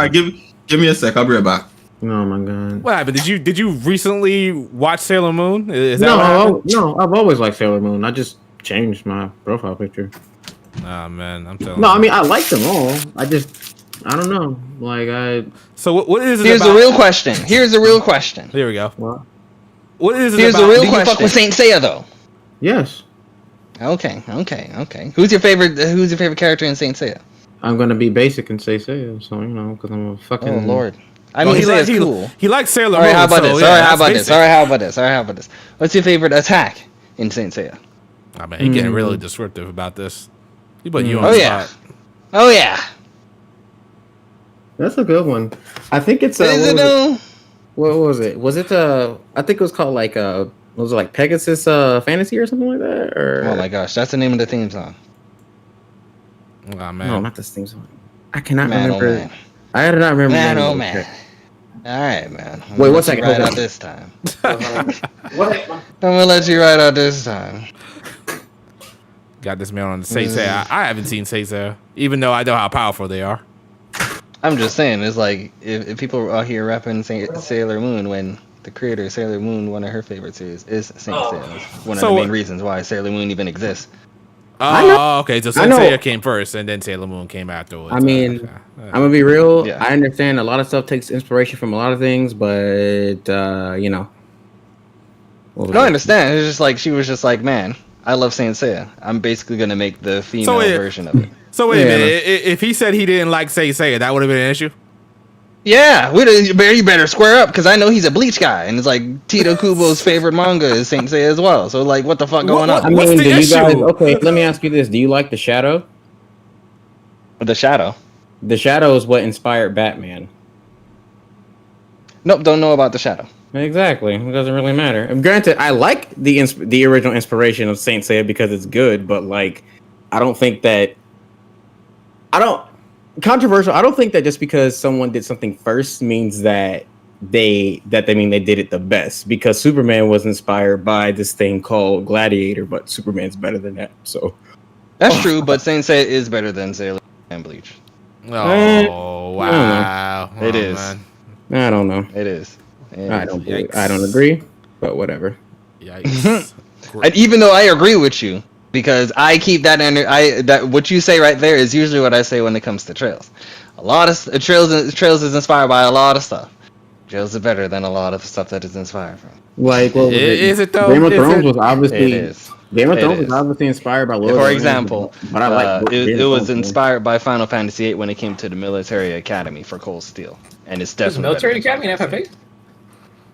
right, give me a sec. I'll be right back. Oh my god. What happened? Did you recently watch Sailor Moon? Is that No, what happened? no, I've always liked Sailor Moon. I just changed my profile picture. Oh man, I'm telling No, you. I mean I like them all. I don't know. Like So what is it Here's about? the real question. Here's the real question. Here we go. What? What is it Here's about? the real Do you question. fuck With Saint Seiya though. Yes. Okay. Who's your favorite character in Saint Seiya? I'm gonna be basic and say Seiya, so you know, because I'm a fucking. Oh Lord. I mean, Seiya's cool. He likes Sailor All right, Moon. how about so, this? yeah, All right, how that's about basic. this? All right, how about this? What's your favorite attack in Saint Seiya? I mean, he getting really descriptive about this. He put you on Oh the yeah. spot. Oh yeah. That's a good one. I think it's Is it though? what was it? Was it I think it was called like was it like Pegasus Fantasy or something like that? Or Oh my gosh, that's the name of the theme song. Oh man. no, not this theme song. I cannot Man, oh, remember. man. I do not remember. Man, the name oh of the man. track. All right, man. Wait, one second, Right hold out on. this time. What? I'm gonna let you right out this time. Got this man on the Seiya. I haven't seen Seiya, even though I know how powerful they are. I'm just saying, it's like if people are out here rapping Sailor Moon when the creator of Sailor Moon, one of her favorite series, is Saint Seiya. It's one of the main reasons why Sailor Moon even exists. Oh, okay. So Saint Seiya came first, and then Sailor Moon came afterwards. I mean, okay. I'm gonna be real. Yeah. I understand a lot of stuff takes inspiration from a lot of things, but you know. No, I understand. It's just like she was just like, man, I love Saint Seiya. I'm basically gonna make the female version of it. So wait a minute. If he said he didn't like Saint Seiya, that would have been an issue. Yeah, you better square up because I know he's a Bleach guy, and it's like Tito Kubo's favorite manga is Saint Seiya as well. So like, what the fuck going on? I mean, do you guys? Okay, let me ask you this: do you like the Shadow? The Shadow. The Shadow is what inspired Batman. Nope, don't know about the Shadow. Exactly. It doesn't really matter. And granted, I like the original inspiration of Saint Seiya because it's good, but like, I don't think that. Controversial. I don't think that just because someone did something first means that they mean they did it the best. Because Superman was inspired by this thing called Gladiator, but Superman's better than that. So that's true, but Saint Seiya is better than Sailor and Bleach. Oh wow! It is. Man. I don't know. It is. I don't agree, but whatever. Yikes! And even though I agree with you, because I keep that what you say right there is usually what I say when it comes to Trails. A lot of Trails is inspired by a lot of stuff. Trails is better than a lot of stuff that is inspired from. Like, what was is it though? Game of Thrones was obviously. It is. Game of Thrones was obviously inspired by Lord of the For Rings, example, but I like it was inspired by Final Fantasy VIII when it came to the military academy for Cold Steel, and it's definitely military academy in FFA.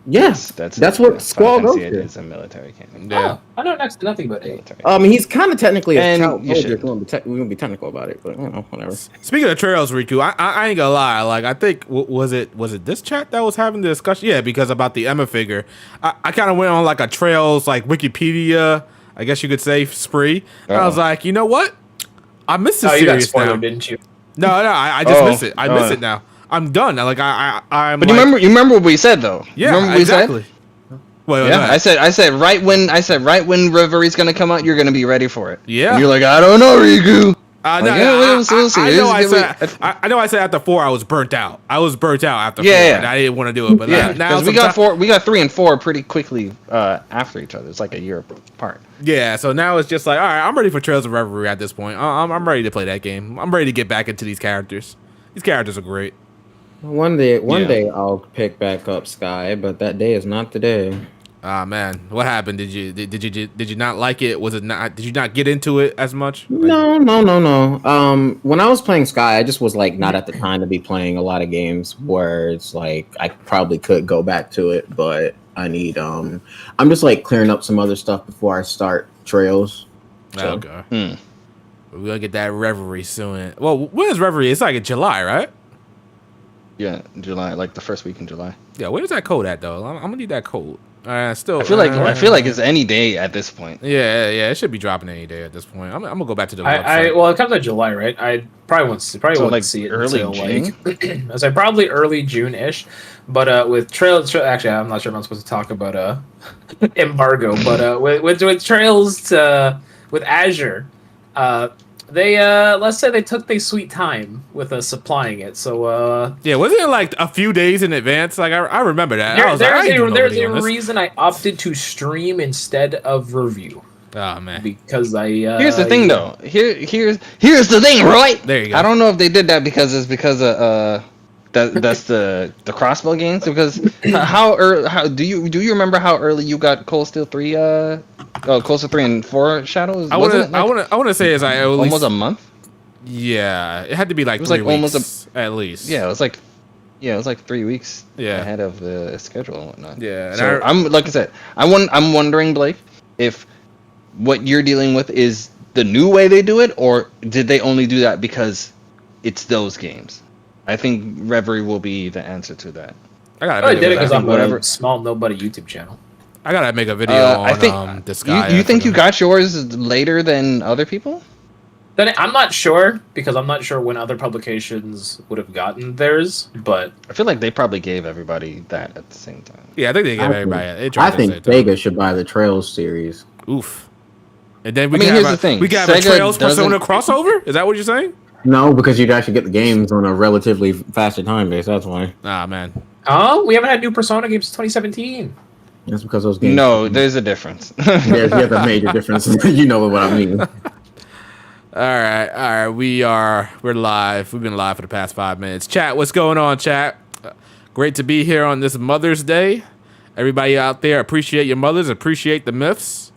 Yes, that's what Squall goes to. It's a military academy. Yeah, I know next to nothing but it. He's kind of technically a child you soldier. We won't be technical about it, but you know, whatever. Speaking of Trails, Riku, I ain't gonna lie. Like, I think was it this chat that was having the discussion? Yeah, because about the Emma figure, I kind of went on like a Trails like Wikipedia, I guess you could say, spree. I was like, you know what? I miss this series you got spoiled, now. didn't you? No, I just miss it. I miss it now. I'm done. Like I'm. But like, you remember what we said though? Yeah, remember what exactly. We said? Well, yeah, I said right when Reverie's gonna come out, you're gonna be ready for it. Yeah. And you're like, I don't know, Riku. I know. I said after 4, I was burnt out. I was burnt out after 4. And I didn't want to do it. But now we got 3 and 4 pretty quickly after each other. It's like a year apart. Yeah. So now it's just like, all right, I'm ready for Trails of Reverie at this point. I'm ready to play that game. I'm ready to get back into these characters. These characters are great. One day I'll pick back up Sky, but that day is not today. Ah man, what happened? Did you not like it? Was it not? Did you not get into it as much? No. When I was playing Sky, I just was like not at the time to be playing a lot of games where it's like I probably could go back to it, but I need I'm just like clearing up some other stuff before I start Trails. So. Okay. We're gonna get that Reverie soon. Well, when is Reverie? It's like in July, right? Yeah, July, like the first week in July. Yeah, where's that code at though? I'm gonna need that code. Still, I feel like it's any day at this point. Yeah, it should be dropping any day at this point. I'm gonna go back to the website. Well, it comes out July, right? I probably won't see it early until June. I say probably early June-ish. But with Trails, actually, I'm not sure if I'm supposed to talk about embargo. But with Trails with Azure, They let's say they took their sweet time with supplying it. So Yeah, wasn't it like a few days in advance? Like I remember that. I was like, I ain't doing no there's video a on this. reason I opted to stream instead of review. Oh man. Because I Here's the thing, though. Here's the thing, Roy. There you go. I don't know if they did that because it's because of that's the crossbow games. Because how do you remember how early you got Cold Steel 3 Cold Steel 3 and 4 Shadows? I want to say as I at least, almost a month. Yeah, it had to be like It was 3 like weeks almost at least. Yeah, it was like 3 weeks Yeah. ahead of the schedule and whatnot. Yeah, and So I'm like I said, I'm wondering, Blake, if what you're dealing with is the new way they do it, or did they only do that because it's those games? I think Reverie will be the answer to that. I did it because I'm whatever. a small nobody YouTube channel. I gotta make a video I think on this guy. you think you got yours later than other people? Then I'm not sure because I'm not sure when other publications would have gotten theirs, but I feel like they probably gave everybody that at the same time. Yeah, I think they gave everybody. I think Sega should buy the Trails series. Oof. And then we here's the thing. We got a Sega Trails doesn't- Persona crossover. Is that what you're saying? No, because you'd actually get the games on a relatively faster time base. That's why. Ah man. oh, we haven't had new Persona games since 2017. That's because those games. No, there's a difference. There's a major difference. You know what I mean. All right. We're live. We've been live for the past 5 minutes. Chat, what's going on, chat? Great to be here on this Mother's Day. Everybody out there, appreciate your mothers. Appreciate the MILFs.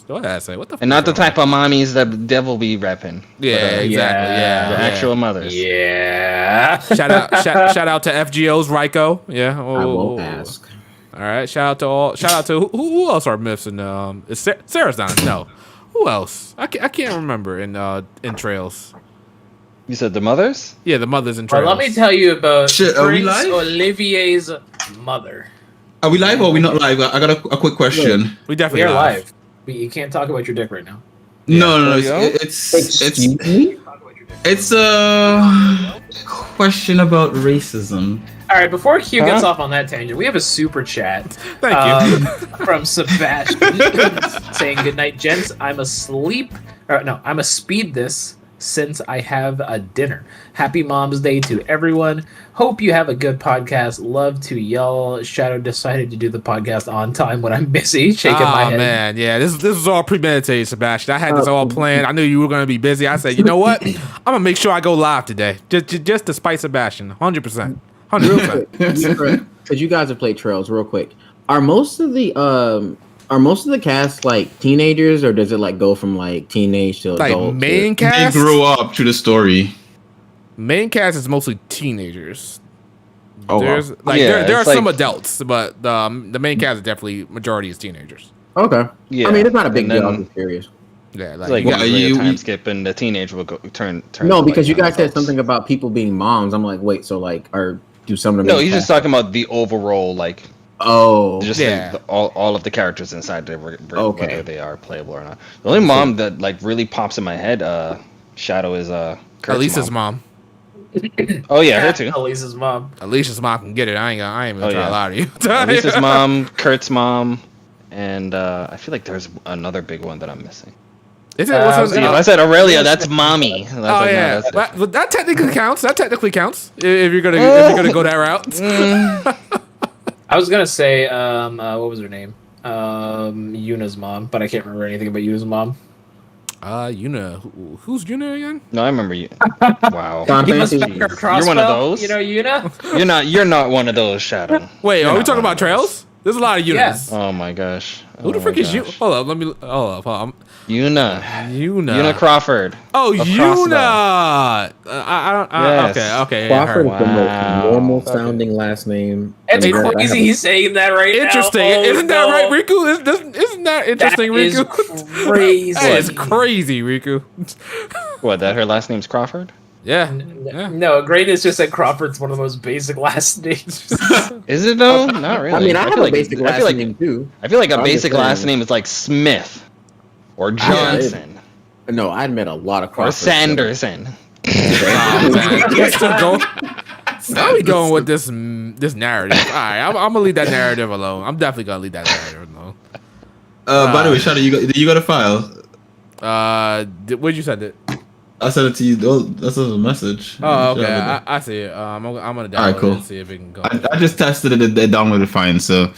What did I say? What the? And not the type of mommies that the devil be repping. Yeah, exactly. Yeah, The actual mothers. Yeah. Shout out to FGO's Ryko. Yeah. I won't ask. All right. Shout out to who else are myths in is Sarah's not no. Who else? I can't remember in Trails. You said the mothers? Yeah, the mothers in Trails. Well, let me tell you about Shit, are we Prince live? Olivier's mother. Are we live or are we not live? I got a quick question. We We definitely are live. You can't talk about your dick right now. No. There you go. It's a question about racism. All right, before Q gets off on that tangent, we have a super chat. Thank you. From Sebastian saying, "Good night, gents. I'm asleep. I'm a speed this since I have a dinner. Happy Mom's Day to everyone. Hope you have a good podcast. Love to y'all. Shadow decided to do the podcast on time when I'm busy. Shaking my head. Man, yeah, this is all premeditated, Sebastian. I had this all planned. I knew you were gonna be busy. I said, you know what? I'm gonna make sure I go live today, just to spite Sebastian, 100%. 100%. Because you guys have played Trails, real quick. Are most of the cast like teenagers, or does it like go from like teenage to Like adult? main They cast, grew up through the story. main cast is mostly teenagers. Oh, wow. There's like Yeah, there are it's some like- adults, but the main cast is definitely majority is teenagers. Okay. Yeah. I mean, it's not a big And deal. then- I'm just curious. Yeah, It's like Well, usually a you- time skip and the teenage will go turn No, to, because like, you guys said adults. something about people being moms. I'm like, wait, so like, do some of them? No, he's just talking about the overall, like, Oh, just Yeah. all of the characters inside there, Okay. whether they are playable or not. The only mom that like really pops in my head, Shadow, is Kurt's Alicia's mom. Oh yeah, her too. Elisa's mom. Alicia's mom can get it. I ain't even Oh, try yeah. to lie to you. Lisa's mom, Kurt's mom, and I feel like there's another big one that I'm missing. Is it? I What's was her If name? I said Aurelia, that's mommy. That's Oh like, no, yeah, that's different. but that technically counts. That technically counts if you're gonna go that route. I was gonna say, what was her name? Yuna's mom, but I can't remember anything about Yuna's mom. Yuna. Who's Yuna again? No, I remember you. Wow. Tom You must Fantasy. back her You're one of crossbow. those? You know Yuna? You're not one of those, Shadow. Wait, You're are we not talking one about of those. Trails? There's a lot of Yunas. Yes. Oh my gosh. Who the Oh frick my is you? gosh. Hold up, let me. Hold up. Yuna. Yuna. Crawford. Oh, Of Yuna. Crossbow. I don't. Yes. Okay. Yeah, Crawford her. is the most Wow. normal sounding last name. It's in the world. I crazy have he's saying that right Interesting. now. Oh, Isn't that no. right, Riku? Isn't that interesting, That is Riku? crazy. That is crazy, Riku. What? That her last name's Crawford? Yeah. Yeah. No, Greatness just said Crawford's one of the most basic last names. Is it though? Not really. I mean, I have feel a like, basic I last feel like name too. I feel like a I'm just basic saying. last name is like Smith or Johnson No, I met a lot of or Crawfords. Sanderson. Oh, man. We're still going. Now we going with this narrative. All right, I'm gonna leave that narrative alone. I'm definitely gonna leave that narrative alone. By the way, Shadow, you got a file. What did you say? That? I sent it to you. Oh, that's a message. Oh, okay. Yeah, I see it. I'm gonna download Alright, cool. it and see if it can go. I just tested it. It downloaded fine. So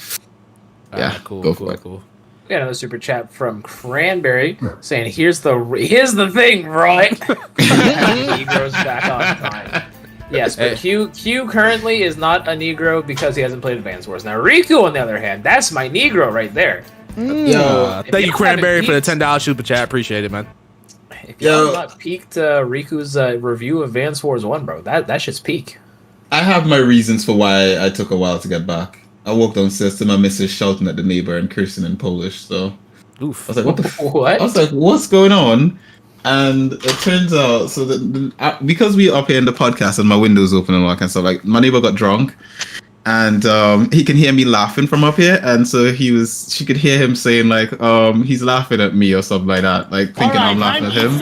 yeah, Alright, cool, go cool, for it. cool. We got another super chat from Cranberry saying, "Here's the thing, right? Negro's back on time." Yes, but Q currently is not a Negro because he hasn't played Advance Wars. Now Riku, on the other hand, that's my Negro right there. Thank you, Cranberry, for the $10 super chat. Appreciate it, man. If you have not peaked Riku's review of Advance Wars 1, bro, that shit's peak. I have my reasons for why I took a while to get back. I walked downstairs to my missus shouting at the neighbor and cursing in Polish. So Oof. I was like, "What the? What? I was like, what's going on?" And it turns out, so that because we up here in the podcast and my window's open and all that kind of stuff, like my neighbor got drunk, and he can hear me laughing from up here, and so she could hear him saying like, he's laughing at me or something like that, like thinking I'm laughing at him.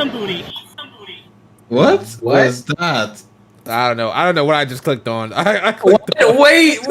What was that? I don't know what I just clicked on. I clicked Wait!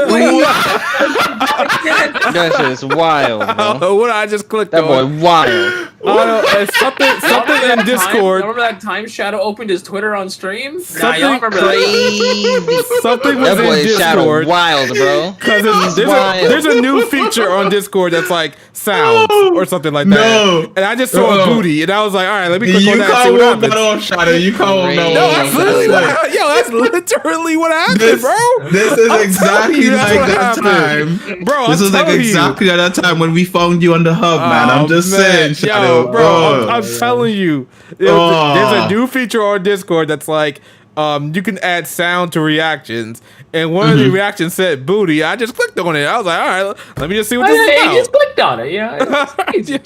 That shit is wild, on bro. what I just clicked That boy on. wild. It's something in Discord. Remember that time Shadow opened his Twitter on stream? Nah, Something y'all remember that? Crazy. Something was That boy in is Shadow Discord. wild, bro. Because wild. there's a new feature on Discord that's like sounds or something like that. No. And I just saw a booty, and I was like, all right, let me click You on that and see can't what walk that happens. off, Shadow. You can't walk that No, off. that's literally that's literally what happened, This, bro. this is I'm exactly telling you, that's like what that happened. time. Bro, This I'm was like telling you. exactly at that time when we found you on the hub, man. I'm just man. saying, Shadow. Yo, bro, I'm telling you. There's a new feature on Discord that's like, you can add sound to reactions, and one of the reactions said booty. I just clicked on it. I was like, all right, let me just see what this is Hey, about. you just clicked on it, yeah. It's crazy.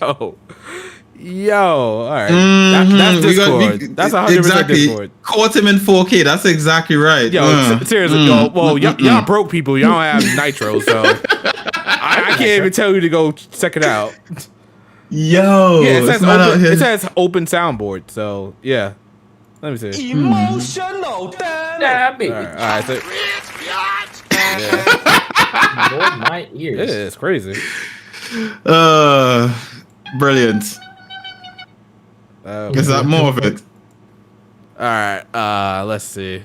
Yo, all right. That's Discord. That's 100% exactly. Discord. Caught him in 4K. That's exactly right. Yo, seriously, yo. Well, y'all broke people. Y'all don't have Nitro, so I can't even tell you to go check it out. Yo, Yeah, it it says open soundboard. So yeah, let me see. Emotional damage. All right. So, Lord, my ears. it is crazy. Brilliant. Is that more of it? All right. Let's see.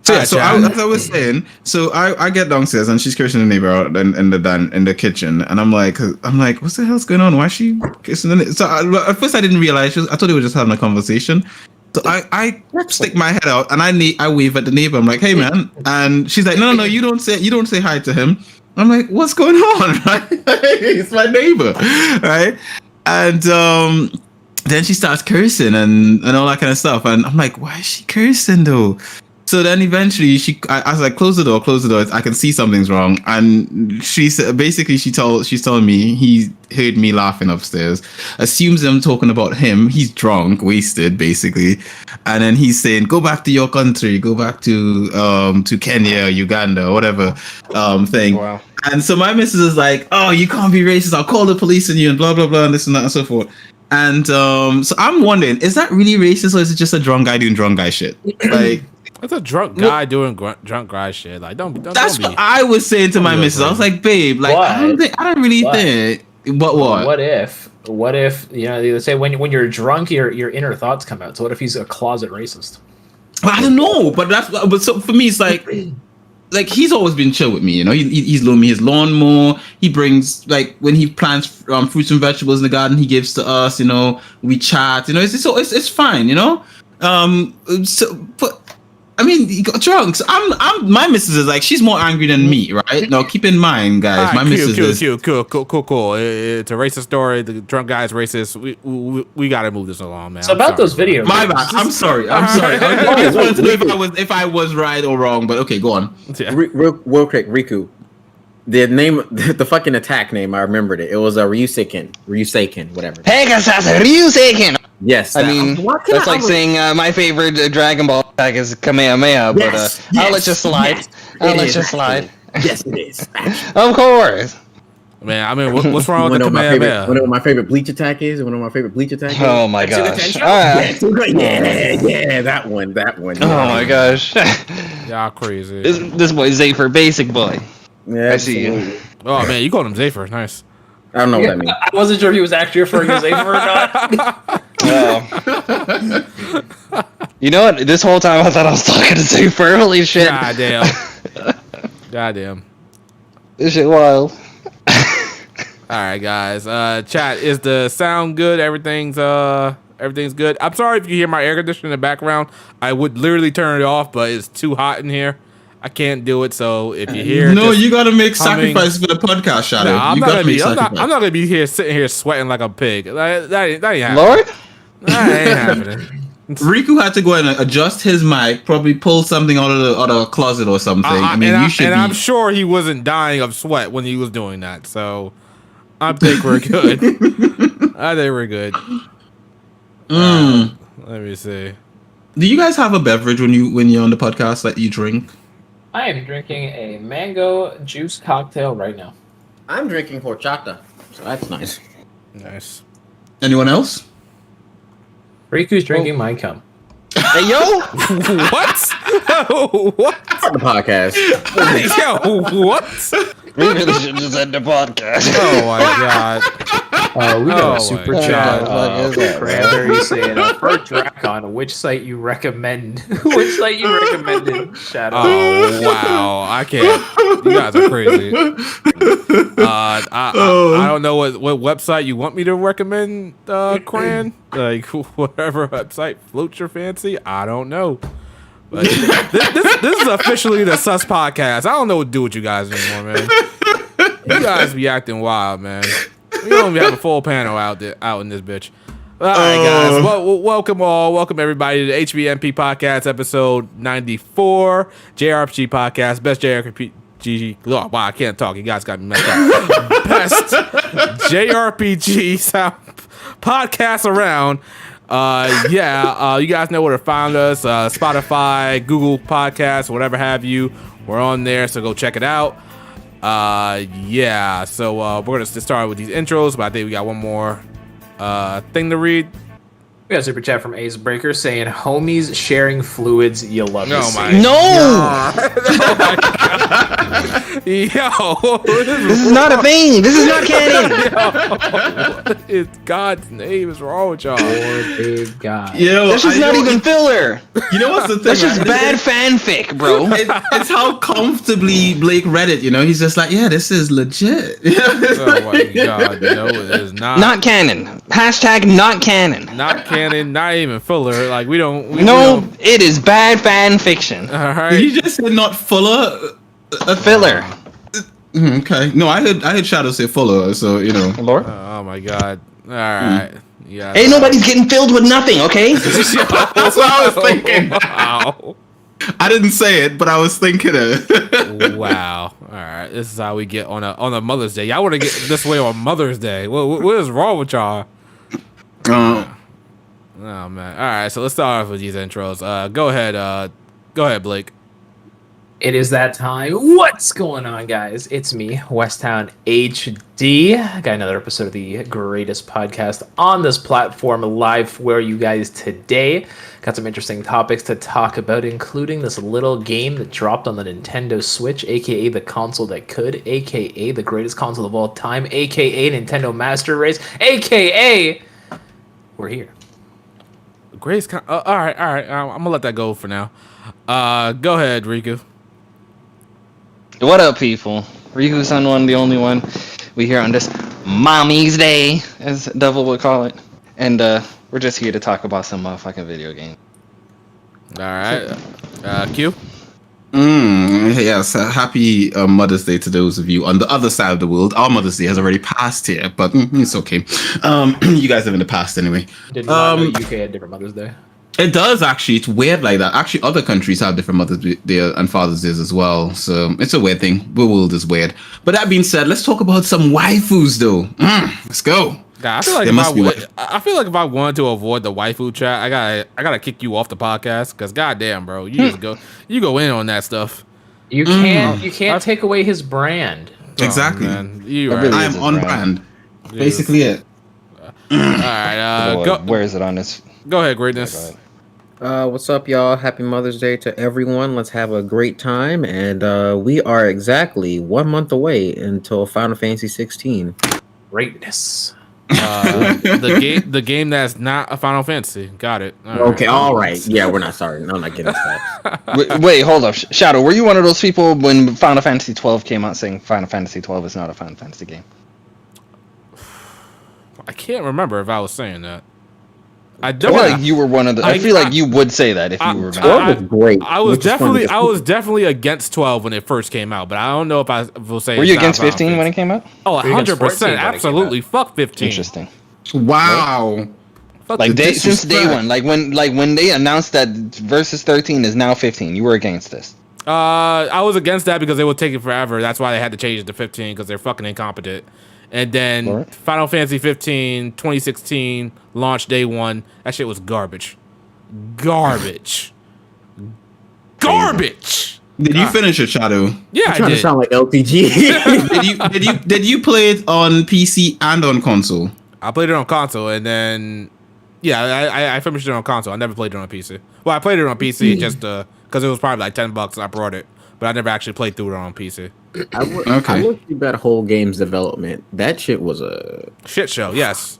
So yeah, as I was saying, so I get downstairs and she's cursing the neighbor out in the kitchen, and I'm like, what the hell's going on? Why is she cursing the neighbor? So at first I didn't realize I thought they were just having a conversation. So I stick my head out and I wave at the neighbor. I'm like, hey man, and she's like, no, you don't say hi to him. I'm like, what's going on? Right? It's my neighbor, right? And then she starts cursing and all that kind of stuff, and I'm like, why is she cursing though? So then eventually I was like, close the door. I can see something's wrong. And she said, basically she's telling me he heard me laughing upstairs, assumes I'm talking about him. He's drunk, wasted, basically. And then he's saying, go back to your country, go back to Kenya, Uganda, whatever thing. Wow. And so my missus is like, oh, you can't be racist. I'll call the police on you and blah, blah, blah, and this and that and so forth. And so I'm wondering, is that really racist or is it just a drunk guy doing drunk guy shit? Like, It's a drunk guy doing drunk guy shit. Like, don't that's be. what I was saying to my missus. I was like, babe, like, I don't really think. What? What if let's say when you're drunk, your inner thoughts come out. So what if he's a closet racist? Well, I don't know, but so for me, it's like he's always been chill with me. You know, he's loaned me his lawnmower. He brings, like, when he plants fruits and vegetables in the garden, he gives to us. You know, we chat. You know, it's fine. You know, but. I mean, he got drunk. So my missus is like, she's more angry than me, right? Now, keep in mind, guys, Right, my missus is... Cool. It's a racist story. The drunk guy's racist. We got to move this along, man. So about those videos. My bad. I'm sorry. I just wanted to know if I was right or wrong, but okay, go on. Yeah. Real quick, Riku. The name, the fucking attack name, I remembered it. It was a Ryusekin, whatever. Pegasus Ryusekin. Yes. I mean, that's like saying my favorite Dragon Ball attack is Kamehameha, but I'll let you slide. Yes, I'll let you slide. Yes, it is. Of course. Man, I mean, what's wrong with the Kamehameha? You know what my favorite Bleach attack is? Oh my gosh. All right. Yeah, that one. Oh my gosh. Y'all crazy. This boy Zayfer, basic boy. Yeah, I see you. Oh man, you called him Zayfer. Nice. I don't know what that means. I wasn't sure if he was actually referring to Xavier or not. You know what? This whole time I thought I was talking to Super. Holy shit. Goddamn. This shit wild. All right, guys. Chat, is the sound good? Everything's good. I'm sorry if you hear my air conditioner in the background. I would literally turn it off, but it's too hot in here. I can't do it. So if you hear, you got to make sacrifices for the podcast, Shadow. I'm not gonna be here sitting here sweating like a pig. That ain't happening. Lord, that ain't happening. Riku had to go and adjust his mic, probably pull something out of the closet or something. I'm sure he wasn't dying of sweat when he was doing that. So I think we're good. I think we're good. Let me see. Do you guys have a beverage when you're on the podcast that you drink? I am drinking a mango juice cocktail right now. I'm drinking horchata, so that's nice. Nice. Anyone else? Riku's drinking my cum. hey yo, what? What? Start the podcast. Yo, what? we really should just end the podcast. Oh my god. We got a super chat. God. Cranberry saying, for Dracon, which site you recommend? Which site you recommended, Shadow? Oh wow, I can't. You guys are crazy. I don't know what website you want me to recommend, Cran. Like whatever website floats your fancy. I don't know. But this is officially the Sus podcast. I don't know what to do with you guys anymore, man. You guys be acting wild, man. We don't even have a full panel out in this bitch. All right, guys. Welcome everybody to the HBMP podcast, episode 94, JRPG podcast, best JRPG. Oh, wow, I can't talk. You guys got me messed up. Best JRPG sound podcast around. You guys know where to find us. Spotify, Google Podcasts, whatever have you. We're on there, so go check it out. So we're gonna start with these intros, but I think we got one more thing to read. We got a super chat from Ace Breaker saying, "Homies sharing fluids, you love to see." No! Oh my god! Yo, This is not a thing. This is not canon. What in God's name is wrong with y'all? Big God. That's just not even filler. You know what's the thing? That's just bad fanfic, bro. It's how comfortably Blake read it. You know, he's just like, yeah, this is legit. Oh my god! No, it is not. Not canon. Hashtag not canon. Not canon. Not even filler. Like we don't. It is bad fan fiction. All right. Did you just say not fuller? Filler. Okay. No, I heard Shadow say fuller, so you know. Lord. Oh my god! All right. Yeah. Ain't nobody's getting filled with nothing, okay? That's what I was thinking. Wow. I didn't say it, but I was thinking it. Wow. All right. This is how we get on a Mother's Day. Y'all want to get this way on Mother's Day? What is wrong with y'all? Oh man. All right. So let's start off with these intros. Go ahead, Blake. It is that time. What's going on, guys? It's me, Westtown HD. Got another episode of the greatest podcast on this platform live for you guys today. Got some interesting topics to talk about, including this little game that dropped on the Nintendo Switch, aka the console that could, aka the greatest console of all time, aka Nintendo Master Race, aka we're here. Greatest. All right. I'm gonna let that go for now. Go ahead, Riku. What up, people? Riku-san one, the only one we here on this Mommy's Day, as Devil would call it. And we're just here to talk about some motherfucking video game. All right. Q. Yes, happy Mother's Day to those of you on the other side of the world. Our Mother's Day has already passed here, but it's okay. You guys live in the past anyway. Did not know UK had different Mother's Day. It does, actually. It's weird like that. Actually, other countries have different Mother's Day and Father's Days as well. So it's a weird thing. The world is weird. But that being said, let's talk about some waifus, though. Let's go. I feel like if I wanted to avoid the waifu chat, I gotta kick you off the podcast because goddamn, bro, you just go in on that stuff. You can't take away his brand. Exactly. Oh, man. I am on brand. Basically it. All right. Go. Where is it on this? Go ahead, greatness. What's up, y'all? Happy Mother's Day to everyone. Let's have a great time. And we are exactly 1 month away until Final Fantasy 16. greatness. The game that's not a Final Fantasy. Got it. All right. Yeah, we're not sorry. No, I'm not getting that. Wait, hold up, Shadow. Were you one of those people when Final Fantasy 12 came out saying Final Fantasy 12 is not a Final Fantasy game? I can't remember if I was saying that. I I feel definitely. like you were one of the. I feel like you would say that if you were. 12 was great. I was which is funny definitely, I was definitely against 12 when it first came out, but I don't know if I will say. Were you against 15 when it came out? Oh, Were you against 14 100%, when it came absolutely. Fuck 15. Interesting. Wow. Fuck Like the since day disrespect. one, like when they announced that Versus 13 is now 15, you were against this. I was against that because they would take it forever. That's why they had to change it to 15 because they're fucking incompetent. And then Alright. Final Fantasy 15, 2016, launch day one. That shit was garbage. Garbage. Garbage. Did you finish it, Shadow? Yeah, I trying to did. sound like LPG. Did you play it on PC and on console? I played it on console and then, yeah, I finished it on console. I never played it on PC. Well, I played it on PC just because it was probably like $10 and I brought it, but I never actually played through it on PC. I looked at that whole game's development. That shit was a Shit show, yes.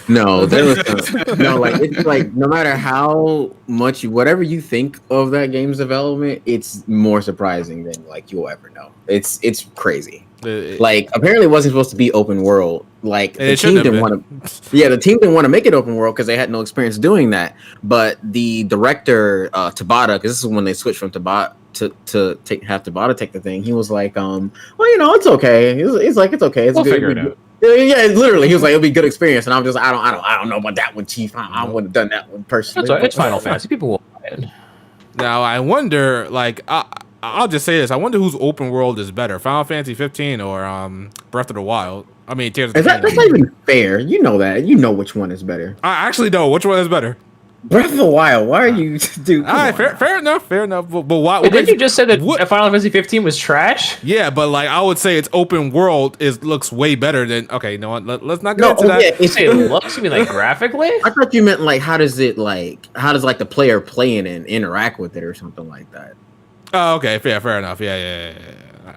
no. There was no, like it's like no matter how much whatever you think of that game's development, it's more surprising than like you'll ever know. It's crazy. Like apparently it wasn't supposed to be open world. Like the It team shouldn't have didn't want to. Yeah, the team didn't want to make it open world because they had no experience doing that. But the director Tabata, because this is when they switched from Tabata to have Tabata take the thing. He was like, well, you know, it's okay. He's like, it's okay. It's We'll good. figure it out. Yeah, literally, he was like, it'll be a good experience, and I'm just, I don't know about that one, Chief. I wouldn't have done that one personally. It's Final Fantasy. People will buy it. Now I wonder, like, I'll just say this: I wonder whose open world is better, Final Fantasy 15 or Breath of the Wild. I mean, Tears of the Kingdom. That's not even fair. You know that. You know which one is better. I actually know which one is better. Breath of the Wild. Why are you, dude? All right, fair enough. But why? But didn't you just say that what? Final Fantasy 15 was trash? Yeah, but like I would say its open world looks way better than. Okay, you know what? Let's not get into that. Yeah, You say it looks, you mean like graphically? I thought you meant like how does like the player play it and interact with it or something like that. Oh, okay, fair enough. Yeah.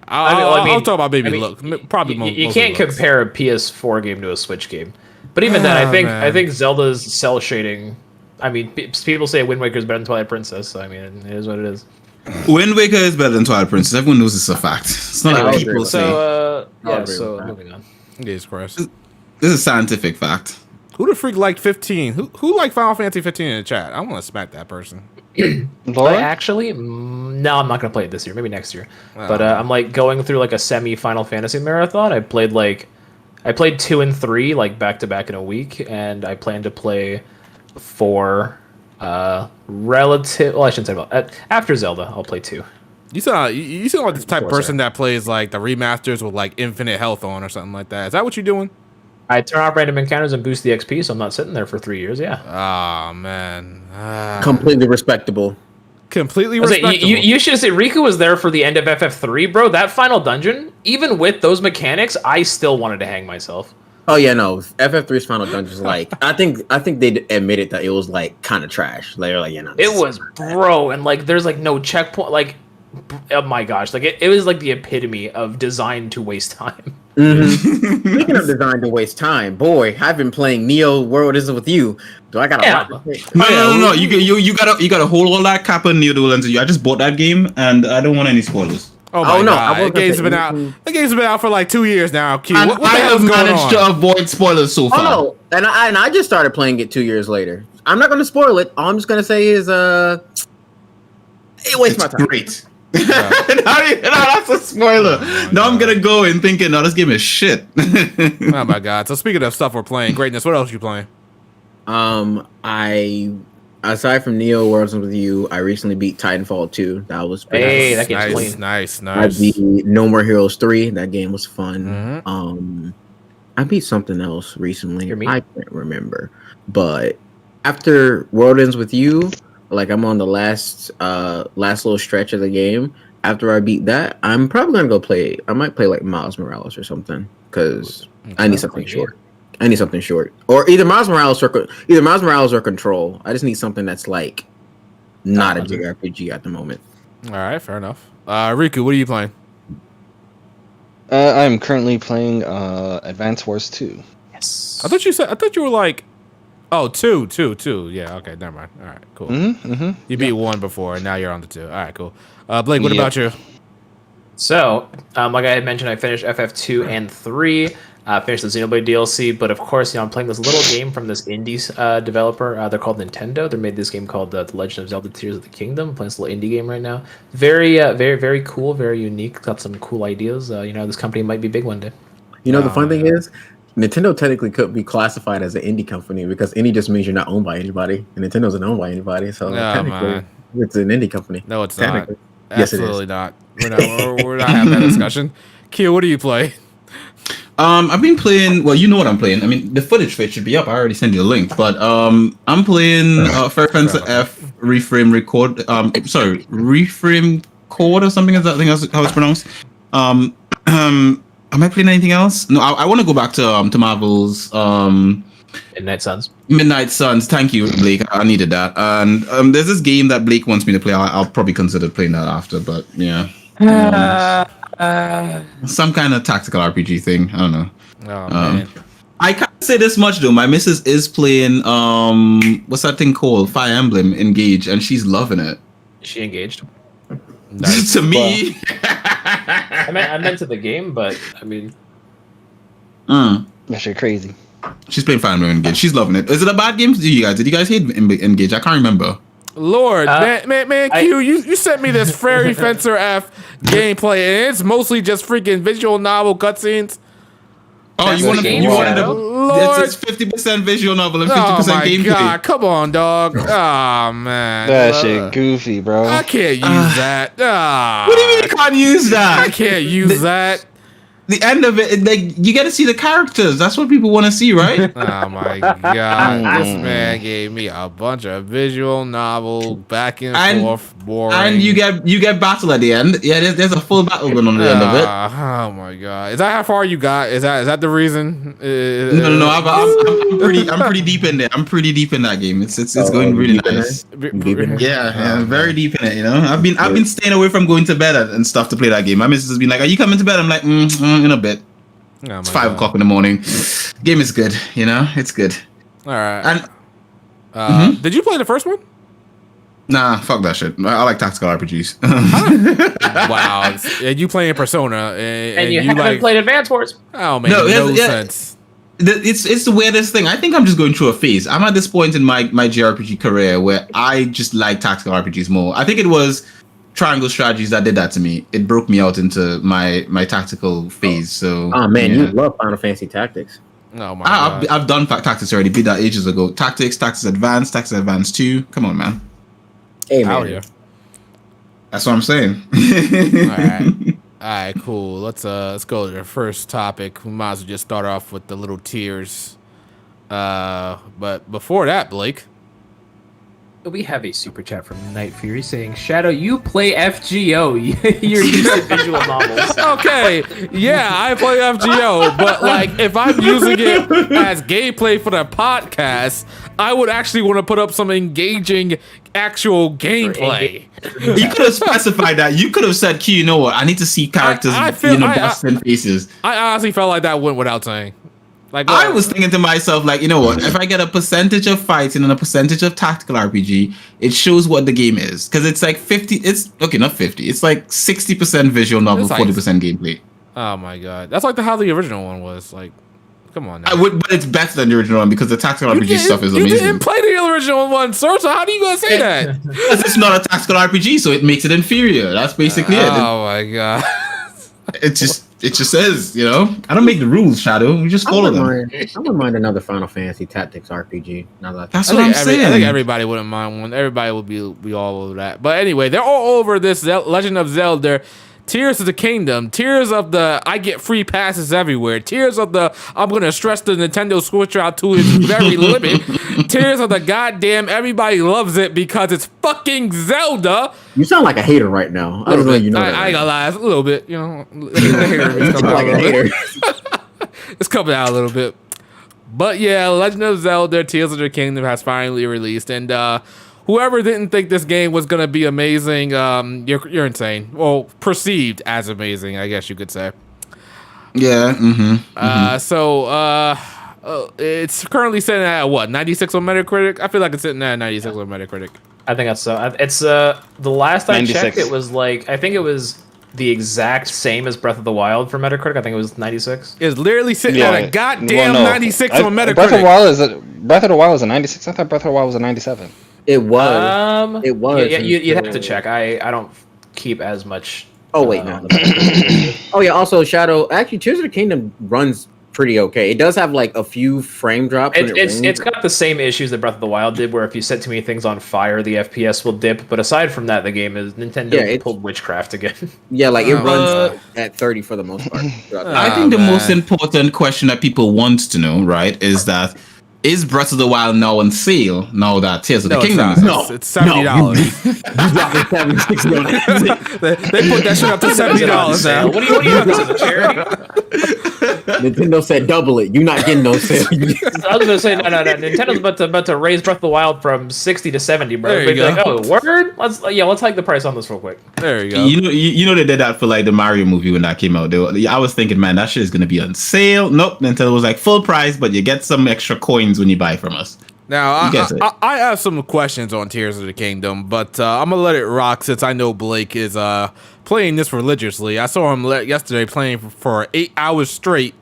I mean, I'll talk about maybe I mean, look. Probably you mostly can't looks. compare a PS4 game to a Switch game. But even then, I man. think Zelda's cell shading. I mean, people say Wind Waker is better than Twilight Princess. So I mean, it is what it is. Wind Waker is better than Twilight Princess. Everyone knows it's a fact. It's not Anyway, like people say. So I'll yeah. agree So with that. moving on. Jesus Christ. This is scientific fact. Who the freak liked 15? Who liked Final Fantasy 15 in the chat? I want to smack that person. Laura? Actually, no, I'm not gonna play it this year. Maybe next year. But I'm like going through like a semi Final Fantasy marathon. I played 2 and 3 like back to back in a week, and I plan to play 4. Relative. Well, I shouldn't say about after Zelda. I'll play 2. You sound like the type of person that plays like the remasters with like infinite health on or something like that. Is that what you're doing? I turn off random encounters and boost the XP, so I'm not sitting there for 3 years. Yeah. Oh man, Completely respectable. completely I was like, respectable. you should have said Riku was there for the end of FF3, bro. That final dungeon, even with those mechanics, I still wanted to hang myself. Oh yeah, no. FF3's final dungeon is like I think they admitted that it was like kind of trash. They were like, yeah, no. It was, bro, and like there's like no checkpoint. Like, oh my gosh, like it was like the epitome of design to waste time. Mm-hmm. Speaking of design to waste time, boy, I've been playing Neo World Is With You. Do I got a lot? No. You gotta hold all that Kappa Noodle until you. I just bought that game and I don't want any spoilers. Oh my no, god, I wasn't the game's been saying- out. The game's been out for like 2 years now. Q, And what the I hell's have going managed on? to avoid spoilers so far. Oh no, and I just started playing it 2 years later. I'm not going to spoil it. All I'm just going to say is it wastes my It's time. great. No, that's a spoiler. Now I'm gonna go in thinking, no, this game is shit. Oh my god. So speaking of stuff we're playing, greatness. What else you playing? I aside from Neo Worlds With You, I recently beat Titanfall 2. That was pretty Hey, nice. that game's Nice, clean. nice, I nice. beat No More Heroes 3. That game was fun. Mhm. I beat something else recently. Your meat? I can't remember. But after World Ends With You, like I'm on the last little stretch of the game. After I beat that, I'm probably gonna go play. I might play like Miles Morales or something because I need something short. I need something short, or either Miles Morales or Control. I just need something that's like not a Okay. JRPG at the moment. All right, fair enough. Riku, what are you playing? I'm currently playing Advance Wars 2. Yes. I thought you were like, oh, two. Yeah, okay, never mind. All right, cool. You beat one before, and now you're on the 2. All right, cool. Blake, what about you? So, like I had mentioned, I finished FF2 and 3. Finished the Xenoblade DLC, but of course, I'm playing this little game from this indie developer. They're called Nintendo. They made this game called The Legend of Zelda: Tears of the Kingdom. I'm playing this little indie game right now. Very, very cool, very unique. Got some cool ideas. This company might be big one day. The fun thing is, Nintendo technically could be classified as an indie company because indie just means you're not owned by anybody, and Nintendo's not owned by anybody. So technically, it's an indie company. No, it's not. Yes, Absolutely not. We're not having that discussion. Q, what do you play? I've been playing. Well, you know what I'm playing. I mean, the footage for it should be up. I already sent you a link. But I'm playing Fair Fencer F Reframe Record. Reframe Chord or something. I think that's how it's pronounced. Am I playing anything else? No, I want to go back to Marvel's Midnight Suns. Midnight Suns. Thank you, Blake. I needed that. And there's this game that Blake wants me to play. I'll probably consider playing that after. But yeah. Some kind of tactical RPG thing. I don't know. Oh man. I can't say this much though. My missus is playing what's that thing called? Fire Emblem Engage, and she's loving it. Is she engaged? Nice. To me. I meant to the game, but I mean, That shit crazy. She's playing Fire Emblem Engage. She's loving it. Is it a bad game to you guys? Did you guys hate Engage? I can't remember. Lord, man, Q, you sent me this Fairy Fencer F gameplay, and it's mostly just freaking visual novel cutscenes. Oh, you wanted Lord. it's 50% visual novel and 50% gameplay. God, come on, dog. Oh man, That shit goofy, bro. I can't use that. What do you mean you can't use that? I can't use that. The end of it, like you get to see the characters. That's what people want to see, right? Oh my god, this man gave me a bunch of visual novel back and forth boring. And you get battle at the end. Yeah, there's a full battle going on at the end of it. Oh my god, is that how far you got? Is that the reason? No. I'm pretty deep in there. I'm pretty deep in that game. It's going really nice. Yeah, very deep in it. I've been staying away from going to bed and stuff to play that game. My missus has been like, "Are you coming to bed?" I'm like, in a bit. Oh, it's 5 o'clock in the morning. Game is good, it's good. All right. And did you play the first one? Nah, fuck that shit. I like tactical RPGs. Wow. And you playing Persona, and you haven't played Advance Wars. Oh man, no sense. It's the weirdest thing. I think I'm just going through a phase. I'm at this point in my JRPG career where I just like tactical RPGs more. I think it was Triangle Strategies that did that to me. It broke me out into my tactical phase. So you love Final Fantasy Tactics. Oh my god. I've done Tactics already. Beat that ages ago. Tactics Advance 2. Come on, man. Hey man. Out here. That's what I'm saying. All right, cool. Let's go to the first topic. We might as well just start off with the little tears. But before that, Blake. We have a super chat from Night Fury saying, "Shadow, you play FGO. You're used to visual novels." Okay, yeah, I play FGO, but like if I'm using it as gameplay for the podcast, I would actually want to put up some engaging actual gameplay. You could have specified that. You could have said, "Q, you know what? I need to see characters, busting faces." I honestly felt like that went without saying. Like I was thinking to myself, like, you know what? If I get a percentage of fighting and a percentage of tactical RPG, it shows what the game is. Because it's like 50. It's okay, not 50. It's like 60% visual novel, 40% gameplay. Oh my god, that's like how the original one was. Like, come on now. But it's better than the original one because the tactical RPG stuff is amazing. You didn't play the original one, sir. So how do you gonna say that? Because it's not a tactical RPG, so it makes it inferior. That's basically it. Oh my god. It just says, I don't make the rules, Shadow. We just follow them. I wouldn't mind another Final Fantasy Tactics RPG. That's what I'm saying. I think everybody wouldn't mind one. Everybody would be all over that. But anyway, they're all over this Legend of Zelda. Tears of the Kingdom, Tears of the I get free passes everywhere, Tears of the I'm gonna stress the Nintendo Switch out to its very limit, Tears of the goddamn everybody loves it because it's fucking Zelda. You sound like a hater right now. I don't know you know that. I ain't gonna lie, a little bit, it's coming out a little bit. But yeah, Legend of Zelda, Tears of the Kingdom has finally released, and whoever didn't think this game was gonna be amazing, you're insane. Well, perceived as amazing, I guess you could say. Yeah. It's currently sitting at what, 96 on Metacritic? I feel like it's sitting at 96 on Metacritic. I think that's so. It's the last I 96. checked, it was like I think it was the exact same as Breath of the Wild for Metacritic. I think it was 96. It's literally sitting at a goddamn 96 on Metacritic. Breath of the Wild is a 96. I thought Breath of the Wild was a 97. It was. It was. Yeah, you'd have to check. I don't keep as much. Oh wait, no. Oh yeah. Also, Shadow. Actually, Tears of the Kingdom runs pretty okay. It does have like a few frame drops. It's got the same issues that Breath of the Wild did, where if you set too many things on fire, the FPS will dip. But aside from that, the game is Nintendo pulled witchcraft again. Yeah, like it runs at 30 for the most part. I think the most important question that people want to know, right, is that is Breath of the Wild now on sale now that Tears of the Kingdom is no, it's $70. They put that shit up to $70 now. What are you doing? This is a charity? Nintendo said double it. You're not getting no sale. I was gonna say no. Nintendo's about to raise Breath of the Wild from 60 to 70, bro. There you go. Like, oh, word? Let's hike the price on this real quick. There you go. You know they did that for like the Mario movie when that came out. I was thinking, man, that shit is gonna be on sale. Nope, Nintendo was like full price, but you get some extra coins when you buy from us. Now, I have some questions on Tears of the Kingdom, but I'm going to let it rock since I know Blake is playing this religiously. I saw him yesterday playing for 8 hours straight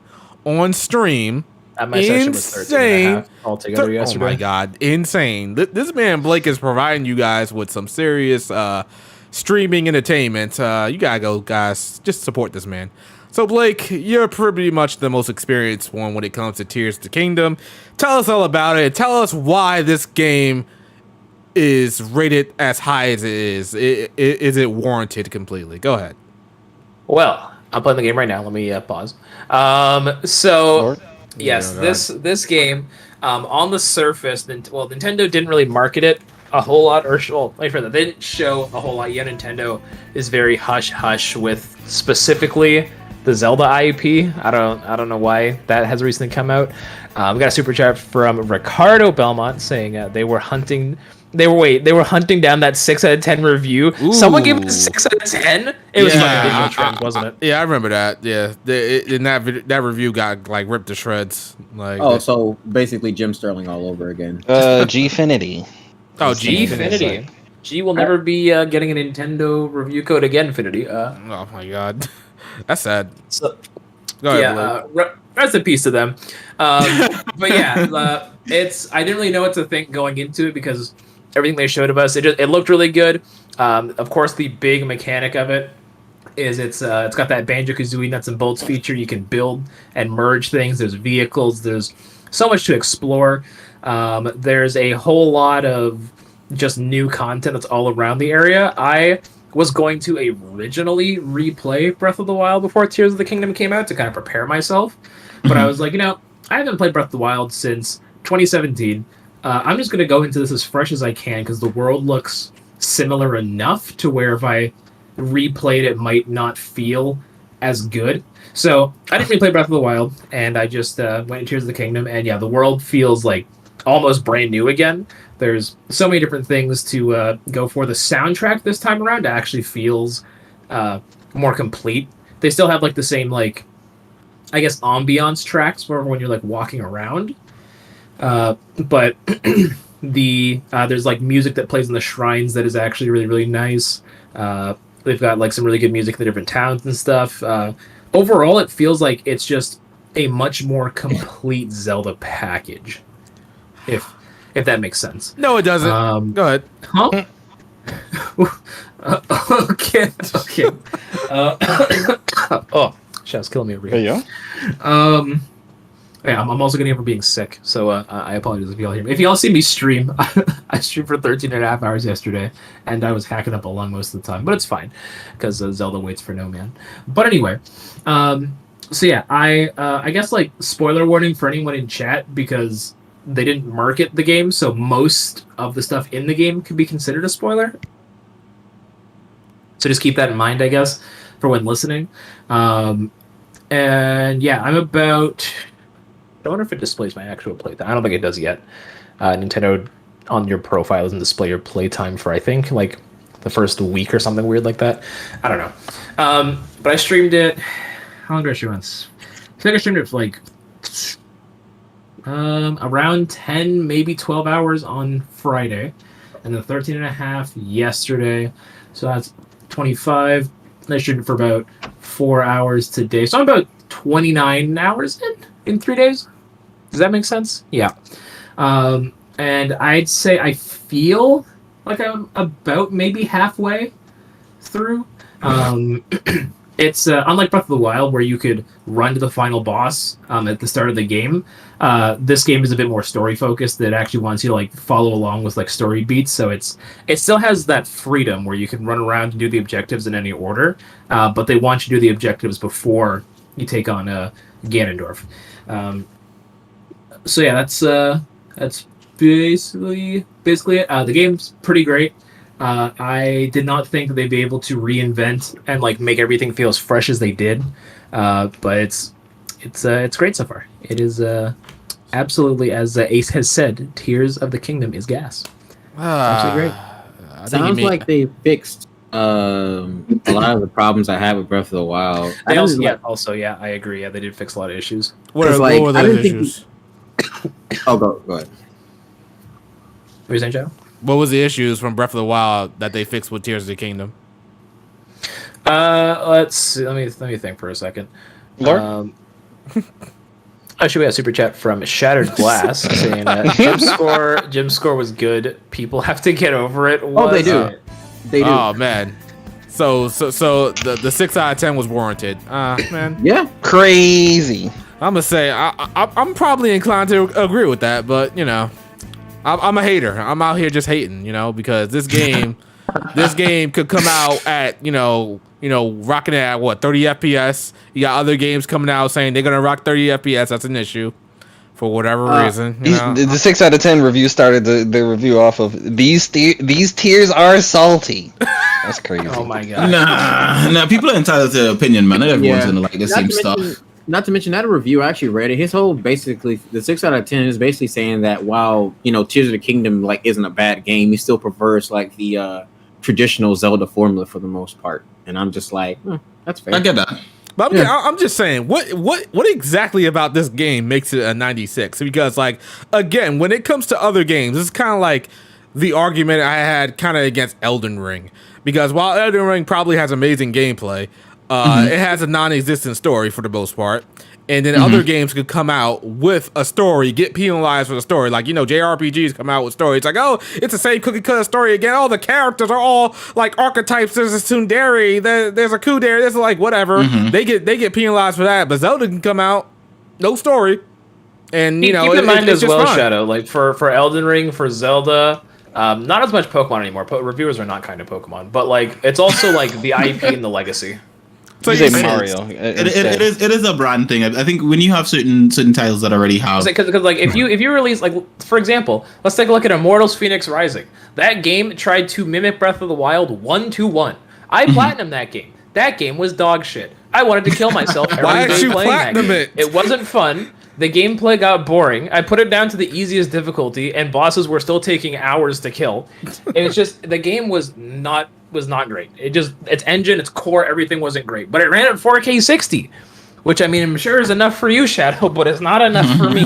on stream. My session was 13 and a half altogether yesterday. Oh my God, insane. This man, Blake, is providing you guys with some serious streaming entertainment. You got to go, guys. Just support this man. So, Blake, you're pretty much the most experienced one when it comes to Tears of the Kingdom. Tell us all about it. Tell us why this game is rated as high as it is. Is it warranted completely? Go ahead. Well, I'm playing the game right now. Let me pause. Yes, this game, on the surface, Nintendo didn't really market it a whole lot, they didn't show a whole lot. Yeah, Nintendo is very hush-hush with specifically the Zelda IP. I don't know why that has recently come out. We got a super chat from Ricardo Belmont saying they were hunting down that 6 out of 10 review. Ooh. Someone gave it a 6 out of 10. It was fucking Digital Trends, wasn't it? Yeah, I remember that. Yeah, that review got like ripped to shreds. Like, so basically Jim Sterling all over again. Gfinity. Oh, Gfinity. G will never be getting a Nintendo review code again. Infinity. Oh my God. That's sad. So, go ahead, rest in peace to them. But yeah, I didn't really know what to think going into it because everything they showed of us, it looked really good. Of course, the big mechanic of it is it's got that Banjo-Kazooie nuts and bolts feature. You can build and merge things. There's vehicles. There's so much to explore. There's a whole lot of just new content that's all around the area. I was going to originally replay Breath of the Wild before Tears of the Kingdom came out to kind of prepare myself. But I was like, I haven't played Breath of the Wild since 2017. I'm just going to go into this as fresh as I can because the world looks similar enough to where if I replayed it might not feel as good. So I didn't replay Breath of the Wild, and I just went to Tears of the Kingdom, and yeah, the world feels like almost brand new again. There's so many different things to go for. The soundtrack this time around actually feels more complete. They still have like the same like, I guess, ambiance tracks for when you're like walking around. But there's like music that plays in the shrines that is actually really, really nice. They've got like some really good music in the different towns and stuff. Overall, it feels like it's just a much more complete Zelda package. If that makes sense. No, it doesn't. Go ahead. Huh? Okay. Oh, shit, it's killing me over here. There you go. Yeah, I'm also getting over being sick, so I apologize if y'all hear me. If y'all see me stream, I streamed for 13 and a half hours yesterday, and I was hacking up a lung most of the time, but it's fine, because Zelda waits for no man. But anyway, so yeah, I guess, like, spoiler warning for anyone in chat, because they didn't market the game, so most of the stuff in the game could be considered a spoiler. So just keep that in mind, I guess, for when listening. And yeah, I'm about... I wonder if it displays my actual playtime. I don't think it does yet. Nintendo on your profile doesn't display your playtime for, I think, like the first week or something weird like that. I don't know. But I streamed it, how long did I stream on? I think I streamed it for like around 10, maybe 12 hours on Friday, and then 13 and a half yesterday. So that's 25. And I streamed it for about 4 hours today. So I'm about 29 hours in 3 days. Does that make sense? Yeah. And I'd say I feel like I'm about maybe halfway through. It's unlike Breath of the Wild, where you could run to the final boss at the start of the game. This game is a bit more story focused. That actually wants you to like follow along with like story beats. So it still has that freedom where you can run around and do the objectives in any order, but they want you to do the objectives before you take on Ganondorf. So yeah, that's basically it. The game's pretty great. I did not think that they'd be able to reinvent and like make everything feel as fresh as they did, but it's great so far. It is absolutely, as Ace has said, Tears of the Kingdom is gas. Absolutely great. Sounds like they fixed a lot of the problems I had with Breath of the Wild. I agree. Yeah, they did fix a lot of issues. What were those issues? Go ahead. What were you saying, Joe? What was the issues from Breath of the Wild that they fixed with Tears of the Kingdom? Let's see. Let me think for a second. Actually, we have a super chat from Shattered Glass saying Jim's score was good. People have to get over it. They do. They do. Oh man. So the 6 out of 10 was warranted. Man. Yeah. Crazy. I'm gonna say I'm probably inclined to agree with that, but you know, I'm a hater. I'm out here just hating, you know, because this game could come out at rocking it at what 30 FPS. You got other games coming out saying they're gonna rock 30 FPS. That's an issue for whatever reason. You know? The 6 out of 10 review started the review off of these tears are salty. That's crazy. Oh my god. Nah. People are entitled to their opinion, man. Not everyone's gonna like the same stuff. Not to mention that a review I actually read it. His whole basically the 6 out of 10 is basically saying that while Tears of the Kingdom like isn't a bad game, he still prefers like the traditional Zelda formula for the most part. And I'm just like, that's fair. I get that. But I'm just saying, what exactly about this game makes it a 96? Because like again, when it comes to other games, it's kind of like the argument I had kind of against Elden Ring. Because while Elden Ring probably has amazing gameplay, it has a non-existent story for the most part, and then other games could come out with a story, get penalized for the story. Like JRPGs come out with stories like, oh, it's the same cookie cutter story again. Oh, the characters are all like archetypes. There's a tsundere, there's a kudere, there's like whatever. They get penalized for that, but Zelda can come out no story, and keep in mind as well, fun. Shadow, like for Elden Ring, for Zelda. Not as much Pokemon anymore. Reviewers are not kind of Pokemon, but like it's also like the IP and the legacy. So you say Mario. It is a brand thing. I think when you have certain titles that already have, because like if you release like for example, let's take a look at Immortals Phoenix Rising. That game tried to mimic Breath of the Wild 1-to-1. I platinumed that game. That game was dog shit. I wanted to kill myself every day playing that game. It wasn't fun. The gameplay got boring. I put it down to the easiest difficulty, and bosses were still taking hours to kill. And it's just the game was not great. Its engine, its core, everything wasn't great. But it ran at 4K 60, which I mean I'm sure is enough for you, Shadow, but it's not enough for me.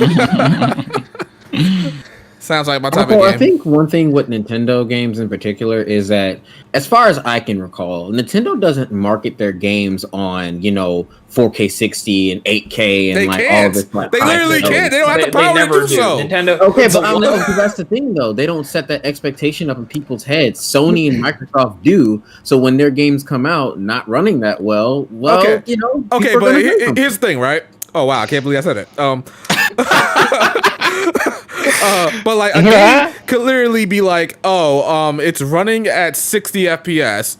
Sounds like my type of game. I think one thing with Nintendo games in particular is that, as far as I can recall, Nintendo doesn't market their games on 4K 60 and 8K and they like can't. all this. Like, they literally can't. They don't have the power to do so. Nintendo. Okay, but that's the thing though. They don't set that expectation up in people's heads. Sony and Microsoft do. So when their games come out not running that well, okay. Okay, but here's the thing, right? Oh wow, I can't believe I said it. But like a game could literally be like, it's running at 60 FPS,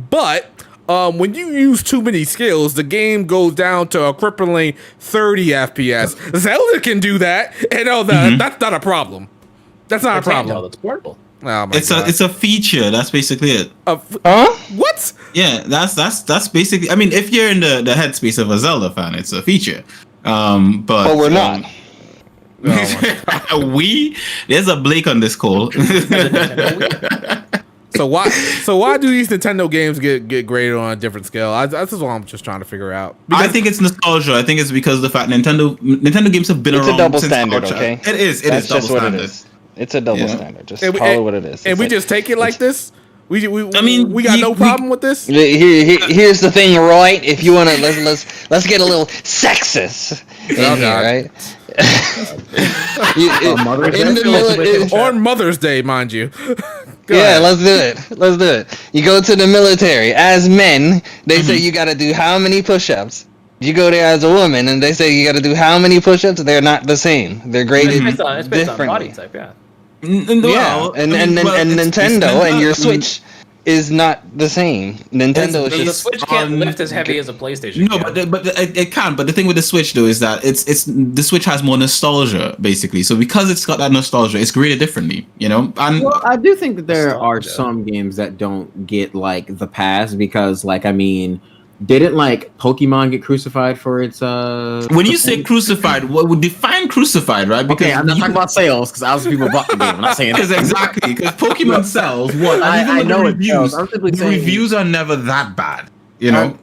but when you use too many skills, the game goes down to a crippling 30 FPS. Zelda can do that, and that's not a problem. That's not a problem. That's portable. Oh my it's God. a feature. That's basically it. What? Yeah, that's basically. I mean, if you're in the headspace of a Zelda fan, it's a feature. But we're not. There's a Blake on this call. So So why do these Nintendo games get graded on a different scale? That's what I'm just trying to figure out. I think it's nostalgia. I think it's because of the fact Nintendo games have been around. It's a double since standard, our okay? It is. That's double just what standard. it is. It's a double standard. Just And call it what it is. And we just take it like this. We got no problem with this. Here's the thing, right? If you wanna let's get a little sexist in here, right? On Mother's Day, mind you. Yeah, let's do it. You go to the military as men. They say you got to do how many push-ups. You go there as a woman, and they say you got to do how many push-ups. They're not the same. They're graded It's based on body differently. type, yeah. Yeah, and Nintendo and your Switch is not the same. Nintendo is The just Switch can't lift as heavy as a PlayStation. No, can. but it can. But the thing with the Switch though is that it's the Switch has more nostalgia basically. So because it's got that nostalgia, it's graded differently, you know. And Well, I do think that there are Nostalgia. some games that don't get like the pass because, like, I mean, didn't like Pokemon get crucified for its when you say crucified, what would define crucified, right? Because Okay, I'm not talking about sales because obviously people bought the game. I'm not saying that. Because exactly, because Pokemon sells what? I And even know the it reviews, sells. I'm simply the saying- reviews are never that bad, you know.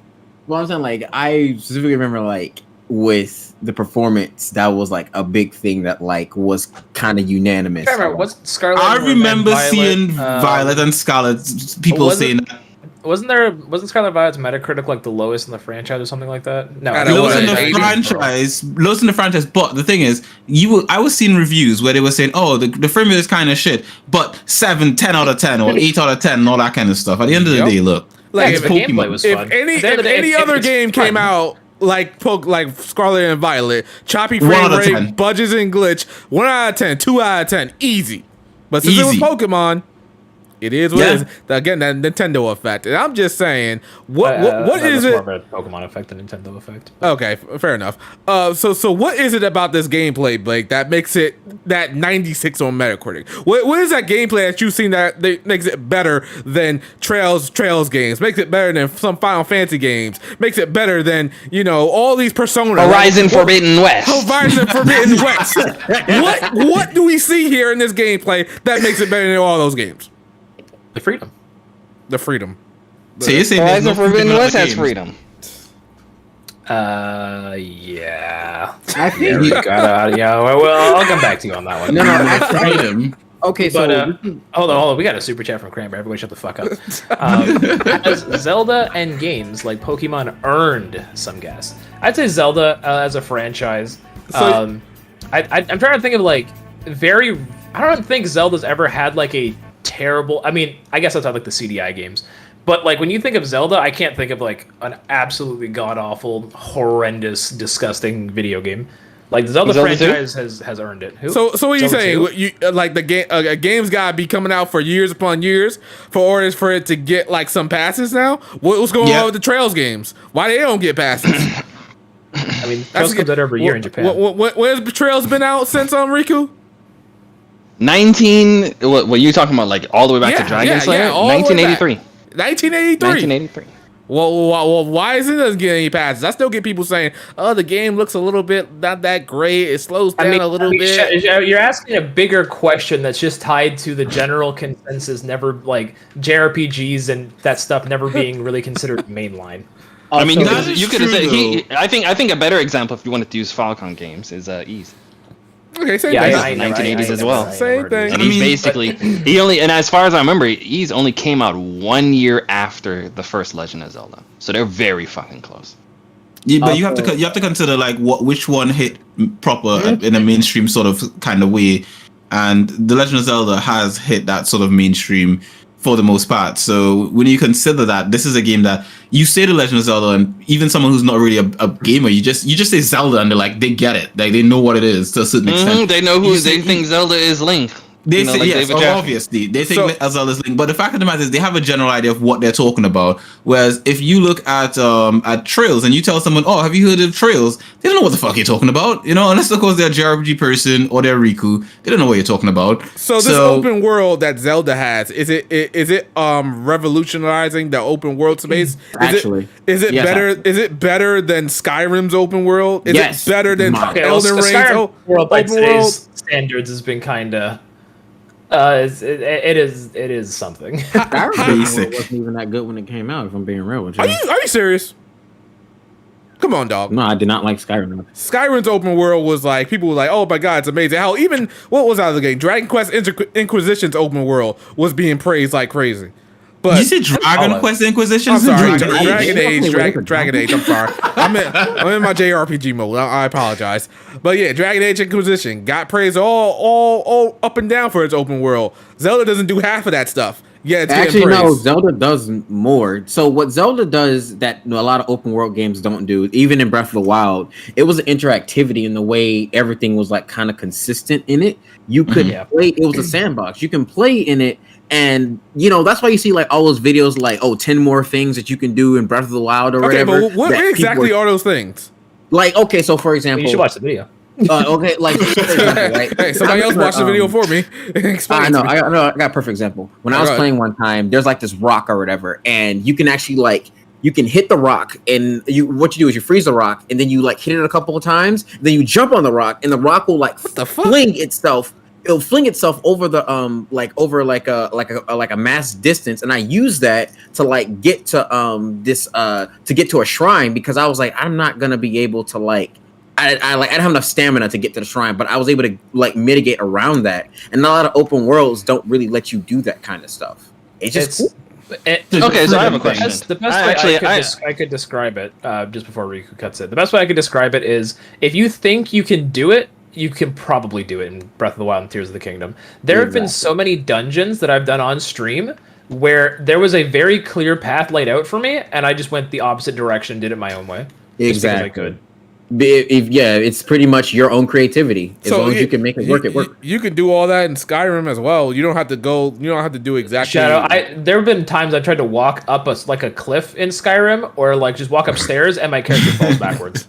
Well, I'm saying, like, I specifically remember, like, with the performance, that was like a big thing that like was kind of unanimous. I remember, what's Scarlet? I and remember Violet, seeing Violet and Scarlet people was it- saying that. Wasn't Scarlet Violet's Metacritic like the lowest in the franchise or something like that? No, I don't Lowest in know. the 80s, franchise, lowest in the franchise. But the thing is, I was seeing reviews where they were saying, "Oh, the frame rate is kind of shit," but 7, 10 out of 10, or 8 out of 10, and all that kind of stuff. At the end of the Yep. day, look, Like, it's the gameplay Pokemon. was If fun. any At the end of the day, any if other it's game fun. came out like Scarlet and Violet, choppy 1 frame out of rate, 10. budgets and glitch, 1 out of 10, 2 out of 10, easy. But since it was Easy. Pokemon, it is what Yeah. it is. Again, that Nintendo effect. And I'm just saying, what That is was it? more of a Pokemon effect than Nintendo effect. Okay, fair enough. So what is it about this gameplay, Blake, that makes it that 96 on Metacritic? What is that gameplay that you've seen that makes it better than Trails games? Makes it better than some Final Fantasy games? Makes it better than, you know, all these Persona? Horizon Forbidden West. Horizon Forbidden West. What do we see here in this gameplay that makes it better than all those games? The freedom. The freedom. So you're saying there's Horizon no freedom Forbidden in other West has games? freedom. Yeah. I think We gotta, yeah. Well, I'll come back to you on that one. no, I, Freedom. okay, so But hold on. We got a super chat from Cranberry. Everybody, shut the fuck up. As Zelda and games like Pokemon earned some gas, I'd say Zelda as a franchise. So- I'm trying to think of like I don't think Zelda's ever had like a terrible. I mean, I guess outside like the CDI games. But like when you think of Zelda, I can't think of like an absolutely god awful, horrendous, disgusting video game. Like the Zelda Zelda 2? franchise has earned it. Who? So what are you Zelda saying? 2? You like the game? A game's gotta be coming out for years upon years for orders for it to get like some passes now. What's going Yeah. on with the Trails games? Why they don't get passes? I mean, Trails comes out every year in Japan. Where's Trails been out since Riku? 19. What you talking about? Like all the way back to Dragon Slayer? all the way back. 1983. 1983. 1983. Well, why isn't it doesn't get any passes? I still get people saying, "Oh, the game looks a little bit not that great. It slows down a little bit." You're asking a bigger question that's just tied to the general consensus. Never like JRPGs and that stuff never being really considered mainline. I mean, Also- That is you could true, say I think a better example if you wanted to use Falcon games is Ys. Okay, same Yeah, thing. I never- 1980s as never- well. I Same never heard of thing. it. And I he's mean, basically and as far as I remember, Ys only came out 1 year after the first Legend of Zelda, so they're very fucking close. Yeah, but you have Also- to consider like which one hit proper in a mainstream sort of kind of way, and The Legend of Zelda has hit that sort of mainstream for the most part. So when you consider that this is a game that you say The Legend of Zelda, and even someone who's not really a gamer, you just say Zelda and they're like they get it, like they know what it is to a certain extent. They know You who say- they think Zelda is Link. They You know, say like yes, David Jaffe. obviously they think So- Zelda's Link, but the fact of the matter is they have a general idea of what they're talking about. Whereas if you look at Trails and you tell someone, "Oh, have you heard of Trails?" They don't know what the fuck you're talking about, you know, unless of course they're a JRPG person or they're Riku. They don't know what you're talking about. So this open world that Zelda has, is it revolutionizing the open world space? Actually. Is it Yes, better? actually. Is it better than Skyrim's open world? Is Yes. it better than Okay, Okay, well, Elden Ring's Skyrim world by open world? today's standards has been kind of It is something. Basic. Wasn't even that good when it came out. If I'm being real with you. Are you serious? Come on, dog. No, I did not like Skyrim. Skyrim's open world was like, people were like, oh my god, it's amazing. Hell, even, what was out of the game? Dragon Quest Inquisition's open world was being praised like crazy. But You said Dragon Quest Inquisition? I'm sorry, Dragon Dragon Age. I'm sorry. I'm in my JRPG mode. I apologize. But yeah, Dragon Age Inquisition got praised all up and down for its open world. Zelda doesn't do half of that stuff. Yeah, it's Actually, getting no, praised. Zelda does more. So what Zelda does that a lot of open world games don't do, even in Breath of the Wild, it was an interactivity in the way everything was like kind of consistent in it. You could play, it was a sandbox. You can play in it, and you know, that's why you see like all those videos like, 10 more things that you can do in Breath of the Wild or Okay, whatever. but what exactly are those things? Like, okay, so for example, You should watch the video. okay, like for example, right? Hey, somebody else watched the video for me. Explain I know, to me. I got a perfect example. When I was playing one time, there's like this rock or whatever, and you can actually like you can hit the rock, and what you do is you freeze the rock, and then you like hit it a couple of times, then you jump on the rock, and the rock will like fling itself. It'll fling itself over the like a mass distance, and I use that to like get to to get to a shrine, because I was like, I'm not gonna be able to like. I don't have enough stamina to get to the shrine, but I was able to like mitigate around that. And a lot of open worlds don't really let you do that kind of stuff. It's just cool. Okay, so I have a question. The best way I could describe it, just before Riku cuts it, the best way I could describe it is, if you think you can do it, you can probably do it in Breath of the Wild and Tears of the Kingdom. There have been so many dungeons that I've done on stream where there was a very clear path laid out for me, and I just went the opposite direction, did it my own way. Exactly. I could. It's pretty much your own creativity. As long as you can make it work, it works. You can do all that in Skyrim as well. You don't have to go. You don't have to do exactly. Shadow. There have been times I tried to walk up a cliff in Skyrim, or like just walk upstairs, and my character falls backwards.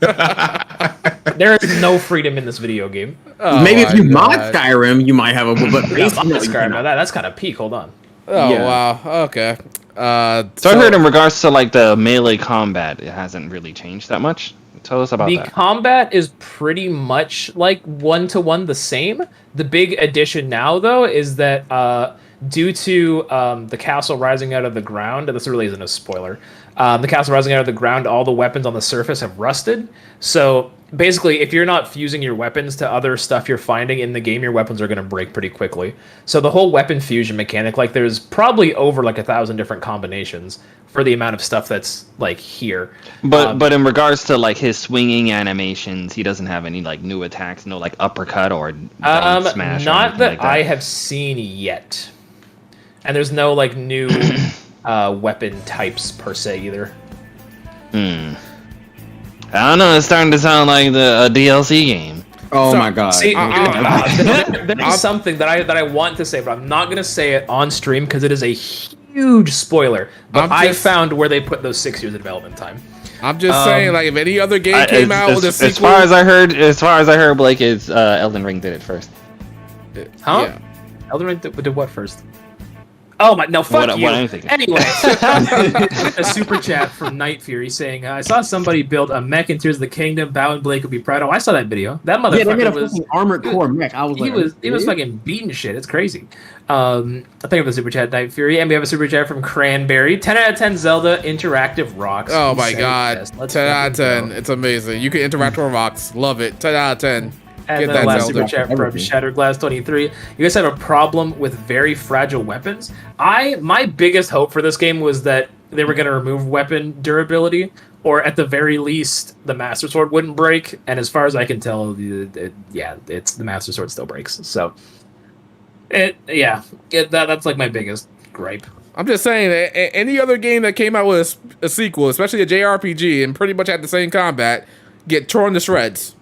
There is no freedom in this video game. Maybe if you mod Skyrim, you might have a. But basically, Skyrim. Now that's kind of peak. Hold on. Oh wow. Okay. So I heard in regards to like the melee combat, it hasn't really changed that much. Tell us about that. The combat is pretty much like 1-to-1 the same. The big addition now, though, is that due to the castle rising out of the ground, and this really isn't a spoiler, the castle rising out of the ground, all the weapons on the surface have rusted. So basically, if you're not fusing your weapons to other stuff you're finding in the game, your weapons are going to break pretty quickly. So the whole weapon fusion mechanic, like there's probably over like 1,000 different combinations for the amount of stuff that's like here. But in regards to like his swinging animations, he doesn't have any like new attacks, no like uppercut or down smash. Not that I have seen yet. And there's no like new weapon types per se either. I don't know. It's starting to sound like a DLC game. Oh my god! See, there's something that I want to say, but I'm not gonna say it on stream because it is a huge spoiler. But I found where they put those 6 years of development time. I'm just saying, like, if any other game came out with a sequel, as far as I heard, Blake, is Elden Ring did it first. Huh? Yeah. Elden Ring did what first? Oh my, no, fuck you. Anyway, a super chat from Night Fury saying, I saw somebody build a mech in Tears of the Kingdom. Bow and Blake would be proud. Oh, I saw that video. That motherfucker they made a was armored core mech. He was fucking beating shit. It's crazy. I think of the super chat, Night Fury, and we have a super chat from Cranberry. 10 out of 10 Zelda interactive rocks. Oh my god, 10 out of 10. It's amazing. You can interact with rocks. Love it. 10 out of 10. And then the last super chat from Shatterglass23. You guys have a problem with very fragile weapons? My biggest hope for this game was that they were going to remove weapon durability, or at the very least, the Master Sword wouldn't break. And as far as I can tell, it's the Master Sword still breaks. So, that's like my biggest gripe. I'm just saying, any other game that came out with a sequel, especially a JRPG, and pretty much had the same combat, get torn to shreds.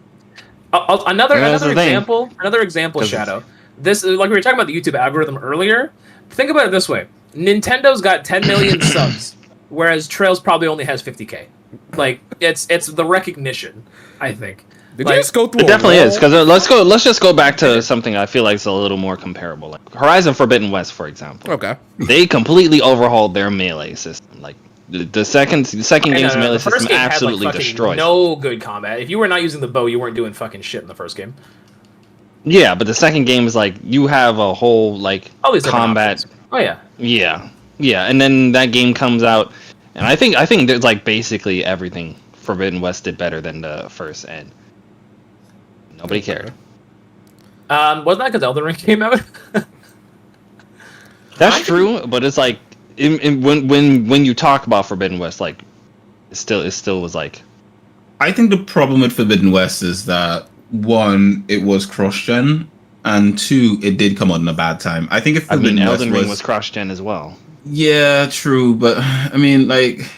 Another example, Shadow. This, like we were talking about the YouTube algorithm earlier. Think about it this way: Nintendo's got 10 million subs, whereas Trails probably only has 50K. Like it's the recognition, I think. Did you just go through? It definitely is, because let's just go back to something I feel like is a little more comparable, like Horizon Forbidden West, for example. Okay. They completely overhauled their melee system, like. The second game's melee system absolutely destroyed. No good combat. If you were not using the bow, you weren't doing fucking shit in the first game. Yeah, but the second game is like you have a whole like All these different combat. options. Oh yeah. Yeah, and then that game comes out, and I think there's like basically everything Forbidden West did better than the first, and nobody cared. Wasn't that because Elden Ring came out? That's true, but it's like when you talk about Forbidden West, like it still was like. I think the problem with Forbidden West is that one, it was cross-gen, and two, it did come out in a bad time. I think if Forbidden West Elden Ring was cross-gen as well. Yeah, true, but I mean, like,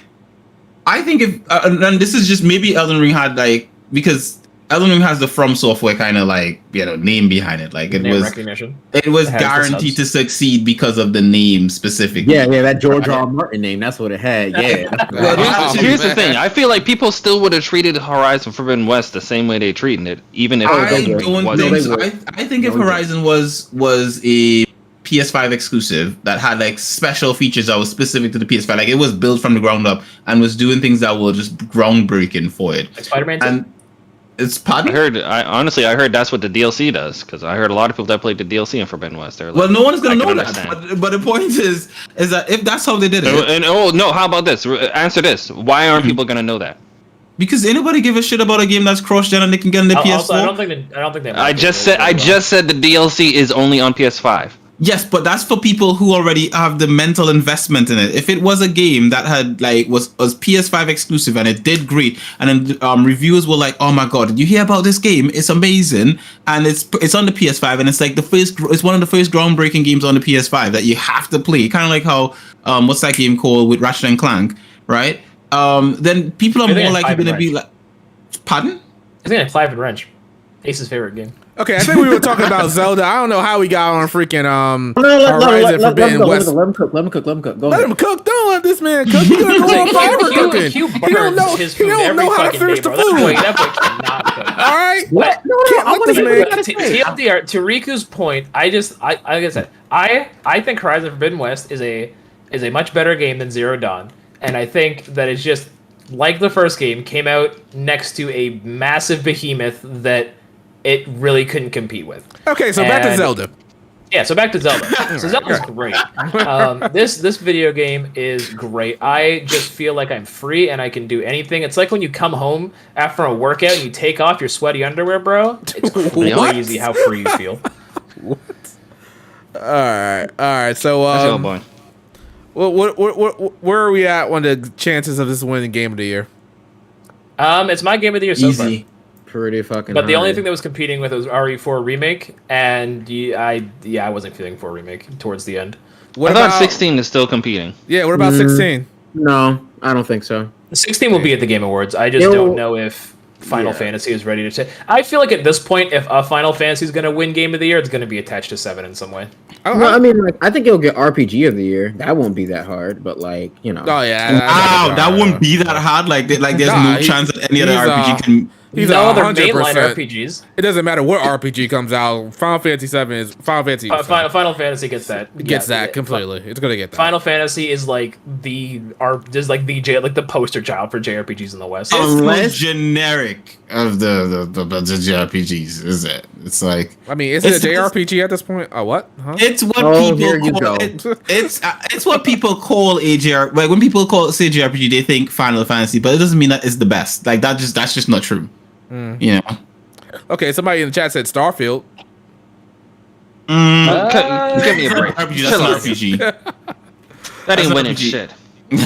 I think if and this is just maybe Elden Ring had like because Elden Ring has the From Software kind of like name behind it, like it Name was recognition. it was It has the guaranteed to subs. succeed because of the name specifically. Yeah, that George R. R. Martin name. That's what it had. Yeah. Here's the thing. I feel like people still would have treated Horizon Forbidden West the same way they treated it, even if I it don't wasn't. think so. I think if Horizon was a PS5 exclusive that had like special features that was specific to the PS5, like it was built from the ground up and was doing things that were just groundbreaking for it. Like Spider-Man 2? And it's pardon? I heard that's what the DLC does, because I heard a lot of people that played the DLC in Forbidden West. They're like, Well, no one is going to I know can that. understand. But the point is that if that's how they did it, And oh no, how about this? Answer this. Why aren't people gonna know that? because anybody give a shit about a game that's cross-gen and they can get on the PS4. Also, I don't think they. I just said the DLC is only on PS5. Yes, but that's for people who already have the mental investment in it. If it was a game that had like was PS5 exclusive and it did great, and then reviewers were like, "Oh my god, did you hear about this game? It's amazing!" and it's on the PS5 and it's like it's one of the first groundbreaking games on the PS5 that you have to play. Kind of like how what's that game called with Ratchet and Clank, right? Then people are more likely going to be like, "Pardon?" I think it's Clive and Wrench, Ace's favorite game. Okay, I think we were talking about Zelda. I don't know how we got on freaking Horizon Forbidden West. Let him cook. Go Let ahead. him cook. Don't let this man cook. He gonna go on forever cooking. Hugh He don't know. his He food don't every know how to fucking finish day, the bro. That boy food. cannot cook. All right. What? Can't let this man. TLDR, to Riku's point, like I said, I think Horizon Forbidden West is a much better game than Zero Dawn, and I think that it's just like the first game came out next to a massive behemoth that it really couldn't compete with. Okay, so back to Zelda. Yeah, so back to Zelda. So Zelda's great. This video game is great. I just feel like I'm free and I can do anything. It's like when you come home after a workout and you take off your sweaty underwear, bro. It's crazy how free you feel. All right. So, That's your boy. where are we at on the chances of this winning Game of the Year? It's my game of the year so far. Easy. Pretty fucking. But the only high. thing that was competing with it was RE4 Remake, and I wasn't feeling for Remake towards the end. What I thought about 16 is still competing. Yeah, what about 16? No, I don't think so. 16 will be at the Game Awards. I just don't know if Final Fantasy is ready to say. I feel like at this point, if a Final Fantasy is going to win Game of the Year, it's going to be attached to 7 in some way. Well, I mean, like, I think it'll get RPG of the year. That won't be that hard, but like, you know. Oh yeah. Wow, that wouldn't be that hard. Like there's no chance that any other RPG can. He's No other 100%. mainline RPGs. It doesn't matter what RPG comes out. Final Fantasy 7 is Final Fantasy. Final Fantasy gets that. Gets that completely. It's gonna get that. Final Fantasy is like the poster child for JRPGs in the West. It's the Unless- most generic of the JRPGs, is it? It's like I mean, is it a JRPG at this point? Oh, what? Huh? it's what here you people call go. it's what people call a JRPG. Like when people say JRPG, they think Final Fantasy, but it doesn't mean that it's the best. Like that's just not true. You know. Okay, somebody in the chat said Starfield. Give me a break. RPG, that's an RPG. That ain't an winning RPG. shit. So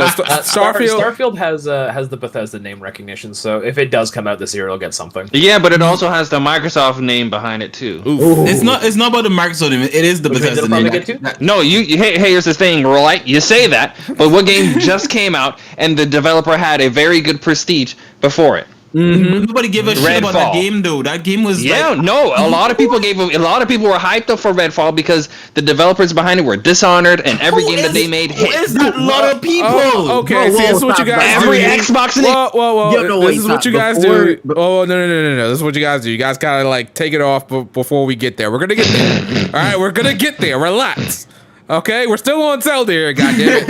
Starfield. Starfield has the Bethesda name recognition, so if it does come out this year, it'll get something. Yeah, but it also has the Microsoft name behind it too. It's not about the Microsoft name. It is the Which means Bethesda it'll probably name. get to? No, hey, here's the thing, right? You say that, but what game just came out and the developer had a very good prestige before it? Nobody gave a shit about that Redfall. game though. That game was A lot of people were hyped up for Redfall because the developers behind it were Dishonored and every game that they made hit. Is that a lot of people? Oh, okay, see, this is what you guys do. Every Xbox in it. Whoa. Yo, no, This wait, is what stop. you guys Before- do. Oh, no. This is what you guys do. You guys kind of like take it off before we get there. We're going to get there. All right, we're going to get there. Relax. Okay, we're still on Zelda here, goddammit.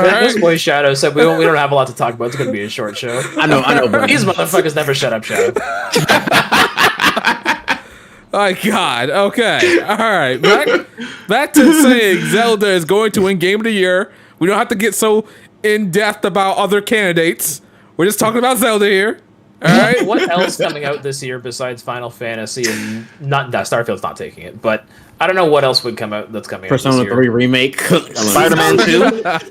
All This right. boy Shadow said we don't have a lot to talk about. It's going to be a short show. I know, bro. These motherfuckers never shut up, Shadow. My God. Okay. All right. Back to saying Zelda is going to win Game of the Year. We don't have to get so in depth about other candidates. We're just talking about Zelda here. All right. What else coming out this year besides Final Fantasy and not that Starfield's not taking it, but I don't know what else would come out that's coming out this Persona year. 3 remake. Spider-Man 2.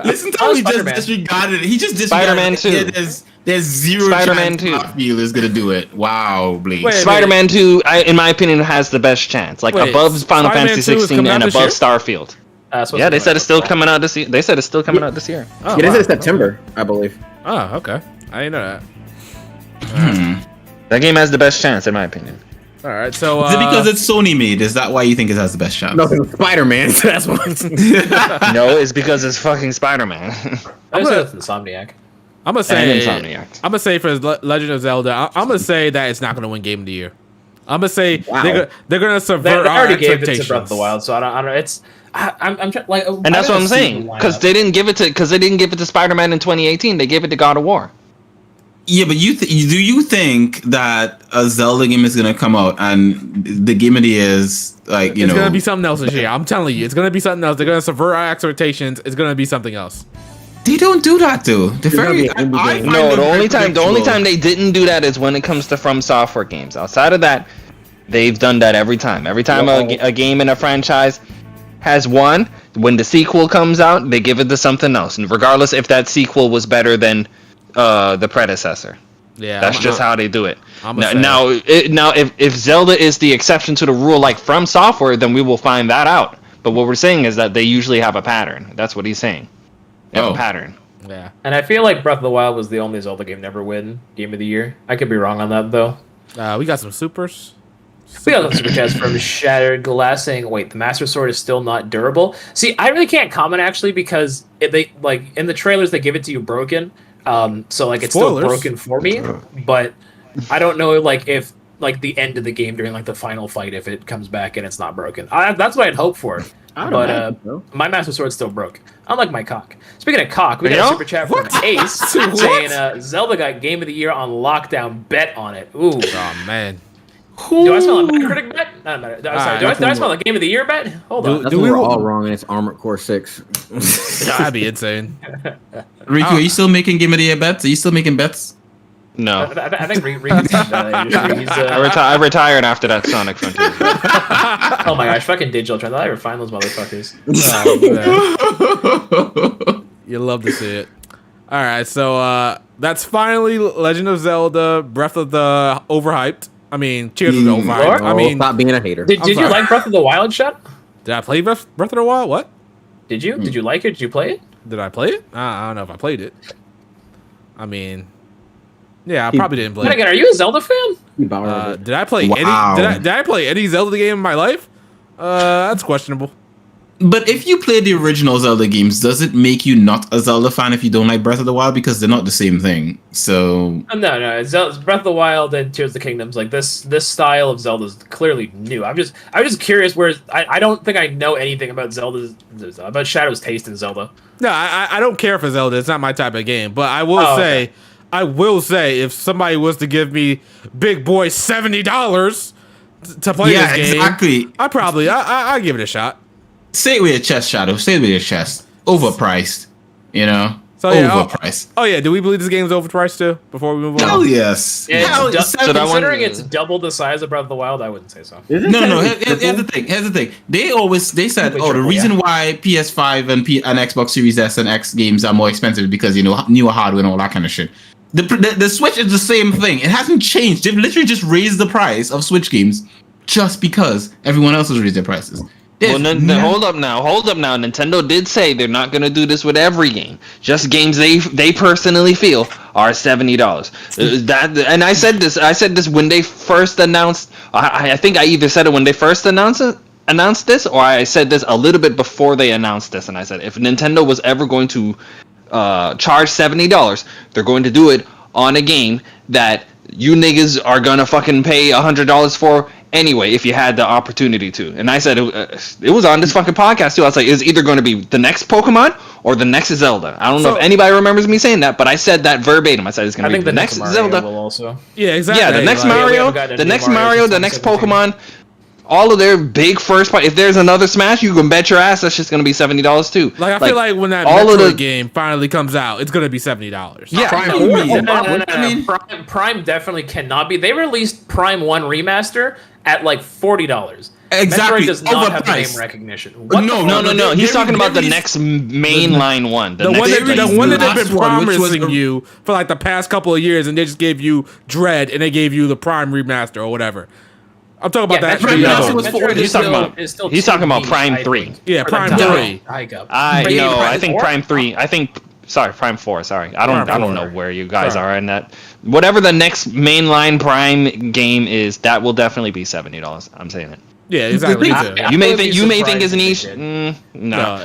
Listen to how he just Spider-Man. disregarded it. He just Spider-Man disregarded 2. it. There's zero Spider-Man chance 2. Starfield is gonna do it. Wow, Blake. Wait. Spider-Man 2, in my opinion, has the best chance. Like Wait, above Final Spider-Man Fantasy 2 is 16 coming out and this above year? Starfield. Yeah, they said it's still coming out this year. They said it's still coming out this year. Oh, Yeah, they wow. said it's September, I believe. Oh, okay. I didn't know that. That game has the best chance, in my opinion. All right. So Is it because it's Sony made? Is that why you think it has the best chance? No, it's Spider-Man. So that's why. No, it's because it's fucking Spider-Man. I said it's Insomniac. I'm gonna And say Insomniac. I'm gonna say for Legend of Zelda, I'm gonna say that it's not gonna win Game of the Year. I'm gonna say Wow. they're gonna subvert They our already gave it expectations. to Breath of the Wild, so I don't. It's I'm trying like, And that's what I'm saying. Because they didn't give it to Spider-Man in 2018. They gave it to God of War. Yeah, but do you think that a Zelda game is gonna come out and the game of the year is like It's gonna be something else this year. I'm telling you, it's gonna be something else. They're gonna subvert our expectations. It's gonna be something else. They don't do that though. They're gonna very. be an indie I game. find No, them the very only time predictable. they didn't do that is when it comes to From Software games. Outside of that, they've done that every time. Every time a game in a franchise has won, when the sequel comes out, they give it to something else, and regardless if that sequel was better than the predecessor. Yeah, That's just how they do it. I'm Now, if Zelda is the exception to the rule, like From Software, then we will find that out. But what we're saying is that they usually have a pattern. That's what he's saying. They have a pattern. Yeah. And I feel like Breath of the Wild was the only Zelda game never win Game of the Year. I could be wrong on that though. We got some supers. We got some super chats from Shattered Glass saying, "Wait, the Master Sword is still not durable." See, I really can't comment actually because they like in the trailers they give it to you broken. So like it's Spoilers. still broken for me, but I don't know like if like the end of the game during like the final fight if it comes back and it's not broken. That's what I'd hope for. But my Master Sword's still broke. Unlike my cock. Speaking of cock, we got a super chat from Ace saying Zelda got Game of the Year on lockdown. Bet on it. Ooh. Oh man. Do I smell a Metacritic bet? No, no, sorry. Alright, Do I smell a Game of the Year bet? Hold on. That's when we're all wrong, and it's Armored Core 6. That'd be insane. Riku, are you still making Game of the Year bets? Are you still making bets? No. I think Rick's he's, I retired after that Sonic Frontier. oh my gosh, fucking digital trends. I'll ever find those motherfuckers. Oh, man. You love to see it. All right, so that's finally Legend of Zelda: Breath of the overhyped. I mean, cheers to the overhyped. I mean, stop being a hater. Did you sorry. like Breath of the Wild, Shut? did I play Breath of the Wild? What? Did you? Did you like it? Did you play it? Did I play it? I don't know if I played it. I mean, yeah, I probably didn't play But it. again, are you a Zelda fan? Did I play Wow. any? Did I play any Zelda game in my life? That's questionable. But if you play the original Zelda games, does it make you not a Zelda fan if you don't like Breath of the Wild? Because they're not the same thing. So No. It's Breath of the Wild and Tears of the Kingdoms. Like this style of Zelda is clearly new. I'm just curious. Where I don't think I know anything about about Shadow's taste in Zelda. No, I don't care for Zelda. It's not my type of game. But I will say, okay. I will say, if somebody was to give me big boy $70 to play this game, exactly. I give it a shot. Say it with your chest, Shadow. Say it with your chest. Overpriced. You know? So yeah, overpriced. Oh yeah, do we believe this game's overpriced too? Before we move on. Hell yes. Hell, Considering it's double the size of Breath of the Wild, I wouldn't say so. No. Here's the thing. They said, the reason why PS5 and Xbox Series S and X games are more expensive is because newer hardware and all that kind of shit. The Switch is the same thing. It hasn't changed. They've literally just raised the price of Switch games just because everyone else has raised their prices. Well, hold up now. Nintendo did say they're not gonna do this with every game. Just games they personally feel are $70. And I said this when they first announced. I think I either said it when they first announced this, or I said this a little bit before they announced this. And I said if Nintendo was ever going to charge $70, they're going to do it on a game that you niggas are gonna fucking pay $100 for anyway if you had the opportunity to. And I said it was on this fucking podcast too. I was like, it's either going to be the next Pokemon or the next Zelda. I don't know if anybody remembers me saying that, but I said that verbatim. I said it's going to be the next Mario Zelda. will also. Yeah, exactly. Yeah, the next Mario, the next Mario, the next Pokemon. all of their big first party. If there's another Smash, you can bet your ass that's just gonna be $70 too. Like I feel like when that all Metroid of the game finally comes out, it's gonna be $70. Yeah, No. Prime definitely cannot be. They released Prime 1 Remaster at like $40. Exactly. Metroid does not have Overpriced. name recognition. No. He's talking about the next mainline one. The one that they've been one, which was promising you for like the past couple of years, and they just gave you Dread, and they gave you the Prime Remaster or whatever. I'm talking about that. Prime Remaster was He's talking about Prime 3. Yeah, Prime 3. I think Prime 3. Prime 4. Sorry, I don't know where you guys are in that. Whatever the next mainline Prime game is, that will definitely be $70. I'm saying it. Yeah, exactly. You may think it's niche. No.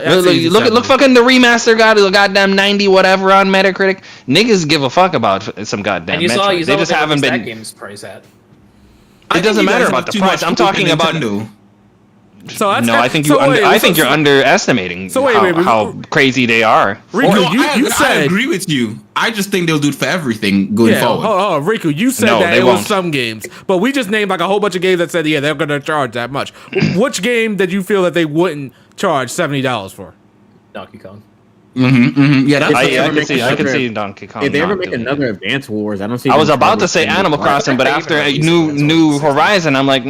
Look, $70. fucking the remaster got a goddamn 90 whatever on Metacritic. Niggas give a fuck about some goddamn. And you saw they just haven't been. That game's price at. It doesn't matter about the price. I'm talking about. So I think you're underestimating how crazy they are. Riku, I agree with you. I just think they'll do it for everything going forward. Oh, Riku, you said that it was some games, but we just named like a whole bunch of games that said they're going to charge that much. Which game did you feel that they wouldn't charge $70 for? Donkey Kong. Yeah, I can see Donkey Kong. If they ever make another Advance Wars, I don't see. I was about to say Animal Crossing, but after New Horizon, I'm like,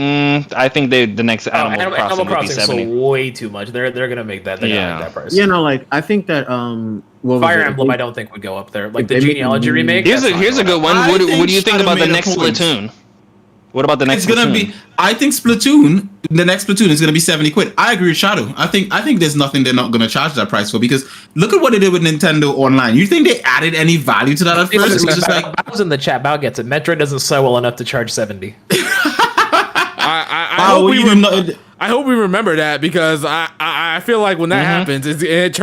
I think the next Animal Crossing would be 70. Way too much. They're gonna make that. They're gonna make that price. Like I think that Fire Emblem, I don't think would go up there. Like the Genealogy remake. Here's a good one. What do you think about the next Splatoon? What about the next? It's gonna be. I think Splatoon. The next Splatoon is gonna be £70. I agree with Shadow. I think there's nothing they're not gonna charge that price for, because look at what they did with Nintendo Online. You think they added any value to that at first? It was just like I was in the chat. Bao gets it. Metroid doesn't sell well enough to charge 70. I hope we remember that, because I feel like when that happens, it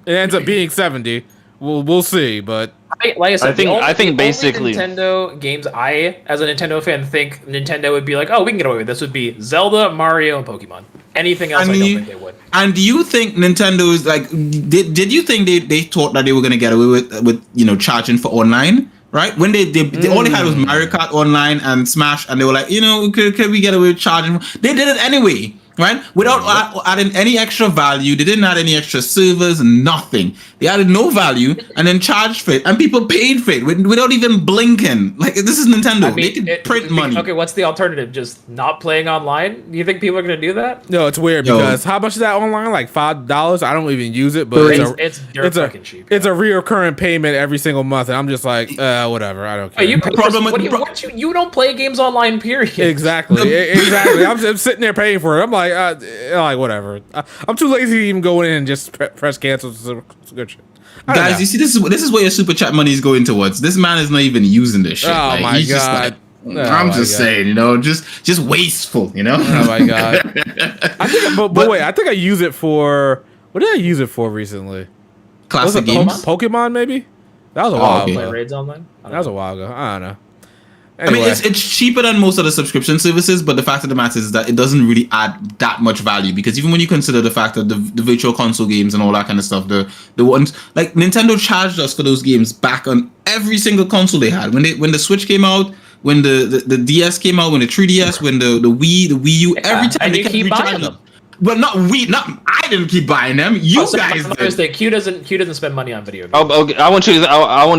ends up being 70. We'll see, but. Like I said, I think basically Nintendo games. As a Nintendo fan, think Nintendo would be like, oh, we can get away with this. Would be Zelda, Mario, and Pokemon. Anything else, I don't think they would. And do you think Nintendo is like? Did you think they thought that they were gonna get away with charging for online? Right, when they all they had was Mario Kart Online and Smash, and they were like, could we get away with charging? They did it anyway, right? Without adding any extra value. They didn't add any extra servers, nothing. They added no value and then charged for it, and people paid for it without even blinking. Like, this is Nintendo. They can print money. Okay, what's the alternative? Just not playing online? Do you think people are going to do that? No, it's weird because how much is that online? Like $5? I don't even use it, but it's fucking cheap. It's a reoccurring payment every single month, and I'm just like, whatever. I don't care. You don't play games online, period. Exactly. I'm sitting there paying for it. I'm like whatever. I'm too lazy to even go in and just press cancel. Good shit. Guys, you see, this is where your super chat money is going towards. This man is not even using this shit. Oh my god! I'm just saying, just wasteful, Oh my god! I think, but wait, I think I use it for. What did I use it for recently? Classic games. Pokemon, maybe. That was a while ago. Play raids online. That was a while ago. I don't know. Anyway. I mean, it's cheaper than most of the subscription services, but the fact of the matter is that it doesn't really add that much value, because even when you consider the fact that the virtual console games and all that kind of stuff, the ones like Nintendo charged us for those games back on every single console they had. When the Switch came out, when the DS came out, when the 3DS, when the Wii, the Wii U, every time they keep buying them. Well, I didn't keep buying them. You guys did. Q doesn't spend money on video games. Oh, okay. I want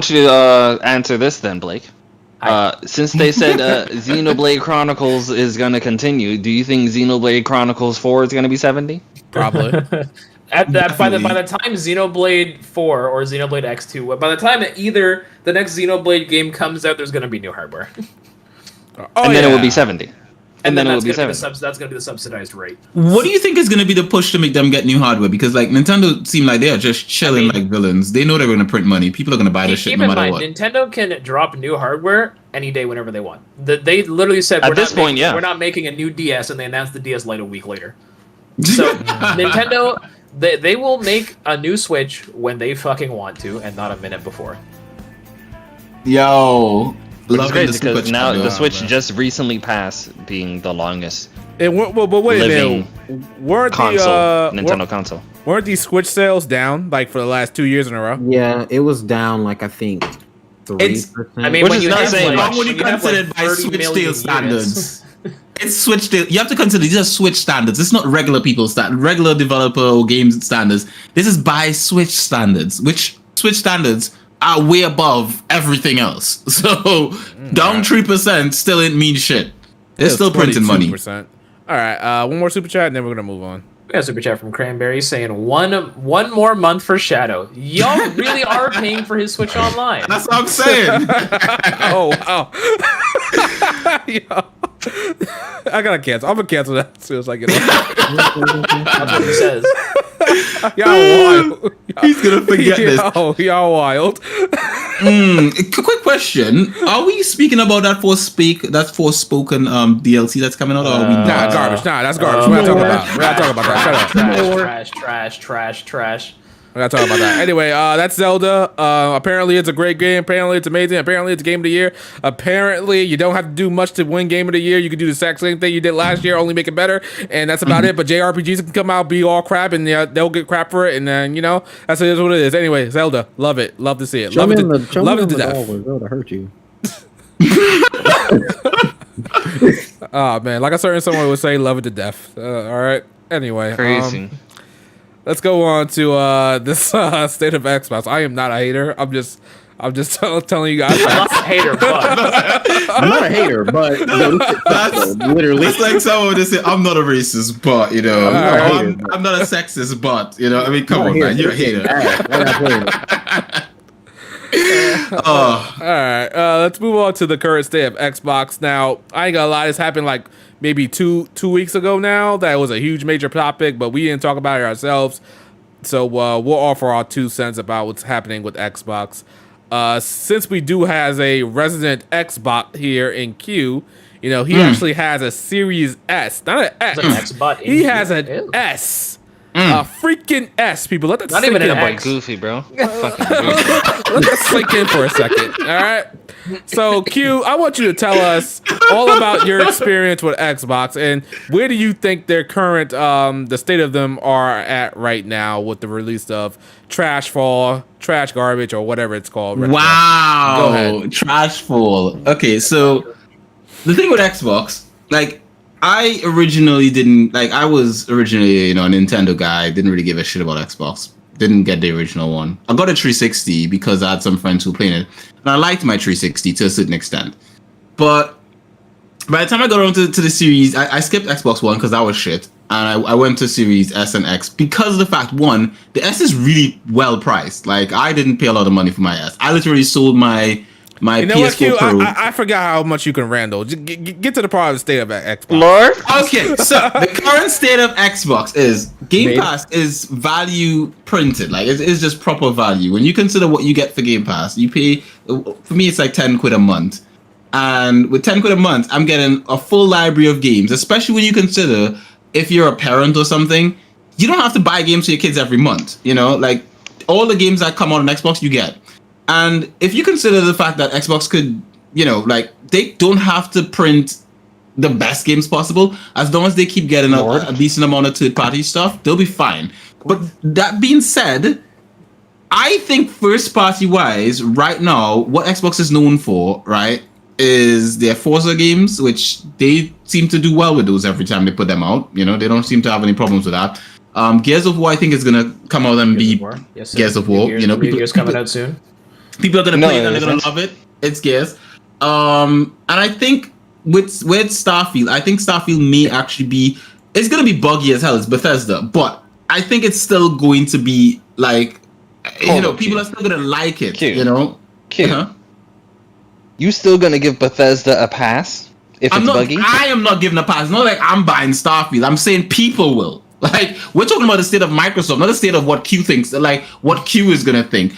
you to answer this then, Blake. Since they said Xenoblade Chronicles is going to continue, do you think Xenoblade Chronicles 4 is going to be 70? Probably. By the time Xenoblade 4 or Xenoblade X2, by the time either the next Xenoblade game comes out, there's going to be new hardware. Then it will be 70. And then it will be 70. That's going to be the subsidized rate. What do you think is going to be the push to make them get new hardware? Because like Nintendo seem like they are just chilling like villains. They know they're going to print money. People are going to buy this shit no matter what. Nintendo can drop new hardware any day whenever they want. They literally said we're not making a new DS, and they announced the DS Lite a week later. So Nintendo, they will make a new Switch when they fucking want to, and not a minute before. Yo. It's great because now the Switch just recently passed being the longest but wait living Nintendo console. Weren't these Switch sales down like for the last 2 years in a row? Yeah, it was down like I think 3%. I mean, which is not saying much. When you consider it by Switch sales standards. It's Switch. You have to consider these are Switch standards. It's not regular people's regular developer or games standards. This is by Switch standards, which Switch standards are way above everything else. So down 3% still ain't mean shit. They're still printing money. All right, one more super chat, and then we're gonna move on. We got a super chat from Cranberry saying one more month for Shadow. Y'all really are paying for his Switch Online. That's what I'm saying. Oh wow. Yo. I gotta cancel. I'm gonna cancel that as soon as I get on. That's what he says. Y'all wild. He's gonna forget this. Y'all wild. Quick question: are we speaking about that Forspoken DLC that's coming out? Or are we not? Nah, garbage. Nah, that's garbage. We're not talking about. We're not talking about that. Trash. We're not talking about that. Anyway, that's Zelda. Apparently, it's a great game. Apparently, it's amazing. Apparently, it's Game of the Year. Apparently, you don't have to do much to win Game of the Year. You can do the exact same thing you did last year, only make it better, and that's about it. But JRPGs can come out, be all crap, and they'll get crap for it, and then that's what it is. Anyway, Zelda, love it, love to see it, love it to death. Zelda hurt you. Oh man, like a certain someone would say, love it to death. All right. Anyway, Crazy. Let's go on to this state of Xbox. I am not a hater. I'm just telling you guys. I'm not a hater, but I'm not a hater, but That's literally. It's like someone would just say, "I'm not a racist, but I'm not a sexist, but I mean, come on, man, you're a hater." All right, let's move on to the current state of Xbox. Now, I ain't gonna lie, this happened like maybe two weeks ago now. That was a huge major topic, but we didn't talk about it ourselves. So we'll offer our 2 cents about what's happening with Xbox. Since we do has a resident Xbox here in Q, he actually has a Series S, not an X. He has an S. A freaking S, people. Let that not sink even in. an Boy, X. goofy, bro. Fucking goofy. Let that sink in for a second. All right. So, Q, I want you to tell us all about your experience with Xbox and where do you think their current, the state of them are at right now with the release of Trashfall, Trash Garbage, or whatever it's called. Wow. Go ahead. Trashfall. Okay, so the thing with Xbox, I originally didn't I was originally a Nintendo guy. Didn't really give a shit about Xbox. Didn't get the original one. I got a 360 because I had some friends who played it, and I liked my 360 to a certain extent. But by the time I got around to the series, I skipped Xbox One because that was shit, and I went to Series S and X because of the fact, one, the S is really well priced. I didn't pay a lot of money for my S. I literally sold my PS4 Pro. I forgot how much you can randle. Get to the part of the state of Xbox. Lord? Okay, so the current state of Xbox is Game Pass is value printed. It's just proper value. When you consider what you get for Game Pass, you pay, for me, it's like 10 quid a month. And with 10 quid a month, I'm getting a full library of games, especially when you consider if you're a parent or something, you don't have to buy games for your kids every month. All the games that come out on Xbox, you get. And if you consider the fact that Xbox could, they don't have to print the best games possible, as long as they keep getting a decent amount of third-party stuff, they'll be fine. But that being said, I think first-party wise, right now, what Xbox is known for, right, is their Forza games, which they seem to do well with those every time they put them out. They don't seem to have any problems with that. Gears of War, I think, is gonna come out and be Gears of War. Gears coming out soon. People are gonna play it and they're gonna love it. It's Gears. And I think with Starfield, I think Starfield may actually be. It's gonna be buggy as hell. It's Bethesda, but I think it's still going to be people are still gonna like it. You still gonna give Bethesda a pass if it's buggy? I am not giving a pass. Not like I'm buying Starfield. I'm saying people will. We're talking about the state of Microsoft, not the state of what Q thinks. What Q is gonna think.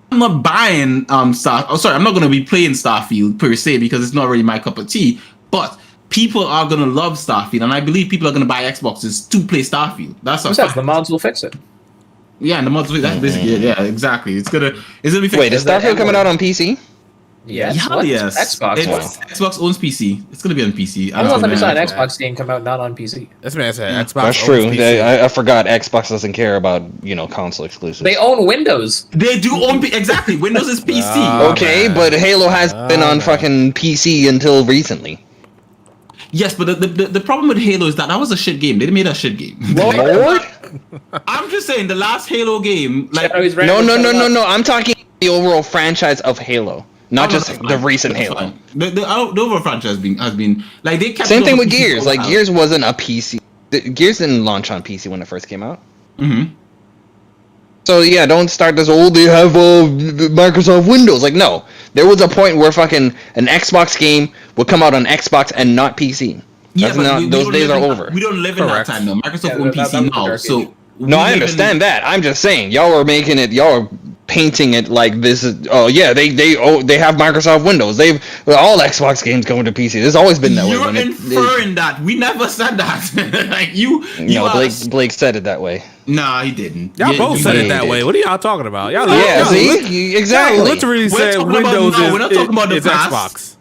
I'm not buying I'm not gonna be playing Starfield per se because it's not really my cup of tea. But people are gonna love Starfield, and I believe people are gonna buy Xboxes to play Starfield. That's the mods will fix it. Yeah, and the mods. That's basically it. Yeah, exactly. It's gonna be fixed. Wait, is Starfield coming out on PC? Yes. Yes. Xbox owns PC. It's gonna be on PC. I don't know if I saw an Xbox game come out not on PC. That's what I said. Xbox. That's true. I forgot Xbox doesn't care about console exclusives. They own Windows. They do own exactly. Windows is PC. Okay, but Halo has been on fucking PC until recently. Yes, but the problem with Halo is that was a shit game. They made a shit game. Lord? I'm just saying the last Halo game, like No. I'm talking the overall franchise of Halo, not just the recent Halo. The overall franchise has been like they kept. Same thing with Gears. Like Gears wasn't a PC. Gears didn't launch on PC when it first came out. Mm-hmm. So yeah, don't start this. Oh, they have Microsoft Windows. Like no, there was a point where fucking an Xbox game would come out on Xbox and not PC. Yeah, but those days are over. We don't live in that time though. Microsoft on PC now, so. No, I understand that. I'm just saying, y'all are making it. Y'all are painting it like this is. Oh yeah, they have Microsoft Windows. All Xbox games going to PC. There's always been that way. You're inferring that. We never said that. Like you. Blake said it that way. Nah, he didn't. Y'all both said it that way. What are y'all talking about? Y'all exactly. Y'all literally said Windows we're not talking about the past. Xbox.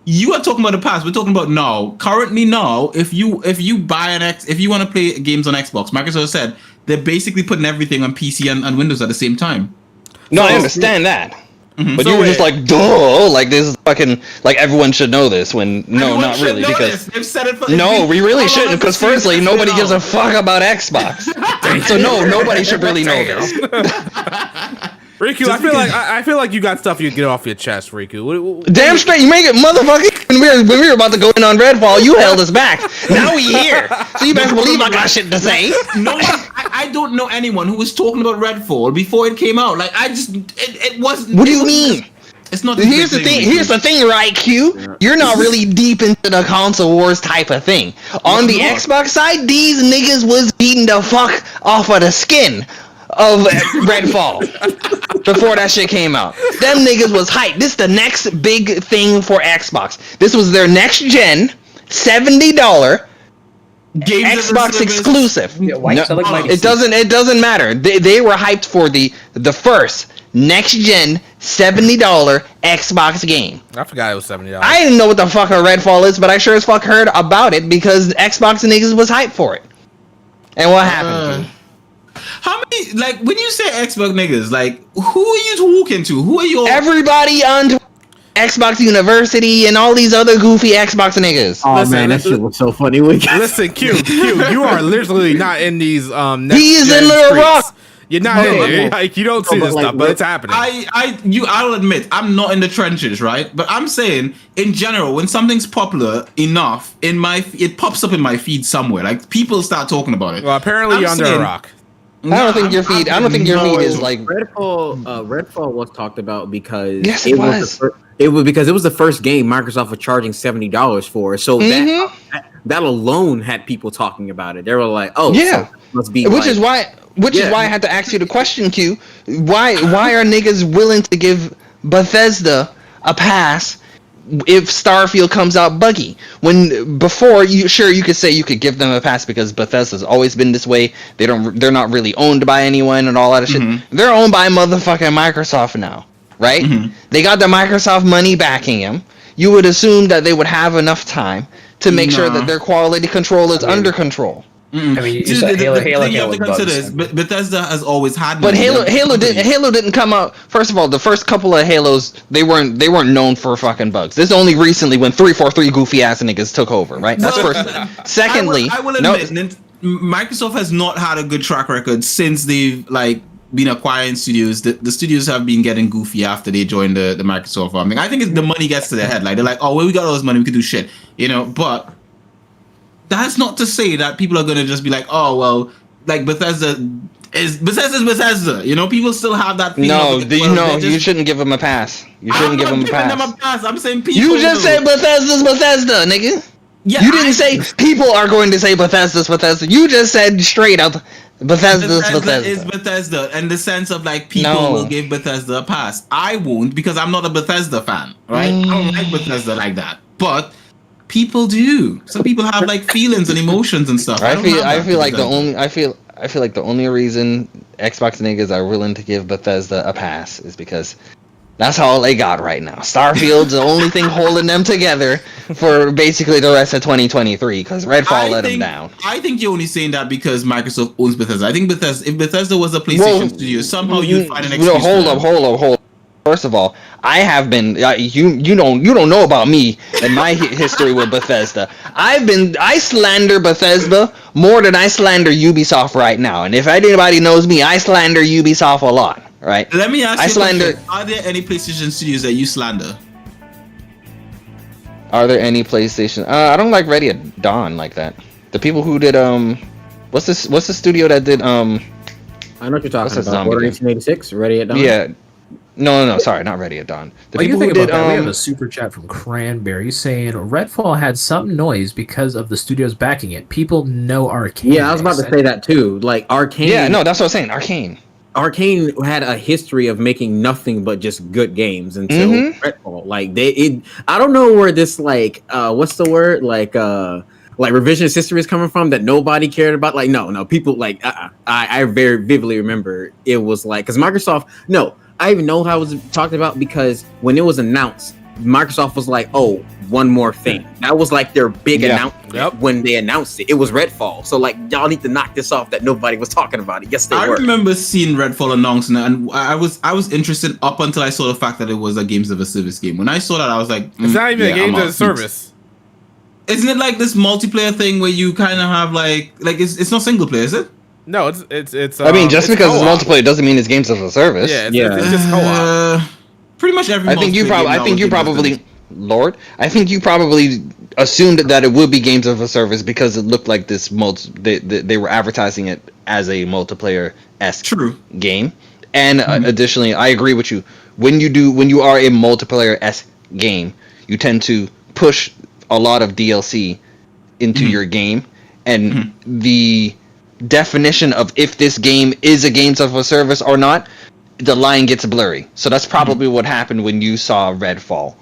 You are talking about the past. We're talking about now. Currently, now, if you buy if you want to play games on Xbox, Microsoft said they're basically putting everything on PC and Windows at the same time. No, I understand that. Mm-hmm. But you were just like, duh, like this is fucking, like everyone should know this when, no, not really, because, they've said it no, we really shouldn't, because firstly, nobody gives a fuck about Xbox. So no, nobody should really know this. Riku, I feel like you got stuff you get off your chest, Riku. Damn straight, you make it, motherfucker. When we were about to go in on Redfall, you held us back. Now we here, so you best believe I got shit to say. No, I don't know anyone who was talking about Redfall before it came out. Like it wasn't. What do you mean? It's not. Here's the thing. Here's the thing, right, Q? You're not really deep into the console wars type of thing. On the Xbox side, these niggas was beating the fuck off of the skin of Redfall before that shit came out. Them niggas was hyped. This is the next big thing for Xbox. This was their next gen $70 Xbox exclusive. Yeah, it doesn't matter. They were hyped for the first next gen $70 Xbox game. I forgot it was $70. I didn't know what the fuck a Redfall is, but I sure as fuck heard about it because Xbox niggas was hyped for it. And what happened? How many, like, when you say Xbox niggas, like, who are you talking to? Who are you? Everybody on Xbox University and all these other goofy Xbox niggas. Oh man, that shit was so funny. Listen, Q, you are literally not in these He is in Little Rock. You're not in there. Like, you don't see this stuff, but it's happening. I'll admit, I'm not in the trenches, right? But I'm saying, in general, when something's popular enough, it pops up in my feed somewhere. Like, people start talking about it. Well, apparently you're under a rock. I don't think your feed is like Redfall was talked about because yes, it was. It was because it was the first game Microsoft was charging $70 for. So that alone had people talking about it. They were like, "Oh, yeah, so it must be." Which is why I had to ask you the question, Q. Why are niggas willing to give Bethesda a pass if Starfield comes out buggy? When before you could say you could give them a pass because Bethesda's always been this way. They're not really owned by anyone and all that shit. They're owned by motherfucking Microsoft now, right? They got the Microsoft money backing them. You would assume that they would have enough time to make sure that their quality control is under control. I mean, you said Halo you have to consider this. Bethesda has always had. But Halo didn't come out. First of all, the first couple of Halos, they weren't known for fucking bugs. This is only recently when 343 goofy ass niggas took over, right? That's first. Secondly, I will admit, Microsoft has not had a good track record since they've been acquiring studios. The studios have been getting goofy after they joined the Microsoft arm. I think the money gets to their head. Like they're like, oh, well, we got all this money, we could do shit, but. That's not to say that people are gonna just be like, oh well, like Bethesda's Bethesda. People still have that feeling. You shouldn't give them a pass. You shouldn't give them a pass. I'm not giving them a pass. I'm saying people. You just said Bethesda's Bethesda, nigga. Yeah, you didn't say people are going to say Bethesda's Bethesda. You just said straight up Bethesda's Bethesda. Is Bethesda, and the sense of like people will give Bethesda a pass. I won't because I'm not a Bethesda fan, right? I don't like Bethesda like that, but. People do. Some people have like feelings and emotions and stuff. I feel like the only reason Xbox niggas are willing to give Bethesda a pass is because that's all they got right now. Starfield's the only thing holding them together for basically the rest of 2023 because Redfall let them down. I think you're only saying that because Microsoft owns Bethesda. I think if Bethesda was a PlayStation studio, somehow you'd find an excuse. Hold up. First of all, I have been. You don't know about me and my history with Bethesda. I slander Bethesda more than I slander Ubisoft right now. And if anybody knows me, I slander Ubisoft a lot. Right? Let me ask you a question. Are there any PlayStation studios that you slander? Are there any PlayStation? I don't like Ready at Dawn like that. The people who did what's the studio that did I know what you're talking about. Order 1886, Ready at Dawn. Yeah. No, sorry, not Ready at Dawn. The What do you people think who about did that? We have a super chat from Cranberry saying Redfall had some noise because of the studios backing it. People know Arcane. Yeah, I was about to say that too. Like Arcane. Yeah, no, that's what I was saying. Arcane had a history of making nothing but just good games until Redfall. Like I don't know where this what's the word like revisionist history is coming from that nobody cared about. Like no people like I very vividly remember it was like because Microsoft I even know how it was talked about because when it was announced, Microsoft was like, oh, one more thing. That was like their big announcement when they announced it. It was Redfall. So like y'all need to knock this off that nobody was talking about it. Yes, they were. I remember seeing Redfall announced and I was interested up until I saw the fact that it was a games of a service game. When I saw that, I was like, it's not even a games of a service. Isn't it like this multiplayer thing where you kind of have like it's not single player, is it? No, it's. I mean, just because it's multiplayer doesn't mean it's games as a service. Yeah, it's just co-op. Pretty much every. I think you probably, Lord. I think you probably assumed that it would be games of a service because it looked like this. They were advertising it as a multiplayer-esque game. And additionally, I agree with you. When you are a multiplayer-esque game, you tend to push a lot of DLC into your game, and the definition of if this game is a games of a service or not, the line gets blurry. So that's probably what happened when you saw Redfall.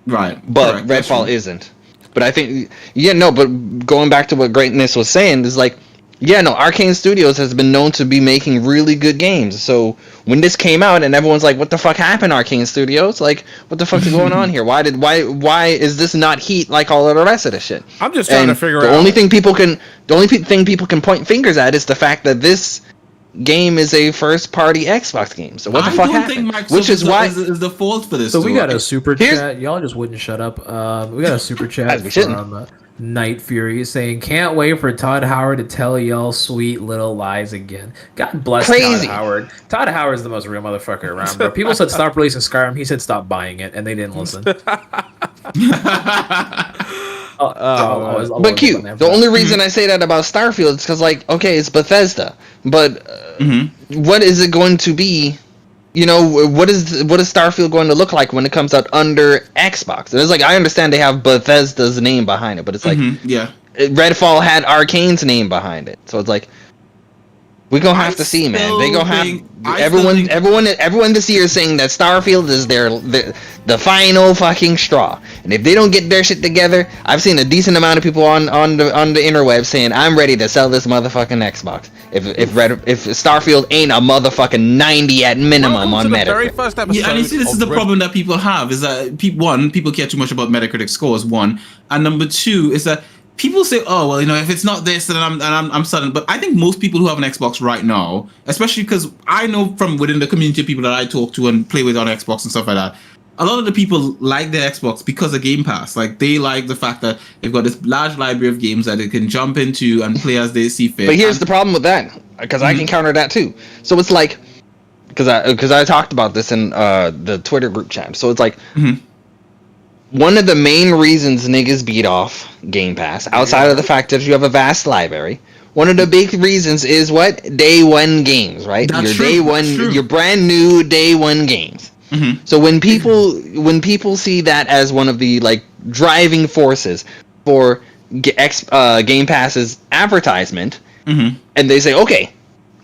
Right. But Redfall isn't. But I think but going back to what Greatness was saying is like Arcane Studios has been known to be making really good games. So when this came out and everyone's like, what the fuck happened, Arcane Studios? Like, what the fuck is going on here? Why is this not heat like all of the rest of the shit? I'm just trying to figure out. The only thing people can point fingers at is the fact that this game is a first party Xbox game. So what the fuck happened? Which is why is the fault for this. So we got a super chat. Y'all just wouldn't shut up. We got a super chat from Night Fury saying, "Can't wait for Todd Howard to tell y'all sweet little lies again." God bless Todd Howard. Todd Howard's the most real motherfucker around, bro. People said stop releasing Skyrim. He said stop buying it, and they didn't listen. But Q, the only reason I say that about Starfield is because, like, okay, it's Bethesda, but what is it going to be? What is Starfield going to look like when it comes out under Xbox? And it's like I understand they have Bethesda's name behind it, but it's like Redfall had Arcane's name behind it, so it's like we're gonna have to see, man. They gonna have everyone this year saying that Starfield is the final fucking straw, and if they don't get their shit together, I've seen a decent amount of people on the interweb saying I'm ready to sell this motherfucking Xbox if Starfield ain't a motherfucking 90 at minimum on Metacritic. Yeah, and you see, this is the problem that people have is that people care too much about Metacritic scores. One, and number two is that people say, "Oh, well, if it's not this, then I'm sudden." But I think most people who have an Xbox right now, especially because I know from within the community of people that I talk to and play with on Xbox and stuff like that, a lot of the people like their Xbox because of Game Pass. Like they like the fact that they've got this large library of games that they can jump into and play as they see fit. But here's the problem with that, because I can counter that too. So it's like, because I talked about this in the Twitter group chat. So it's like. One of the main reasons niggas beat off Game Pass, outside of the fact that you have a vast library, one of the big reasons is what? Day one games, right? Your brand new day one games. So when people see that as one of the like driving forces for Game Pass's advertisement, and they say, okay,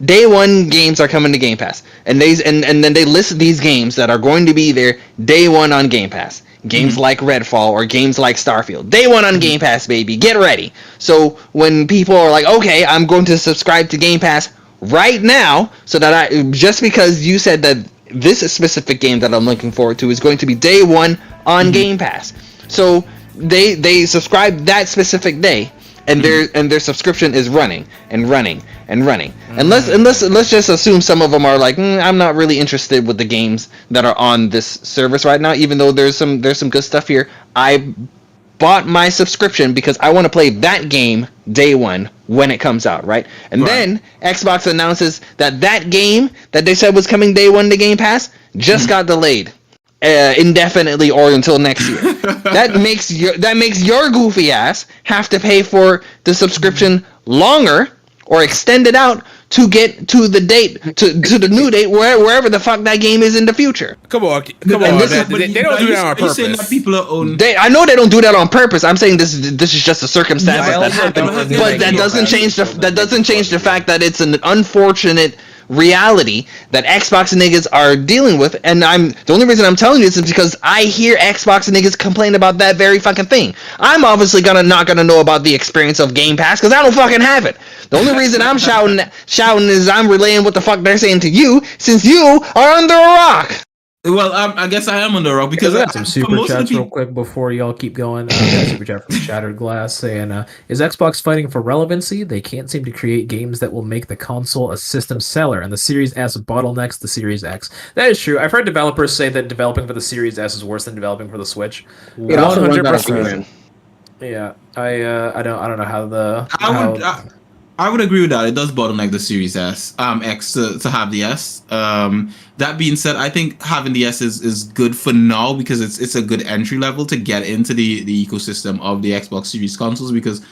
day one games are coming to Game Pass, and then they list these games that are going to be there day one on Game Pass. Games like Redfall or games like Starfield. Day one on Game Pass, baby. Get ready. So when people are like, okay, I'm going to subscribe to Game Pass right now, so that just because you said that this specific game that I'm looking forward to is going to be day one on Game Pass. So they subscribe that specific day. and their subscription is running and running and running. And let's just assume some of them are like, I'm not really interested with the games that are on this service right now, even though there's some good stuff here. I bought my subscription because I want to play that game day one when it comes out, right? And then Xbox announces that game that they said was coming day one to Game Pass just got delayed indefinitely or until next year. That makes your goofy ass have to pay for the subscription longer or extend it out to get to the date to the new date wherever the fuck that game is in the future. Come on. They don't do that on purpose. That people are own. I know they don't do that on purpose. I'm saying this is just a circumstance that happened, but that doesn't change the fact that it's an unfortunate reality that Xbox niggas are dealing with. And the only reason I'm telling you this is because I hear Xbox niggas complain about that very fucking thing. I'm obviously not gonna know about the experience of Game Pass because I don't fucking have it. The only reason I'm shouting is I'm relaying what the fuck they're saying to you, since you are under a rock. Well, I guess I am on the rock because I got some super chats real quick before y'all keep going. Got a super chat from Shattered Glass saying, "Is Xbox fighting for relevancy? They can't seem to create games that will make the console a system seller, and the Series S bottlenecks the Series X." That is true. I've heard developers say that developing for the Series S is worse than developing for the Switch. 100%. Yeah, I don't know how I would agree with that. It does bottleneck the Series S, X to have the S. That being said, I think having the S is good for now because it's a good entry level to get into the ecosystem of the Xbox Series consoles. Because,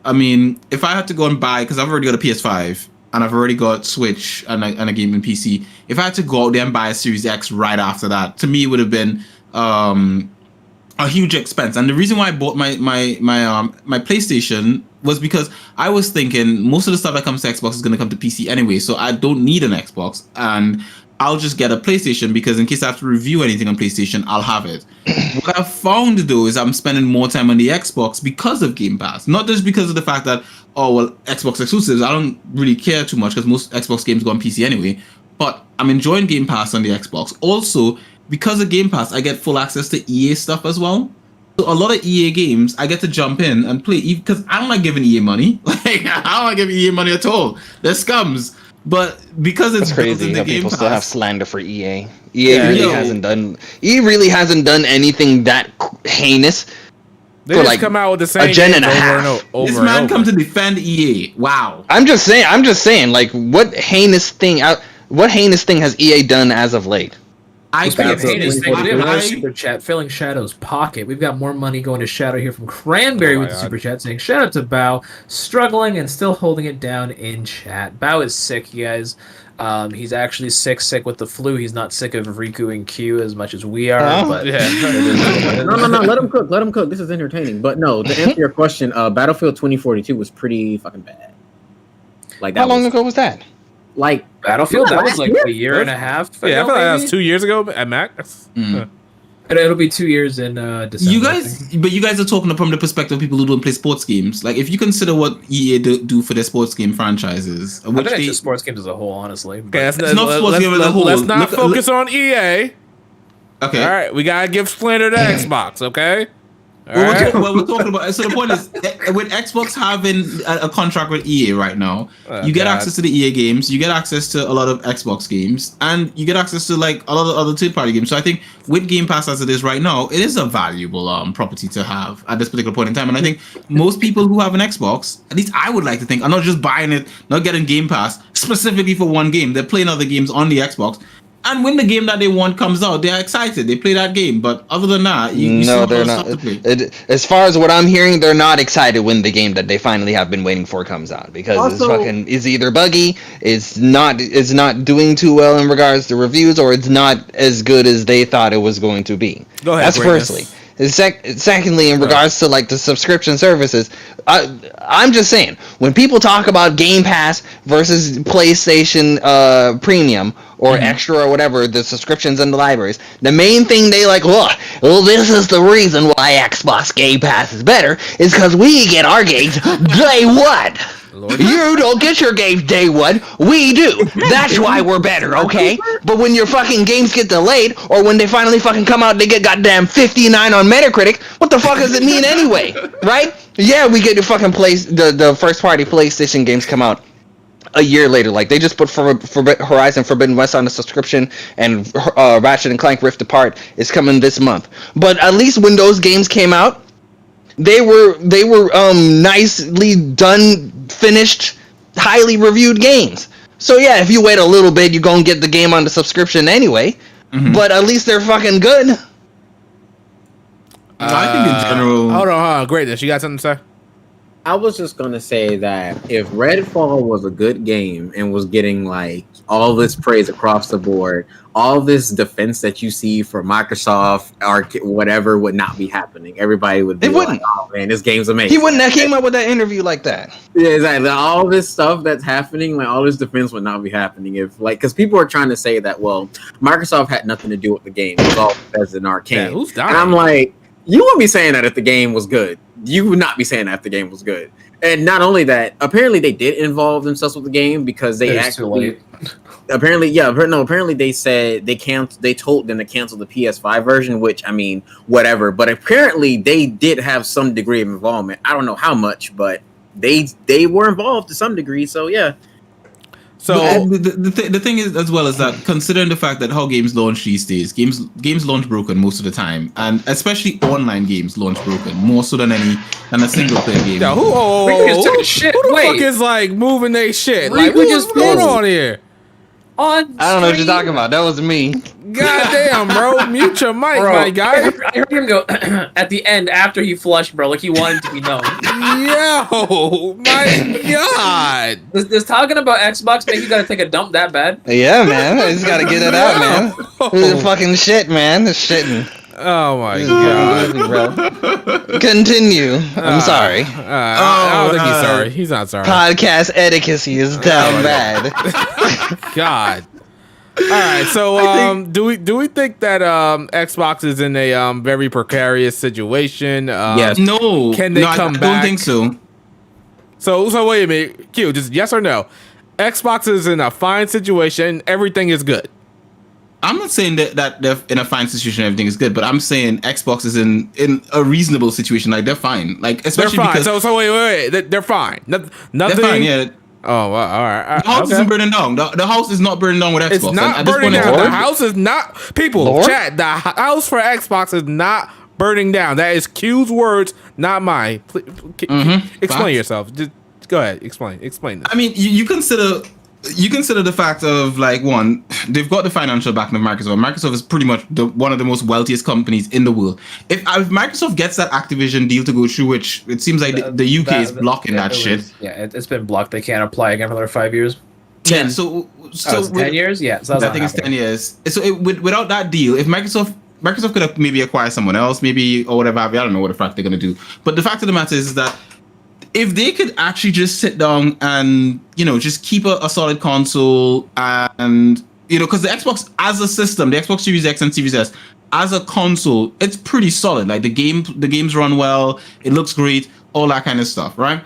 I mean, if I had to go and buy, because I've already got a PS5 and I've already got Switch and a gaming PC, if I had to go out there and buy a Series X right after that, to me it would have been a huge expense. And the reason why I bought my PlayStation was because I was thinking most of the stuff that comes to Xbox is going to come to PC anyway, so I don't need an Xbox, and I'll just get a PlayStation because in case I have to review anything on PlayStation, I'll have it. What I've found though is I'm spending more time on the Xbox because of Game Pass, not just because of the fact that, oh well, Xbox exclusives, I don't really care too much because most Xbox games go on PC anyway, but I'm enjoying Game Pass on the Xbox. Also, because of Game Pass, I get full access to EA stuff as well. So a lot of EA games, I get to jump in and play because I don't like giving EA money. Like, I don't like giving EA money at all. They're scums. But because it's crazy built in the how Game people Pass, still have slander for EA. EA really hasn't done anything that heinous. They just come out with the same a gen and a over half. and over. This man come to defend EA. Wow. I'm just saying, like, what heinous thing has EA done as of late? Super chat filling Shadow's pocket. We've got more money going to Shadow here from Cranberry with the super chat saying, "Shout out to Bao, struggling and still holding it down in chat." Bao is sick, you guys. He's actually sick with the flu. He's not sick of Riku and Q as much as we are. But Yeah. No. Let him cook. This is entertaining. But no, to answer your question, Battlefield 2042 was pretty fucking bad. Like that. How long ago was that? Like Battlefield, that was like a year and a half. Yeah, I ago, feel like that was maybe? 2 years ago at Max. It'll be 2 years in December. You guys are talking from the perspective of people who don't play sports games. Like, if you consider what EA do for their sports game franchises, I think it's just sports games as a whole, honestly. Okay, It's not sports game as a whole. Let's not Look- focus on EA. Okay. All right, we gotta give Splinter to Xbox, okay? All Well, right. we're talking about. So the point is, with Xbox having a contract with EA right now, you get access to the EA games, you get access to a lot of Xbox games, and you get access to like a lot of other third-party games. So I think with Game Pass as it is right now, it is a valuable property to have at this particular point in time. And I think most people who have an Xbox, at least I would like to think, are not just buying it, not getting Game Pass specifically for one game. They're playing other games on the Xbox. And when the game that they want comes out, they're excited. They play that game. But other than that, you No, they're not. As far as what I'm hearing, they're not excited when the game that they finally have been waiting for comes out because it's either buggy, it's not doing too well in regards to reviews, or it's not as good as they thought it was going to be. Go ahead. That's firstly. Secondly, in regards to like the subscription services, I'm just saying, when people talk about Game Pass versus PlayStation Premium or Extra or whatever, the subscriptions and the libraries, the main thing they like, well, this is the reason why Xbox Game Pass is better, is because we get our games day one. Lord. You don't get your games day one. We do. That's why we're better, okay? But when your fucking games get delayed, or when they finally fucking come out, they get goddamn 59 on Metacritic. What the fuck does it mean anyway? Right? Yeah, we get the fucking the first party PlayStation games come out a year later. Like, they just put Horizon Forbidden West on the subscription, and Ratchet and Clank Rift Apart is coming this month. But at least when those games came out, they were nicely done, finished, highly reviewed games. So yeah, if you wait a little bit, you're gonna get the game on the subscription anyway. Mm-hmm. But at least they're fucking good. I think in general. Hold on. Greatness, you got something to say? I was just gonna say that if Redfall was a good game and was getting like all this praise across the board, all this defense that you see for Microsoft or whatever would not be happening. Everybody would be like, "Oh man, this game's amazing." He wouldn't have came up with that interview like that. Yeah, exactly. All this stuff that's happening, like all this defense would not be happening if, like, because people are trying to say that, well, Microsoft had nothing to do with the game. It was all Bethesda and Arcane. Yeah, who's dying? And I'm like, you wouldn't be saying that if the game was good. You would not be saying that if the game was good. And not only that, apparently they did involve themselves with the game because they actually apparently they said they told them to cancel the PS5 version, which, I mean, whatever, but apparently they did have some degree of involvement. I don't know how much, but they were involved to some degree, so yeah. So the thing is as well is that, considering the fact that how games launch these days, games launch broken most of the time, and especially online games launch broken more so than a single player game. Yeah, who the fuck is like moving their shit? Like, what's going on here? I don't know what you're talking about. That was me. God damn, bro. Mute your mic, my guy. I heard him go at the end after he flushed, bro. Like he wanted to be known. Yo, my God. Does talking about Xbox make you gotta take a dump that bad? Yeah, man. I just gotta get it out, man. Who's fucking shit, man? It's shitting. Oh my God, bro. Continue. I'm sorry. I don't think he's sorry. He's not sorry. Podcast etiquette is down bad. God. All right. So, do we think that Xbox is in a very precarious situation? Yes. No. Can they come back? I don't think so. So wait a minute, Q. Just yes or no. Xbox is in a fine situation. Everything is good. I'm not saying that they're in a fine situation, everything is good, but I'm saying Xbox is in a reasonable situation. Like, they're fine. Like, especially they're fine. because So wait. They're fine. Nothing. They're fine. Yeah. Oh, well, all right. The house isn't burning down. The house is not burning down with Xbox. It's not burning down. The house is not. People, chat. The house for Xbox is not burning down. That is Q's words, not mine. Explain yourself. Just go ahead. Explain this. I mean, you consider the fact of, like, one, they've got the financial backing of Microsoft. Microsoft is pretty much one of the most wealthiest companies in the world. If Microsoft gets that Activision deal to go through, which it seems like the UK is blocking that shit. Yeah, it's been blocked. They can't apply again for another 5 years. 10. So 10 years? Yeah. So I think it's 10 years. So without that deal, if Microsoft could have maybe acquired someone else, maybe, or whatever, I don't know what the fact they're going to do. But the fact of the matter is that if they could actually just sit down and, just keep a solid console and, because the Xbox as a system, the Xbox Series X and Series S as a console, it's pretty solid. Like, the games run well, it looks great, all that kind of stuff, right?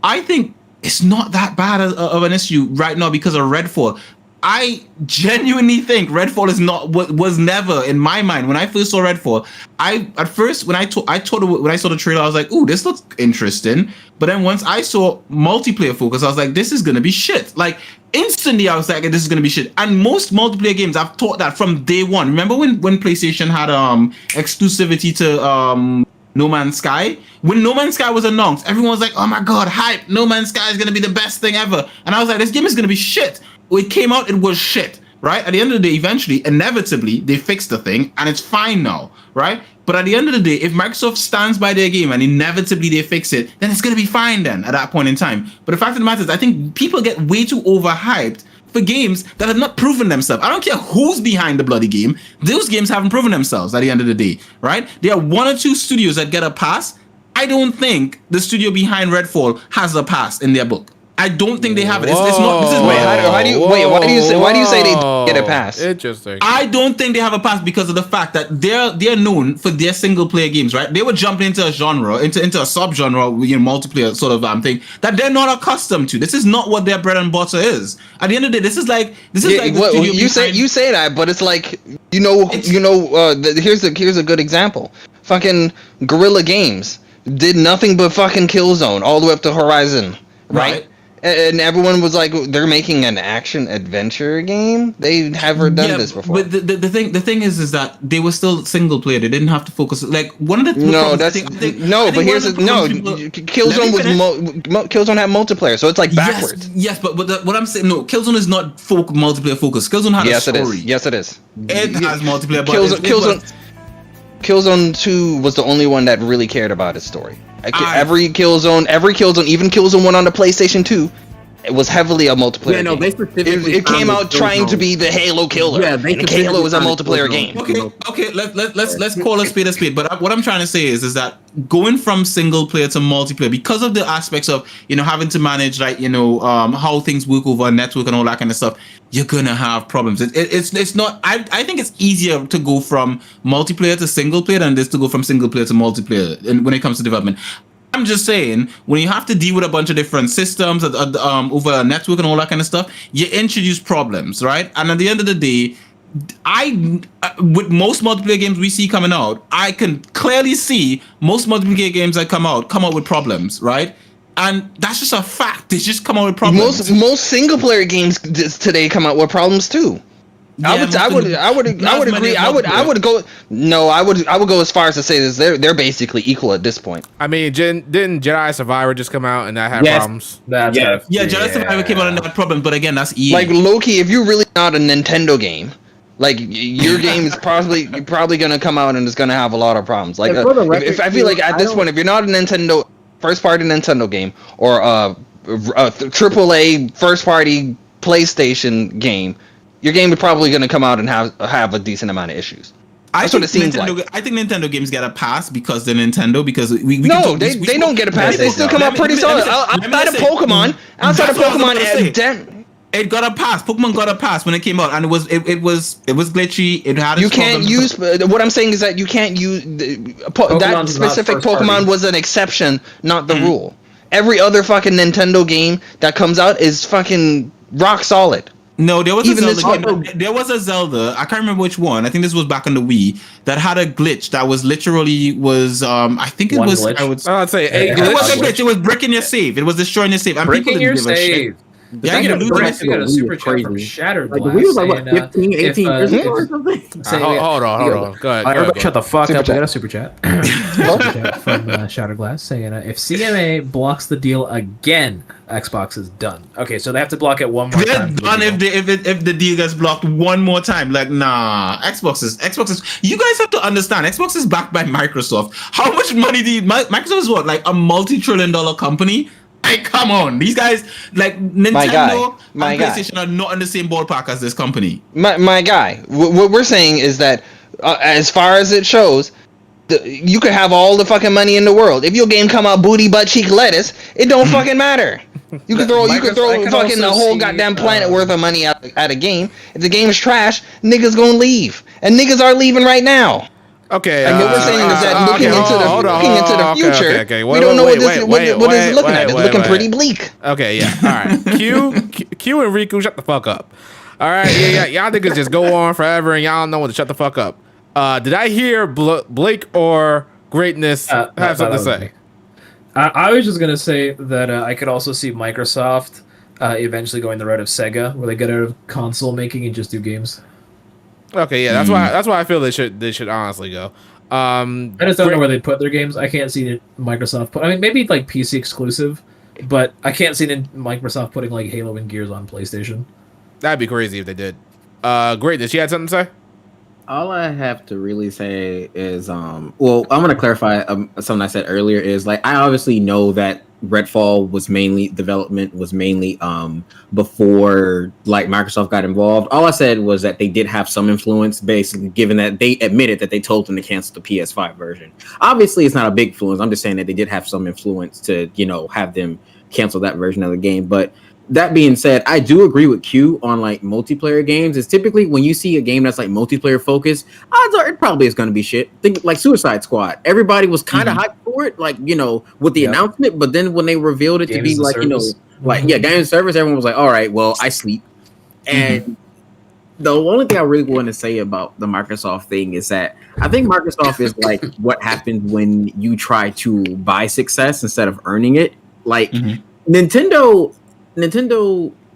I think it's not that bad of an issue right now because of Redfall. I genuinely think Redfall was never in my mind. When I first saw Redfall, when I saw the trailer, I was like, "Ooh, this looks interesting." But then once I saw multiplayer focus, I was like, "This is gonna be shit." Like, instantly, I was like, "This is gonna be shit." And most multiplayer games, I've taught that from day one. Remember when PlayStation had exclusivity to No Man's Sky? When No Man's Sky was announced, everyone was like, "Oh my god, hype! No Man's Sky is gonna be the best thing ever." And I was like, "This game is gonna be shit." It came out, it was shit, right? At the end of the day, eventually, inevitably, they fixed the thing, and it's fine now, right? But at the end of the day, if Microsoft stands by their game and inevitably they fix it, then it's going to be fine then, at that point in time. But the fact of the matter is, I think people get way too overhyped for games that have not proven themselves. I don't care who's behind the bloody game. Those games haven't proven themselves at the end of the day, right? There are one or two studios that get a pass. I don't think the studio behind Redfall has a pass in their book. I don't think they have it. It's not. This is Wait, how do you why do you say they get a pass? Interesting. I don't think they have a pass because of the fact that they're known for their single player games, right? They were jumping into a genre, into a sub-genre, multiplayer sort of thing that they're not accustomed to. This is not what their bread and butter is. At the end of the day, this is like you say that, but it's like here's a good example. Fucking Guerrilla Games did nothing but fucking Killzone all the way up to Horizon, right? And everyone was like, they're making an action adventure game. They never done this before. But the thing is that they were still single player. They didn't have to focus. Like one of the Killzone had multiplayer, so it's like backwards. Yes, but what I'm saying, no, Killzone is not multiplayer focused. Killzone had a story. Yes, it is. It has multiplayer. Killzone 2 was the only one that really cared about its story. Every Killzone, even Killzone 1 on the PlayStation 2, it was heavily a multiplayer game. They specifically it came out trying to be the Halo killer. Yeah, and Halo is a multiplayer game. Okay, let's call a spade. But what I'm trying to say is that going from single player to multiplayer, because of the aspects of having to manage how things work over a network and all that kind of stuff, you're gonna have problems. It's not. I think it's easier to go from multiplayer to single player than it is to go from single player to multiplayer. And when it comes to development, I'm just saying, when you have to deal with a bunch of different systems over a network and all that kind of stuff, you introduce problems, right? And at the end of the day, with most multiplayer games we see coming out, I can clearly see most multiplayer games that come out with problems, right? And that's just a fact. They just come out with problems. Most single player games today come out with problems too. I would agree. I would go as far as to say this. They're basically equal at this point. I mean, didn't Jedi Survivor just come out and that had problems? Jedi Survivor came out and that had problems, but again, that's EA. Like Loki, if you're really not a Nintendo game, like your game is probably gonna come out and it's gonna have a lot of problems. Like if I feel like at this point, if you're not a Nintendo first party Nintendo game or a AAA first party PlayStation game, your game is probably going to come out and have a decent amount of issues. That's what it seems like. I think Nintendo games get a pass because they're Nintendo. Because they don't get a pass. They still come out pretty solid. Outside of Pokemon, it got a pass. Pokemon got a pass when it came out, and it was glitchy. It had. You can't use. What I'm saying is that you can't use that specific Pokemon was an exception, not the rule. Every other fucking Nintendo game that comes out is fucking rock solid. No, there was a Zelda. I can't remember which one. I think this was back on the Wii that had a glitch that was literally I think it was. I'd say a glitch. It was a glitch. It was breaking your save. It was destroying your save. And breaking your save. Yeah, you got a super chat from Shattered Glass. We was like, what, 15, 18 years ago or something? Hold on. Go ahead. Everybody shut the fuck up. We got a super chat. Super chat from Shattered Glass saying, if CMA blocks the deal again, Xbox is done. Okay, so they have to block it one more time. They're done if the deal gets blocked one more time. Like, nah, Xbox is. You guys have to understand, Xbox is backed by Microsoft. How much money Microsoft is what? Like a multi-trillion-dollar company? Hey, come on. These guys, like Nintendo and PlayStation, are not in the same ballpark as this company. My guy, what we're saying is that as far as it shows, you could have all the fucking money in the world. If your game come out booty butt cheek lettuce, it don't fucking matter. You could throw fucking a whole goddamn planet worth of money at a game. If the game is trash, niggas gonna leave, and niggas are leaving right now. Okay. And what we're saying is that looking into the future, we don't know what this is looking at. It's looking pretty bleak. Okay, yeah. All right. Q and Riku, shut the fuck up. All right. Yeah. Y'all niggas just go on forever, and y'all don't know when to shut the fuck up. Did I hear Blake or Greatness have something to say? I was just gonna say that I could also see Microsoft eventually going the route of Sega, where they get out of console making and just do games. Okay, yeah, that's why I feel they should honestly go. I just don't know where they put their games. I can't see Microsoft put. I mean, maybe like PC exclusive, but I can't see Microsoft putting like Halo and Gears on PlayStation. That'd be crazy if they did. Greatness, you had something to say? All I have to really say is, I'm going to clarify something I said earlier. Is like I obviously know that Redfall was mainly before like Microsoft got involved. All I said was that they did have some influence, basically, given that they admitted that they told them to cancel the PS5 version. Obviously, it's not a big influence. I'm just saying that they did have some influence to have them cancel that version of the game. But that being said, I do agree with Q on like multiplayer games. It's typically when you see a game that's like multiplayer focused, odds are it probably is going to be shit. Think like Suicide Squad. Everybody was kind of hyped for it, like, you know, with the announcement. But then when they revealed it to be like, you know, like, game as service, everyone was like, all right, well, I sleep. And the only thing I really want to say about the Microsoft thing is that I think Microsoft is like what happens when you try to buy success instead of earning it. Like Nintendo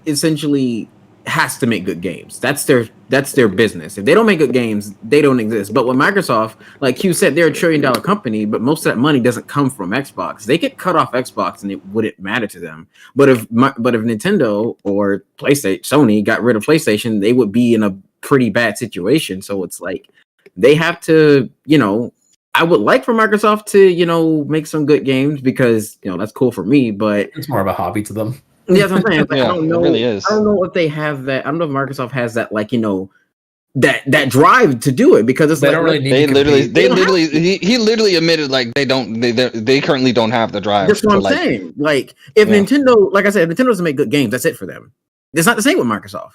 essentially has to make good games. That's their business. If they don't make good games, they don't exist. But with Microsoft, like Q said, they're $1 trillion company, but most of that money doesn't come from Xbox. They could cut off Xbox and it wouldn't matter to them. But if Nintendo or PlayStation, Sony got rid of PlayStation, they would be in a pretty bad situation. So it's like they have to, you know, I would like for Microsoft to, you know, make some good games because, you know, that's cool for me, but It's more of a hobby to them. yeah, that's what I'm saying. Like, Yeah, I don't know. it really is. I don't know if they have that. I don't know if Microsoft has that, like, you know, that drive to do it because it's They like don't really need They to literally, compete. he literally admitted like they currently don't have the drive. that's what to, I'm like, saying. Like, if Yeah. Nintendo, like I said, if Nintendo doesn't make good games, that's it for them. It's not the same with Microsoft.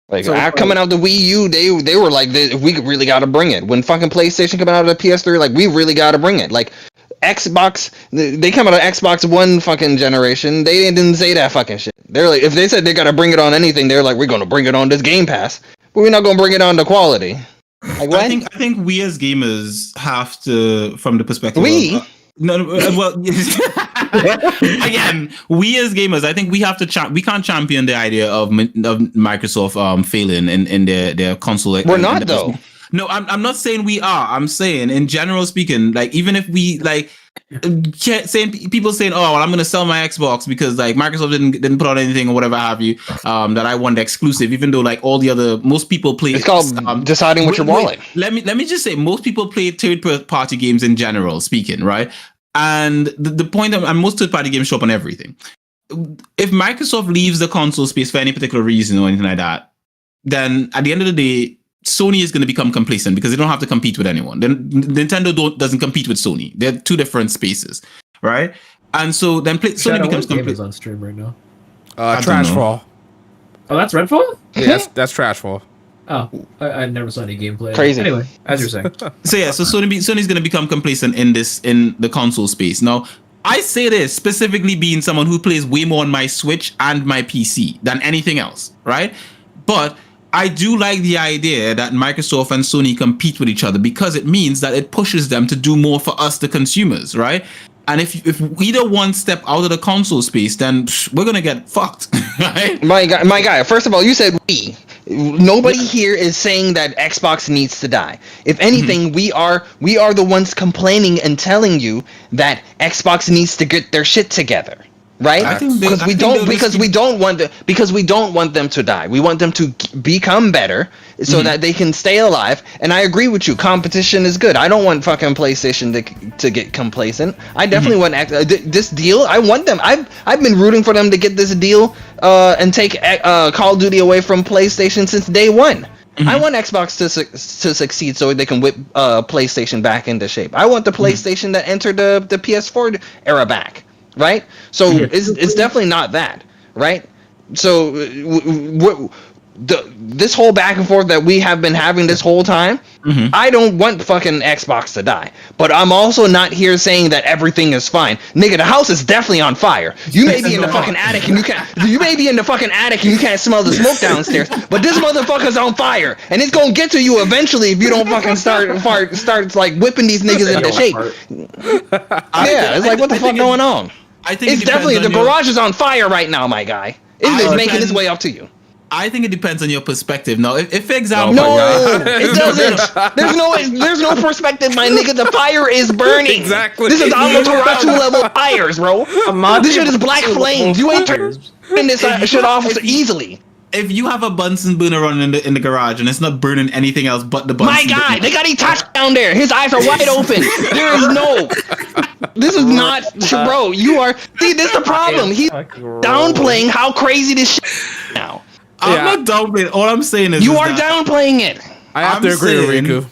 Like So, coming out the Wii U, they were like, we really got to bring it. When fucking PlayStation coming out of the PS3, like we really got to bring it. Like Xbox, they come out of Xbox One fucking generation. They didn't say that fucking shit. They're like, if they said they got to bring it on anything, they're like, we're gonna bring it on this Game Pass, but we're not gonna bring it on to quality. Like what? I think we as gamers have to, from the perspective We? of, well, again, we as gamers, I think we have to we can't champion the idea of Microsoft failing in their console. We're not though. No, I'm not saying we are. I'm saying in general speaking, like even if we like saying people saying, oh, well, I'm gonna sell my Xbox because like Microsoft didn't put out anything or whatever have you, that I want exclusive, even though like all the other most people play. It's called deciding with your wallet. Let me just say, most people play third party games in general speaking, right? And the point and most third party games show up on everything. If Microsoft leaves the console space for any particular reason or anything like that, then at the end of the day, Sony is going to become complacent because they don't have to compete with anyone. Then Nintendo doesn't compete with Sony. They're two different spaces, right? And so then Sony becomes complacent. On stream right now. Trashfall. Oh, that's Redfall? Yeah, that's Trashfall. Oh, I never saw any gameplay. Crazy. Anyway, as you're saying. So yeah, so Sony's going to become complacent in the console space. Now, I say this specifically being someone who plays way more on my Switch and my PC than anything else, right? But I do like the idea that Microsoft and Sony compete with each other because it means that it pushes them to do more for us, the consumers, right? And if either one step out of the console space, then we're gonna get fucked, right? My guy. First of all, you said we. Nobody here is saying that Xbox needs to die. If anything, we are the ones complaining and telling you that Xbox needs to get their shit together. Right? Because we don't want them to die. We want them to become better so that they can stay alive. And I agree with you. Competition is good. I don't want fucking PlayStation to get complacent. I definitely want this deal. I want them. I've been rooting for them to get this deal and take Call of Duty away from PlayStation since day one. I want Xbox to succeed so they can whip PlayStation back into shape. I want the PlayStation that entered the PS4 era back. Right, so it's definitely not that, right? So this whole back and forth that we have been having this whole time, I don't want fucking Xbox to die, but I'm also not here saying that everything is fine. Nigga, the house is definitely on fire. You may be in the fucking attic and you can't smell the smoke downstairs, but this motherfucker's on fire, and it's gonna get to you eventually if you don't fucking start like whipping these niggas into shape. Yeah, it's like what the fuck going on? I think it's definitely the garage is on fire right now, my guy. It's making its way up to you. I think it depends on your perspective. Now, if for example, it doesn't. There's no perspective, my nigga. The fire is burning. Exactly. This is Amaterasu level fires, bro. This shit is black flames. You ain't turning this shit off so easily. If you have a Bunsen burner on in the garage and it's not burning anything else but the Bunsen, my guy, they got Itachi down there. His eyes are wide open. There is no. This is not, bro. You are. See, this is the problem. He's downplaying how crazy this shit is now. I'm not downplaying. All I'm saying is you are downplaying it. I have to agree with Riku.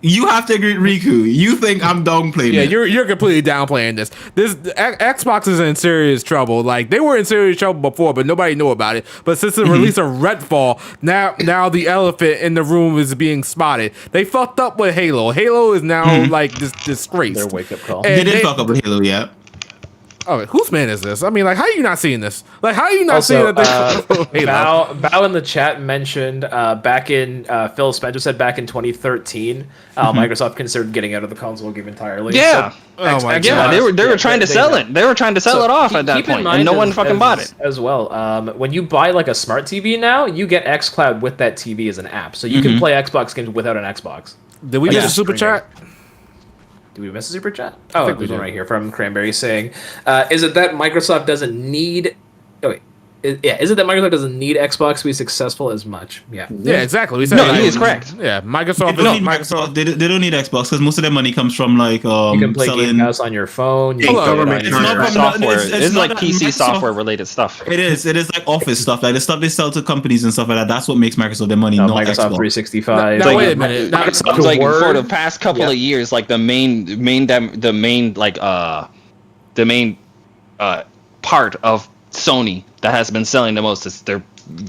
You have to agree, Riku. You think I'm downplaying Yeah, it? you're completely downplaying this. Xbox is in serious trouble. Like they were in serious trouble before, but nobody knew about it. But since the release of Redfall, now the elephant in the room is being spotted. They fucked up with Halo. Halo is now like this disgrace. Their wake up call. They did fuck up with Halo, yeah. Oh, whose man is this? I mean, like, how are you not seeing this? Like, how are you not Also, seeing that? Halo? Bao in the chat mentioned back in Phil Spencer said back in 2013, Microsoft considered getting out of the console game entirely. Yeah. So, Oh my Yeah, God. they were trying to sell it. They were trying to sell it off at that keep in point, mind and no one fucking bought it. as well. When you buy like a smart TV now, you get xCloud with that TV as an app, so you can play Xbox games without an Xbox. Did we Yeah. miss a super chat? Did we miss a super chat? Oh, think we there's one did. right here from Cranberry saying, "Is it that Microsoft doesn't need? Oh wait, is it that Microsoft doesn't need Xbox to be successful as much? Yeah, Yeah, exactly. We said No, that. he is correct. Yeah, They Microsoft. don't need Microsoft. They don't need Xbox because most of their money comes from like you can play selling. Game Pass on your phone. You can Hold play on, it on it's your- not from- Software. it's It's not like that PC Microsoft- software related stuff. It is like Office stuff, like the stuff they sell to companies and stuff like that. That's what makes Microsoft their money, No, not Microsoft Xbox. 365. Now, Like, wait a minute. Now, Microsoft, the like for Word- the past couple of years, like the main part of Sony that has been selling the most is their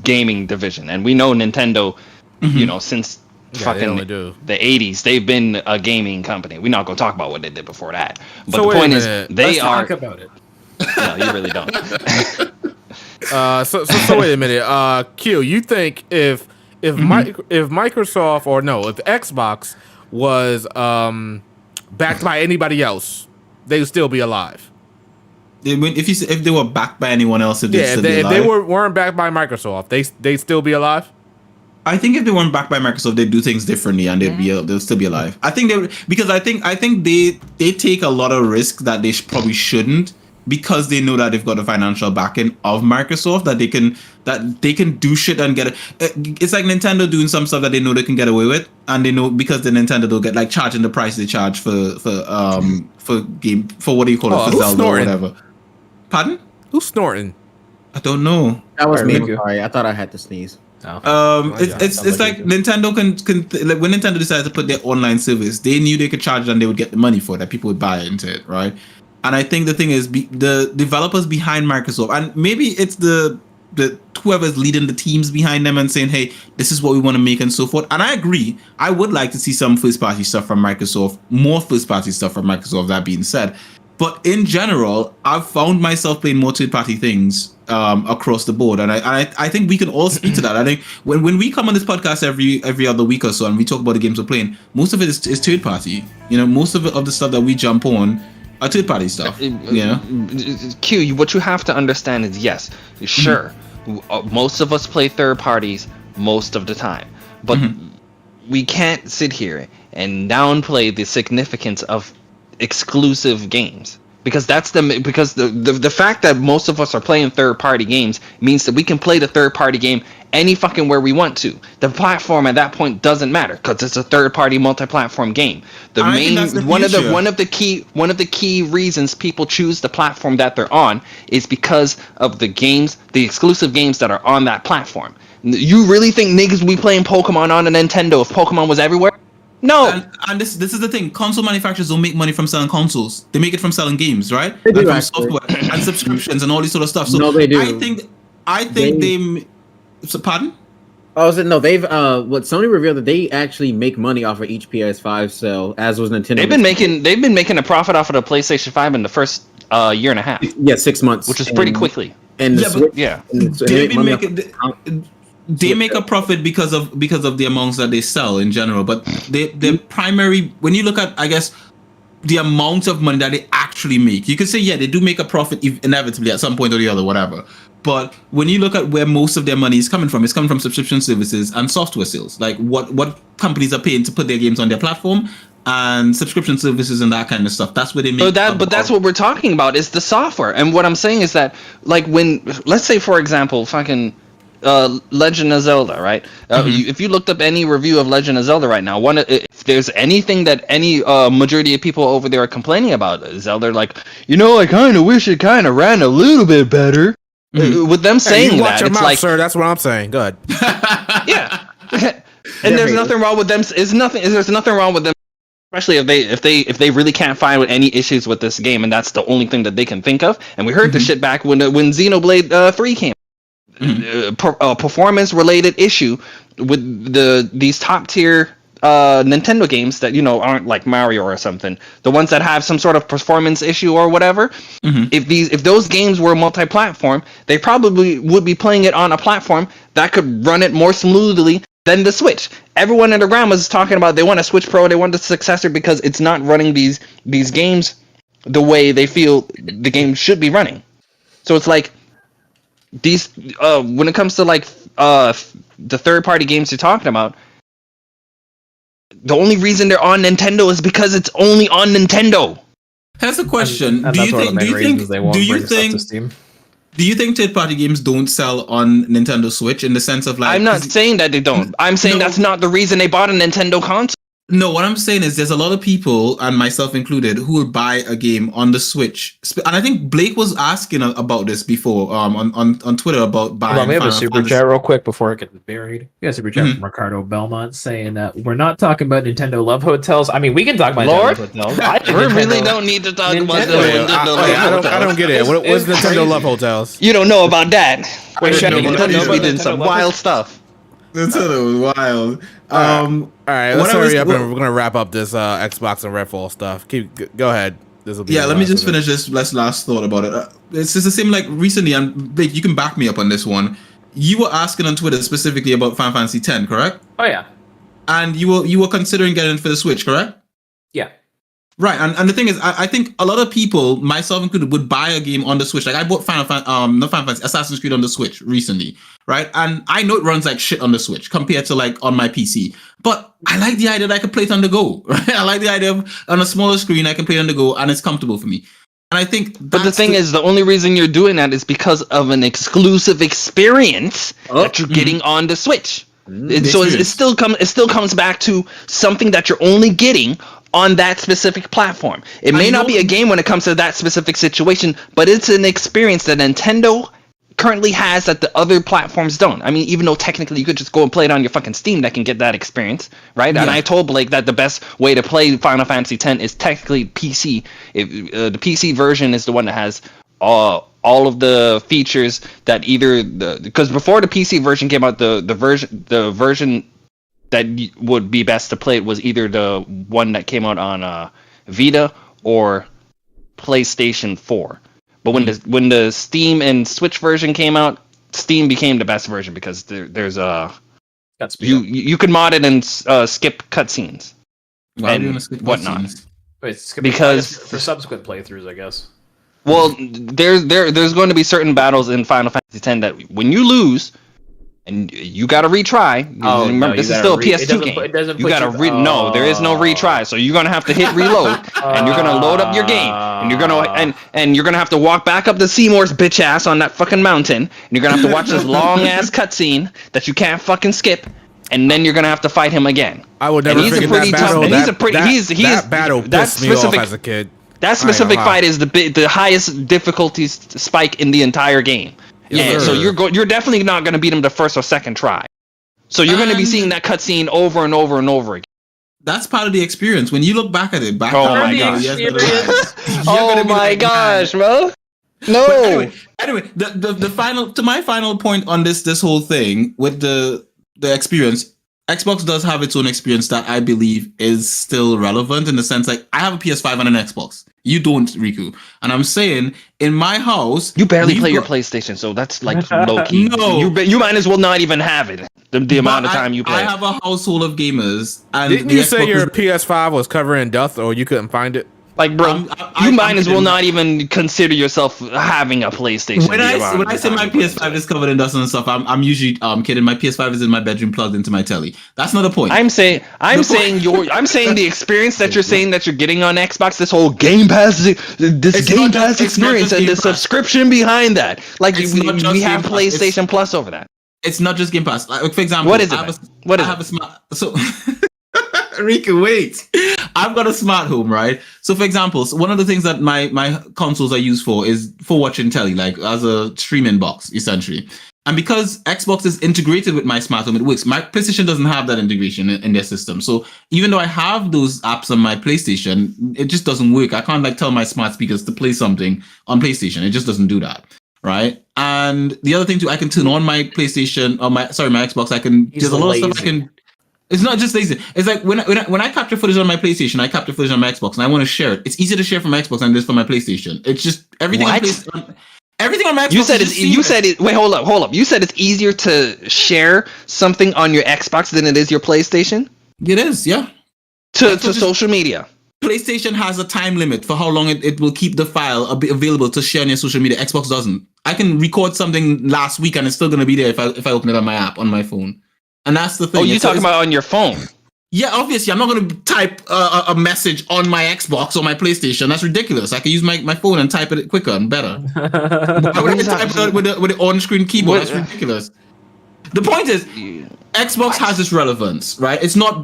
gaming division, and we know Nintendo, you know, since Yeah, they only do. the 80s, they've been a gaming company. We're not gonna talk about what they did before that, but So the wait a point is minute. they Let's are. talk about it. No, you really don't. So wait a minute. Q, you think if Microsoft or no, if Xbox was backed by anybody else, they would still be alive? If they were backed by anyone else, if they'd Yeah, still if be they alive. weren't backed by Microsoft, they'd still be alive. I think if they weren't backed by Microsoft, they'd do things differently and they'll still be alive. I think they take a lot of risk that they probably shouldn't, because they know that they've got the financial backing of Microsoft, that they can do shit and get it. It's like Nintendo doing some stuff that they know they can get away with, and they know because the Nintendo they'll get like charging the price they charge for game for what do you call it, for who's Zelda snoring? or whatever. Pardon? Who's snorting? I don't know. That was me. I'm Riku. sorry. I thought I had to sneeze. It's like Nintendo can like when Nintendo decided to put their online service, they knew they could charge it and they would get the money for it, that people would buy into it, right? And I think the thing is, the developers behind Microsoft, and maybe it's the whoever's leading the teams behind them and saying, hey, this is what we want to make and so forth. And I agree. I would like to see some first party stuff from Microsoft, more first party stuff from Microsoft, that being said. But in general, I've found myself playing more third party things across the board. And I think we can all speak to that. I think when we come on this podcast every other week or so and we talk about the games we're playing, most of it is third party. You know, most of the stuff that we jump on are third party stuff. You know? Q, what you have to understand is, yes, sure, most of us play third parties most of the time, but we can't sit here and downplay the significance of exclusive games, because the fact that most of us are playing third party games means that we can play the third party game any fucking where we want to. The platform at that point doesn't matter, because it's a third party multi-platform game. One of the key reasons people choose the platform that they're on is because of the exclusive games that are on that platform. You really think niggas would be playing Pokemon on a Nintendo if Pokemon was everywhere? No. And this is the thing. Console manufacturers don't make money from selling consoles. They make it from selling games, right? They do, and from actually. software and subscriptions and all this sort of stuff. So No, they do. I think they so, pardon? Oh, is it no? They've what Sony revealed that they actually make money off of each PS5 sale, as was Nintendo. They've been making a profit off of the PlayStation 5 in the first year and a half, Yeah, 6 months, which is pretty quickly. And the Yeah, but- Switch- Yeah. and so They've make been money off making. of- They make a profit because of the amounts that they sell in general, but their primary, when you look at, I guess, the amount of money that they actually make, you could say, yeah, they do make a profit inevitably at some point or the other, whatever. But when you look at where most of their money is coming from, it's coming from subscription services and software sales, like what companies are paying to put their games on their platform, and subscription services and that kind of stuff. That's where they make. But that's what we're talking about, is the software. And what I'm saying is that, like, when, let's say for example, fucking Legend of Zelda, right? If you looked up any review of Legend of Zelda right now, if there's anything that any majority of people over there are complaining about Zelda, like, I kind of wish it kind of ran a little bit better. With them saying you watch that, your it's mouth, like, sir. That's what I'm saying. Good. yeah. And there's nothing wrong with them. There's nothing wrong with them Especially if they really can't find any issues with this game, and that's the only thing that they can think of. And we heard the shit back when Xenoblade 3 came. Performance related issue with these top tier Nintendo games that aren't like Mario or something. The ones that have some sort of performance issue or whatever. If those games were multi-platform, they probably would be playing it on a platform that could run it more smoothly than the Switch. Everyone in the ground was talking about they want a Switch Pro, they want the successor because it's not running these games the way they feel the game should be running. So it's like these when it comes to like the third party games you're talking about, the only reason they're on Nintendo is because it's only on Nintendo. Here's a question: And Do you that's one of the main reasons they won't bring stuff to Steam. Do you think third-party games don't sell on Nintendo Switch in the sense of like? I'm not saying that they don't. I'm saying that's not the reason they bought a Nintendo console. No, what I'm saying is there's a lot of people, and myself included, who will buy a game on the Switch. And I think Blake was asking about this before on Twitter about buying. Hold on, we have a Final super Fantasy. chat real quick before it gets buried. We got a super chat from Ricardo Belmont saying that we're not talking about Nintendo Love Hotels. I mean, we can talk about Lord? Nintendo Love Hotels. We really don't need to talk about the Wait, Nintendo Love I don't get it. What's Nintendo Love Hotels? You don't know about that. Wait, Chevy, Nintendo's Nintendo been some Love wild Hotels? stuff. Nintendo was wild. All right, let's what I was- hurry up what- and we're gonna wrap up this Xbox and Redfall stuff. Go ahead. This will be Yeah, the let me last just of it. finish this last thought about it. It's just the same like recently, and Blake, you can back me up on this one. You were asking on Twitter specifically about Final Fantasy X, correct? Oh yeah, And you were considering getting it for the Switch, correct? yeah. Right, and the thing is, I think a lot of people, myself included, would buy a game on the Switch. Like I bought not Final Fantasy, Assassin's Creed on the Switch recently, right? And I know it runs like shit on the Switch compared to like on my PC. But I like the idea that I could play it on the go, right? I like the idea of on a smaller screen I can play it on the go, and it's comfortable for me. And I think, But the thing is, the only reason you're doing that is because of an exclusive experience that you're getting on the Switch. And so it still comes back to something that you're only getting on that specific platform. It may not be a game when it comes to that specific situation, but it's an experience that Nintendo currently has that the other platforms don't. I mean, even though technically you could just go and play it on your fucking Steam that can get that experience, right? Yeah. And I told Blake that the best way to play Final Fantasy X is technically PC. The PC version is the one that has all of the features that because before the PC version came out, the version that would be best to play it was either the one that came out on Vita or PlayStation 4. But when the Steam and Switch version came out, Steam became the best version because there's you can mod it and skip cutscenes and whatnot. Wait, because for subsequent playthroughs, I guess. Well, there's going to be certain battles in Final Fantasy X that when you lose, and you got to retry. Remember, this is still a PS2 game. You got to no, there is no retry. So you're gonna have to hit reload, and you're gonna load up your game, and you're gonna have to walk back up to Seymour's bitch ass on that fucking mountain, and you're gonna have to watch this long ass cutscene that you can't fucking skip, and then you're gonna have to fight him again. I would never forget that battle. That battle pissed me off as a kid. That specific fight is the highest difficulty spike in the entire game. Yeah, so you're definitely not going to beat him the first or second try. So you're going to be seeing that cutscene over and over and over again. That's part of the experience. When you look back at it, oh my gosh! Oh my gosh, bro! No. Anyway, my final point on this whole thing with the experience. Xbox does have its own experience that I believe is still relevant in the sense like I have a PS5 and an Xbox. You don't, Riku. And I'm saying in my house, you barely play your PlayStation, so that's like low key. No, you might as well not even have it. The amount of time you play. I have a household of gamers. And didn't you say your PS5 was covering dust, or you couldn't find it? Like, bro, you might as well not even consider yourself having a PlayStation. When I say my PS5 is covered in dust and stuff, I'm usually kidding. My PS5 is in my bedroom plugged into my telly. That's not the point. I'm saying the experience that you're saying that you're getting on Xbox, this whole Game Pass, Game Pass experience and the subscription behind that. Like we have PlayStation Plus over that. It's not just Game Pass. Like, for example, what is it? I have a smart. So, Riku, wait. I've got a smart home, right? So, for example, one of the things that my consoles are used for is for watching telly, like as a streaming box, essentially. And because Xbox is integrated with my smart home, it works. My PlayStation doesn't have that integration in their system. So even though I have those apps on my PlayStation, it just doesn't work. I can't like tell my smart speakers to play something on PlayStation. It just doesn't do that. Right. And the other thing too, I can turn on my PlayStation or my Xbox. I can, there's a lot of stuff I can. It's not just lazy. It's like when I capture footage on my PlayStation, I capture footage on my Xbox, and I want to share it. It's easier to share from my Xbox than it is from my PlayStation. It's just everything on PlayStation. Everything on my Xbox. You said it. Wait, hold up. You said it's easier to share something on your Xbox than it is your PlayStation. It is, yeah. To social media. PlayStation has a time limit for how long it will keep the file available to share on your social media. Xbox doesn't. I can record something last week and it's still gonna be there if I open it on my app on my phone. And that's the thing. Oh, you're talking about on your phone? Yeah, obviously. I'm not going to type a message on my Xbox or my PlayStation. That's ridiculous. I can use my phone and type it quicker and better. Why would I type it with the on-screen keyboard? That's ridiculous. The point is, Xbox has this relevance, right? It's not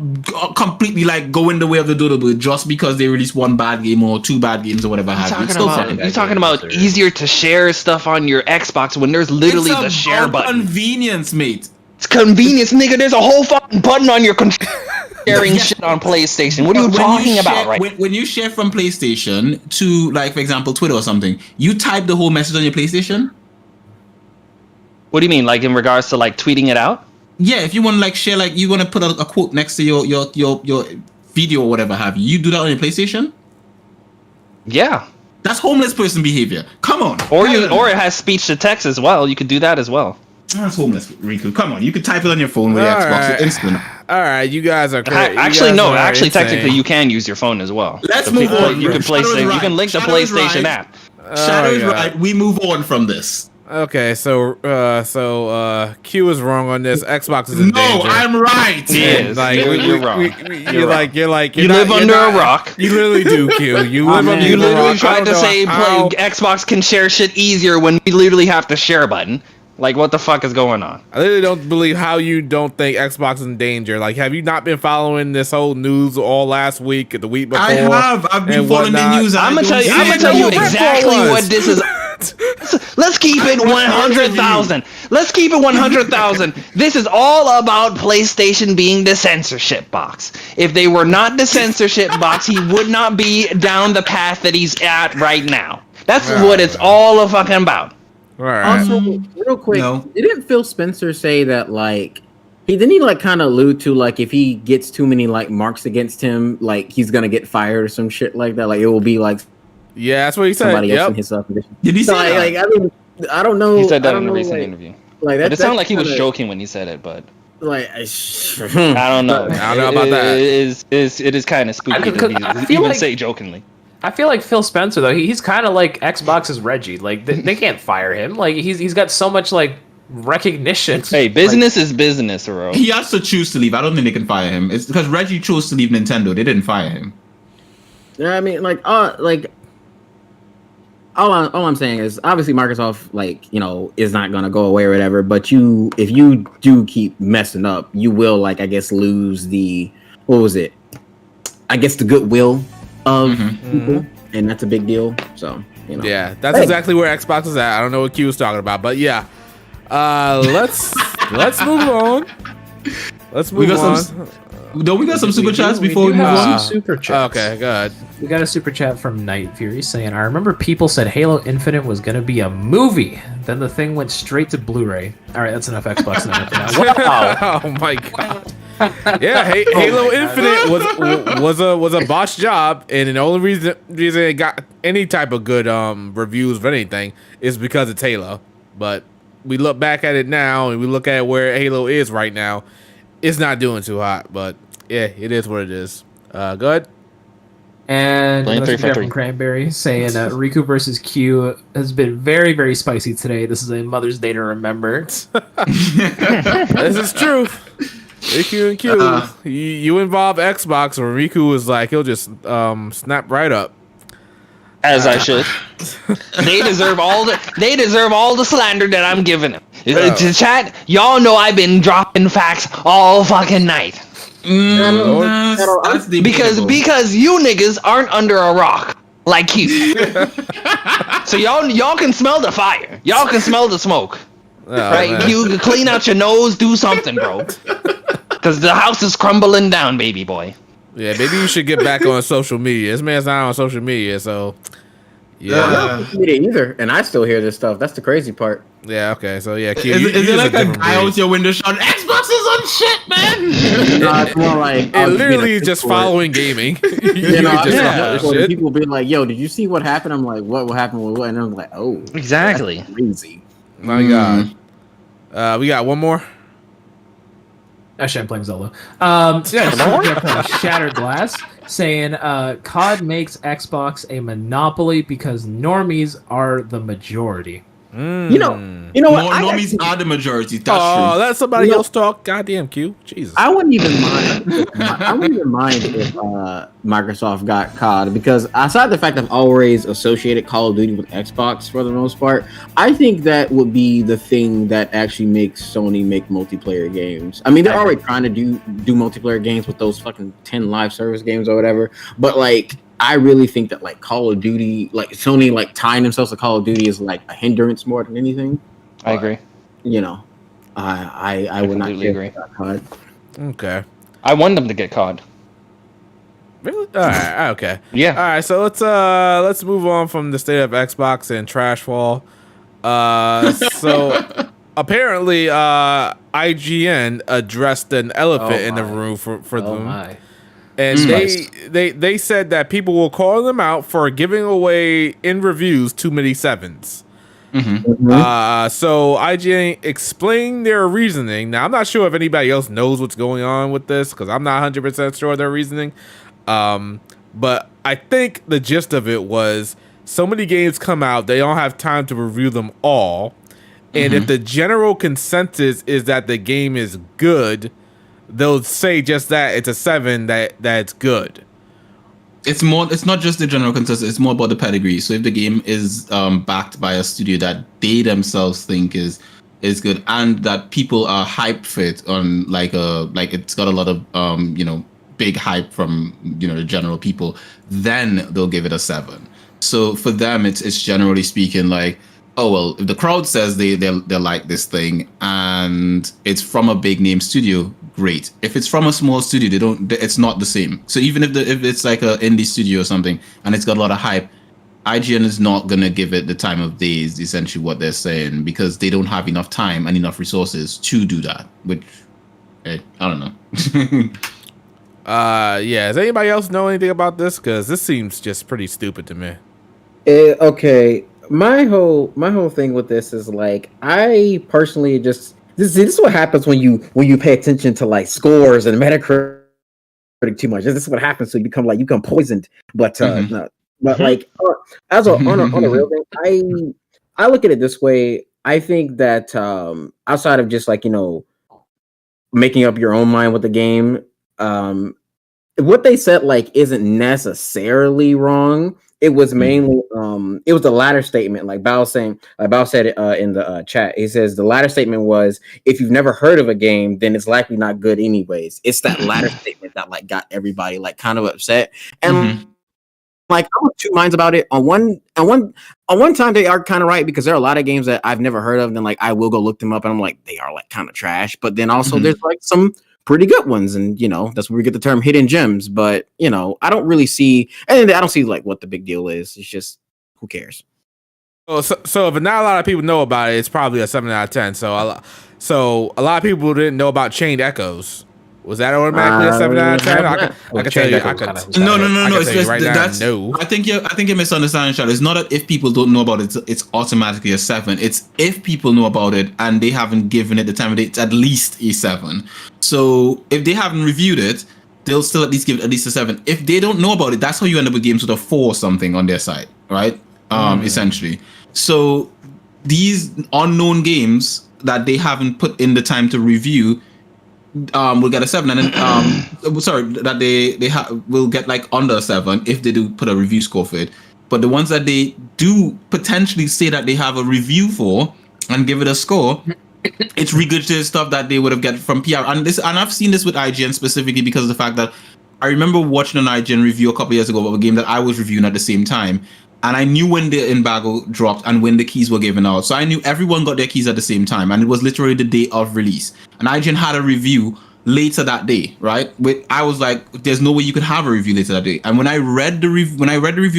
completely like going the way of the dodo just because they release one bad game or two bad games or whatever. You're talking about easier to share stuff on your Xbox when there's literally the share button. Convenience, mate. It's convenience, nigga. There's a whole fucking button on your controller sharing shit on PlayStation. What are you talking about, right? When you share from PlayStation to, like, for example, Twitter or something, you type the whole message on your PlayStation? What do you mean, like in regards to like tweeting it out? Yeah, if you want to like share, like you want to put a quote next to your video or whatever have you do that on your PlayStation? Yeah. That's homeless person behavior. Come on. Or it has speech to text as well. You could do that as well. That's homeless, Riku. Come on, you can type it on your phone with your Xbox. It's instant. All right, you guys are crazy. Actually, technically, you can use your phone as well. Let's move on. You can You can link the PlayStation app. Shadow's right. We move on from this. Okay, so Q is wrong on this. Xbox is in danger. No, I'm right. Yeah, like you're wrong. You're like you live under a rock. You literally do, Q. You live under a rock. You literally tried to say Xbox can share shit easier when we literally have the share button. Like, what the fuck is going on? I literally don't believe how you don't think Xbox is in danger. Like, have you not been following this whole news all last week, the week before? I have. I've been following the news. I'm gonna tell you exactly what this is. Let's keep it 100,000. Let's keep it 100,000. This is all about PlayStation being the censorship box. If they were not the censorship box, he would not be down the path that he's at right now. That's what it's all fucking about. Right. Also, real quick, didn't Phil Spencer say that like didn't he like kind of allude to like if he gets too many like marks against him, like he's gonna get fired or some shit like that? Like it will be like that's what he said. Somebody else in his position. Did he say that? Like, I mean, I don't know. He said that in a recent interview. Like that, it sounded like he was joking when he said it, but like I don't know. I don't know about that. It is kind of spooky to even say jokingly. I feel like Phil Spencer though. He's kind of like Xbox's Reggie. Like they can't fire him. Like he's got so much like recognition. Hey, business is business, bro. He has to choose to leave. I don't think they can fire him. It's because Reggie chose to leave Nintendo. They didn't fire him. Yeah, I mean, like all I'm saying is obviously Microsoft, like, you know, is not gonna go away or whatever. But if you do keep messing up, you will, like, I guess, lose the the goodwill of people, and that's a big deal. So, you know. Yeah, that's exactly where Xbox is at. I don't know what Q was talking about, but yeah. Let's move on. Let's move on. Don't we got some super chats before we move on? Super chats. Okay, good. We got a super chat from Night Fury saying, I remember people said Halo Infinite was going to be a movie. Then the thing went straight to Blu-ray. All right, that's enough Xbox now. Wow. Oh my god. Yeah, Halo Infinite was a botched job, and the only reason it got any type of good reviews of anything is because it's Halo. But we look back at it now, and we look at where Halo is right now. It's not doing too hot, but yeah, it is what it is. Good. And from Cranberry saying Riku versus Q has been very, very spicy today. This is a Mother's Day to remember. This is true. Riku and Q, you involve Xbox, or Riku is like he'll just snap right up. As I should. They deserve all the slander that I'm giving them. To chat, y'all know I've been dropping facts all fucking night. Because you niggas aren't under a rock like you. So y'all can smell the fire. Y'all can smell the smoke. right? man. You clean out your nose, do something, bro. Because the house is crumbling down, baby boy. Yeah, maybe you should get back on social media. This man's not on social media, so yeah. I'm not on social media either, and I still hear this stuff. That's the crazy part. Yeah, okay, so yeah, Q, Is you it use like a different guy breed. out your window shouting, Xbox is on shit, man? It's more like It literally is just following gaming. You know, just yeah. follow shit. People be like, "Yo, did you see what happened?" I'm like, "What happened with what?" And I'm like, "Oh, Exactly. that's crazy." My God. We got one more. Actually, I'm playing Zelda. Shattered Glass saying COD makes Xbox a monopoly because normies are the majority. You know what? Normies are the majority. That's Oh, true. let somebody else talk. Goddamn, Q. Jesus. I wouldn't even mind. I wouldn't even mind if Microsoft got COD, because aside the fact I've always associated Call of Duty with Xbox for the most part, I think that would be the thing that actually makes Sony make multiplayer games. I mean, they're already trying to do multiplayer games with those fucking 10 live service games or whatever, but like, I really think that like Call of Duty, like Sony, like tying themselves to Call of Duty is like a hindrance more than anything. I agree. You know, I would not completely care agree. about COD. Okay. I want them to get COD. Really? All right. Okay. Yeah. All right. So let's move on from the state of Xbox and Trashfall. So apparently, IGN addressed an elephant in the room for them. My. And they said that people will call them out for giving away in reviews too many sevens. So IGN explained their reasoning. Now I'm not sure if anybody else knows what's going on with this, because I'm not 100% sure of their reasoning. But I think the gist of it was so many games come out, they don't have time to review them all. And if the general consensus is that the game is good, they'll say just that it's a 7, that's good. It's not just the general consensus, it's more about the pedigree. So if the game is backed by a studio that they themselves think is good, and that people are hyped for it on like it's got a lot of big hype from the general people, then they'll give it a 7. So for them, it's generally speaking like, oh well, if the crowd says they like this thing and it's from a big name studio, great. If it's from a small studio, it's not the same. So even if it's like an indie studio or something and it's got a lot of hype, IGN is not gonna give it the time of day, is essentially what they're saying, because they don't have enough time and enough resources to do that. Which I don't know. Yeah. Does anybody else know anything about this? Because this seems just pretty stupid to me. Okay, my whole thing with this is like, I personally just this is what happens when you pay attention to like scores and Metacritic too much. This is what happens. So you become poisoned. But no, but like on a real thing, I look at it this way. I think that outside of just like making up your own mind with the game, what they said like isn't necessarily wrong. It was mainly it was the latter statement, like Bao said it in the chat. He says the latter statement was, if you've never heard of a game, then it's likely not good anyways. It's that latter statement that like got everybody like kind of upset. And like, I'm of two minds about it. On one time they are kind of right, because there are a lot of games that I've never heard of, then like I will go look them up and I'm like, they are like kind of trash. But then also there's like some pretty good ones, and that's where we get the term hidden gems. But I don't really see, and I don't see like what the big deal is. It's just, who cares? Oh, so if not a lot of people know about it, it's probably a 7 out of 10. So a lot of people didn't know about Chained Echoes. Was that automatically a 7 out of 10? I can tell you. No. No. I think you're misunderstanding, Shadow. It's not that if people don't know about it, it's automatically a 7. It's if people know about it and they haven't given it the time of day, it's at least a 7. So if they haven't reviewed it, they'll still at least give it at least a 7. If they don't know about it, that's how you end up with games with a 4 or something on their side, right? Essentially. So these unknown games that they haven't put in the time to review will get a 7, and then that they will get like under a 7 if they do put a review score for it. But the ones that they do potentially say that they have a review for and give it a score, it's regurgitated stuff that they would have get from PR. And I've seen this with IGN specifically because of the fact that I remember watching an IGN review a couple years ago of a game that I was reviewing at the same time, and I knew when the embargo dropped and when the keys were given out. So I knew everyone got their keys at the same time, and it was literally the day of release. And IGN had a review later that day, right? I was like, "There's no way you could have a review later that day." And when I read the review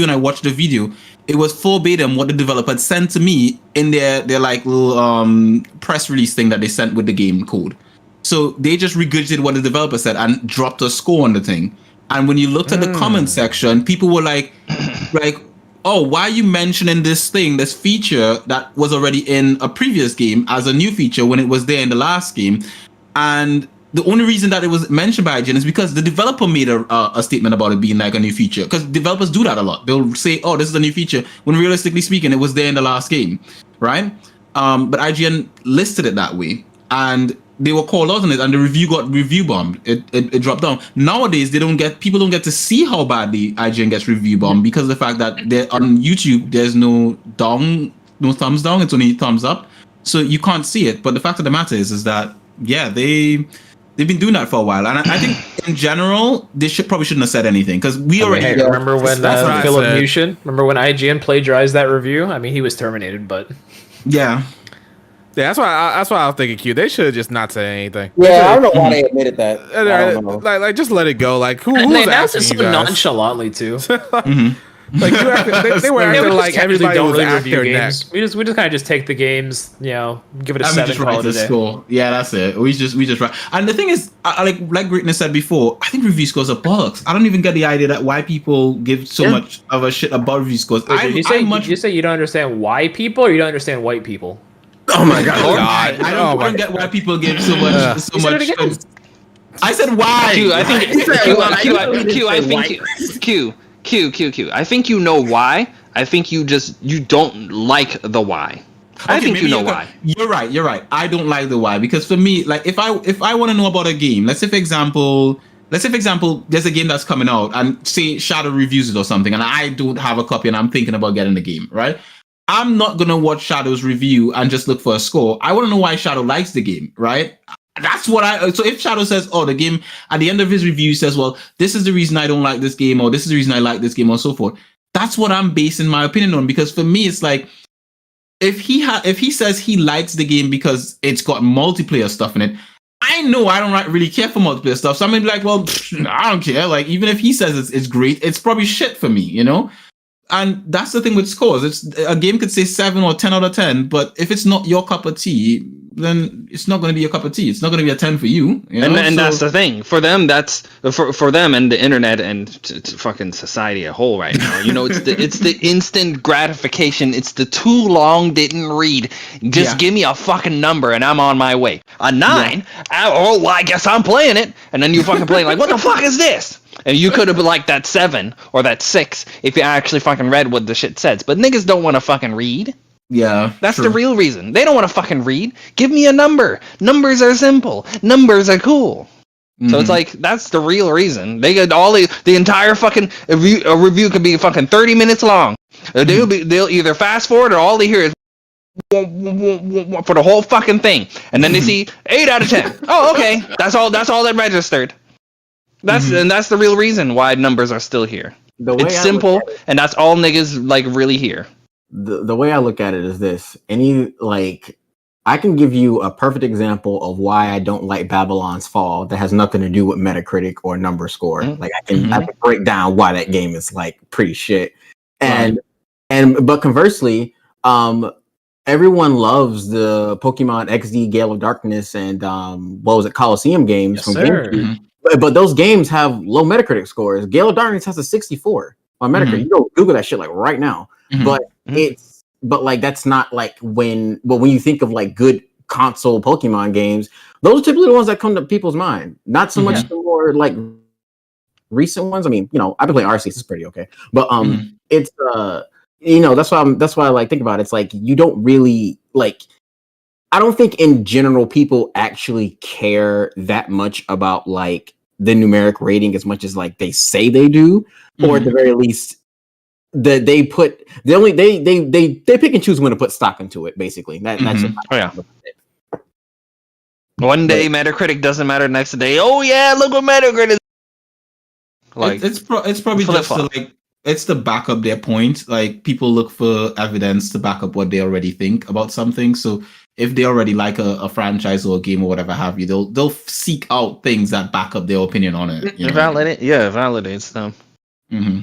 and I watched the video, it was verbatim what the developer had sent to me in their like little press release thing that they sent with the game code. So they just regurgitated what the developer said and dropped a score on the thing. And when you looked at the comment section, people were like, "Oh, why are you mentioning this feature that was already in a previous game as a new feature when it was there in the last game?" And the only reason that it was mentioned by IGN is because the developer made a statement about it being like a new feature. Because developers do that a lot. They'll say, "Oh, this is a new feature," when realistically speaking, it was there in the last game, right? But IGN listed it that way, and they were called out on it, and the review got review bombed. It dropped down. Nowadays, people don't get to see how badly IGN gets review bombed because of the fact that on YouTube there's no thumbs down. It's only thumbs up, so you can't see it. But the fact of the matter is that they've been doing that for a while, and I think in general they probably shouldn't have said anything because we already remember when Philip Mushin, remember when IGN plagiarized that review? I mean, he was terminated, but yeah, that's why I was thinking. Q, they should just not say anything. Yeah, I don't know why they admitted that. I don't know. Like just let it go. Like who's asking you guys? Nonchalantly too. Like they were acting like everybody was actor next. We just kind of just take the games, give it a 7. Just write the score. Yeah, that's it. We just write. And the thing is, like Greatness said before, I think review scores are bollocks. I don't even get the idea that why people give so much of a shit about review scores. Wait, did you say you don't understand why people, or you don't understand white people? Oh my god! I don't get why people give so much. I said why. Q, I think you know why. I think you don't like the why. I think you know why. You're right. I don't like the why because for me, like if I want to know about a game, let's say for example, there's a game that's coming out and say Shadow reviews it or something, and I don't have a copy and I'm thinking about getting the game, right? I'm not gonna watch Shadow's review and just look for a score. I want to know why Shadow likes the game, right? That's what so if Shadow says, "Oh, the game," at the end of his review says, "Well, this is the reason I don't like this game," or "This is the reason I like this game," or so forth. That's what I'm basing my opinion on, because for me, it's like if he says he likes the game because it's got multiplayer stuff in it, I know I don't really care for multiplayer stuff, so I'm gonna be like, well, I don't care. Like even if he says it's great, it's probably shit for me, And that's the thing with scores. It's a game could say 7 or 10 out of 10, but if it's not your cup of tea, then it's not going to be your cup of tea. It's not going to be a 10 for you. And that's the thing. For them, that's for them and the internet and fucking society as a whole right now. It's the instant gratification. It's the too long didn't read. Just give me a fucking number and I'm on my way. A 9? Yeah. I guess I'm playing it. And then you fucking play like, what the fuck is this? And you could have been like that 7 or that 6 if you actually fucking read what the shit says. But niggas don't want to fucking read. Yeah. That's the real reason. They don't want to fucking read. Give me a number. Numbers are simple. Numbers are cool. Mm-hmm. So it's like, that's the real reason. They get all the entire fucking a review could be fucking 30 minutes long. They'll either fast forward or all they hear is for the whole fucking thing. And then they see 8 out of 10. Oh, okay. That's all that registered. And that's the real reason why numbers are still here. It's simple, and that's all niggas like really hear. The way I look at it is this: I can give you a perfect example of why I don't like Babylon's Fall that has nothing to do with Metacritic or number score. Mm-hmm. Like I can break down why that game is like pretty shit. But conversely, everyone loves the Pokemon XD Gale of Darkness and what was it, Coliseum games from GameCube. But those games have low Metacritic scores. Gale of Darkness has a 64 on Metacritic. Mm-hmm. You go Google that shit like right now. Mm-hmm. But that's not like when you think of like good console Pokemon games, those are typically the ones that come to people's mind. Not so much the more like recent ones. I mean, I've been playing Arceus, it's pretty okay. But it's that's why I like think about it. It's like you don't really like. I don't think in general people actually care that much about like the numeric rating as much as like they say they do, or at the very least that they pick and choose when to put stock into it. Basically, that's one day Metacritic doesn't matter. Next day, oh yeah, look what Metacritic is. Like it's probably just to like it's to back up their point. Like people look for evidence to back up what they already think about something. So if they already like a franchise or a game or whatever have you, they'll seek out things that back up their opinion on it. You know? It validates them. Mm-hmm.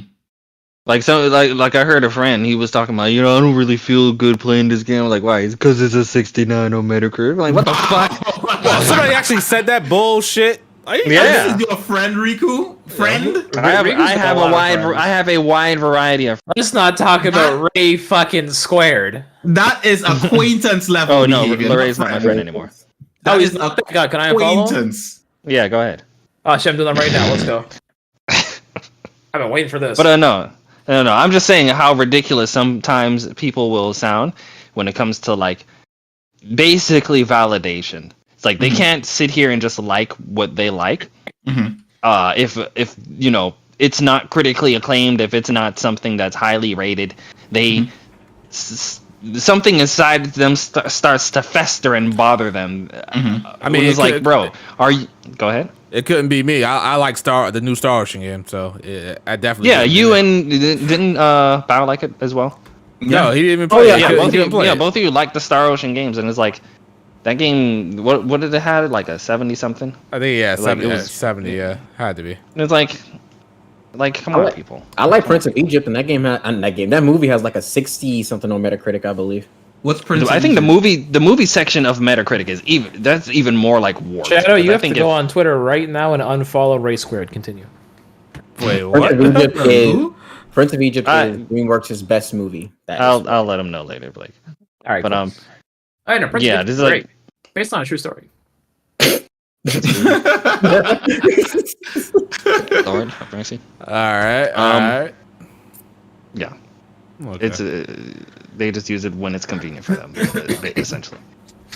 Like I heard a friend, he was talking about, I don't really feel good playing this game. I'm like, why? It's because it's a 69 on Metacritic. I'm like, what the fuck? Somebody actually said that bullshit. This is your friend Riku? Friend? I have a wide variety of. Let's not talk about Ray fucking squared. That is acquaintance level. Oh no, behavior, Ray's not my friend anymore. That he's is not. God, can I unfollow him? acquaintance. Yeah, go ahead. Oh shit, I'm doing that right now. Let's go. I've been waiting for this. But no. I'm just saying how ridiculous sometimes people will sound when it comes to like basically validation. It's like they can't sit here and just like what they like. Mm-hmm. If it's not critically acclaimed, if it's not something that's highly rated, they something inside them starts to fester and bother them. I mean, it's like, bro, are you? Go ahead. It couldn't be me. I like the new Star Ocean game, so I definitely. Yeah, you and didn't Bow like it as well? No, he didn't even play. Oh yeah, both of you like the Star Ocean games, and it's like that game. What did it have? Like a 70 something? I think 70. It was 70. Yeah, had to be. And it's like come on, people. I like Prince of Egypt, and that movie has like a 60 something on Metacritic, I believe. What's Prince? I think the movie section of Metacritic is even more like warped. Shadow, you have to go on Twitter right now and unfollow Ray Squared. Continue. Wait, what? Prince of Egypt is DreamWorks' best movie. I'll let him know later, Blake. All right, but cool. I know Prince of Egypt this is is great, based on a true story. Lord have mercy. All right. Yeah. Okay. It's they just use it when it's convenient for them, essentially.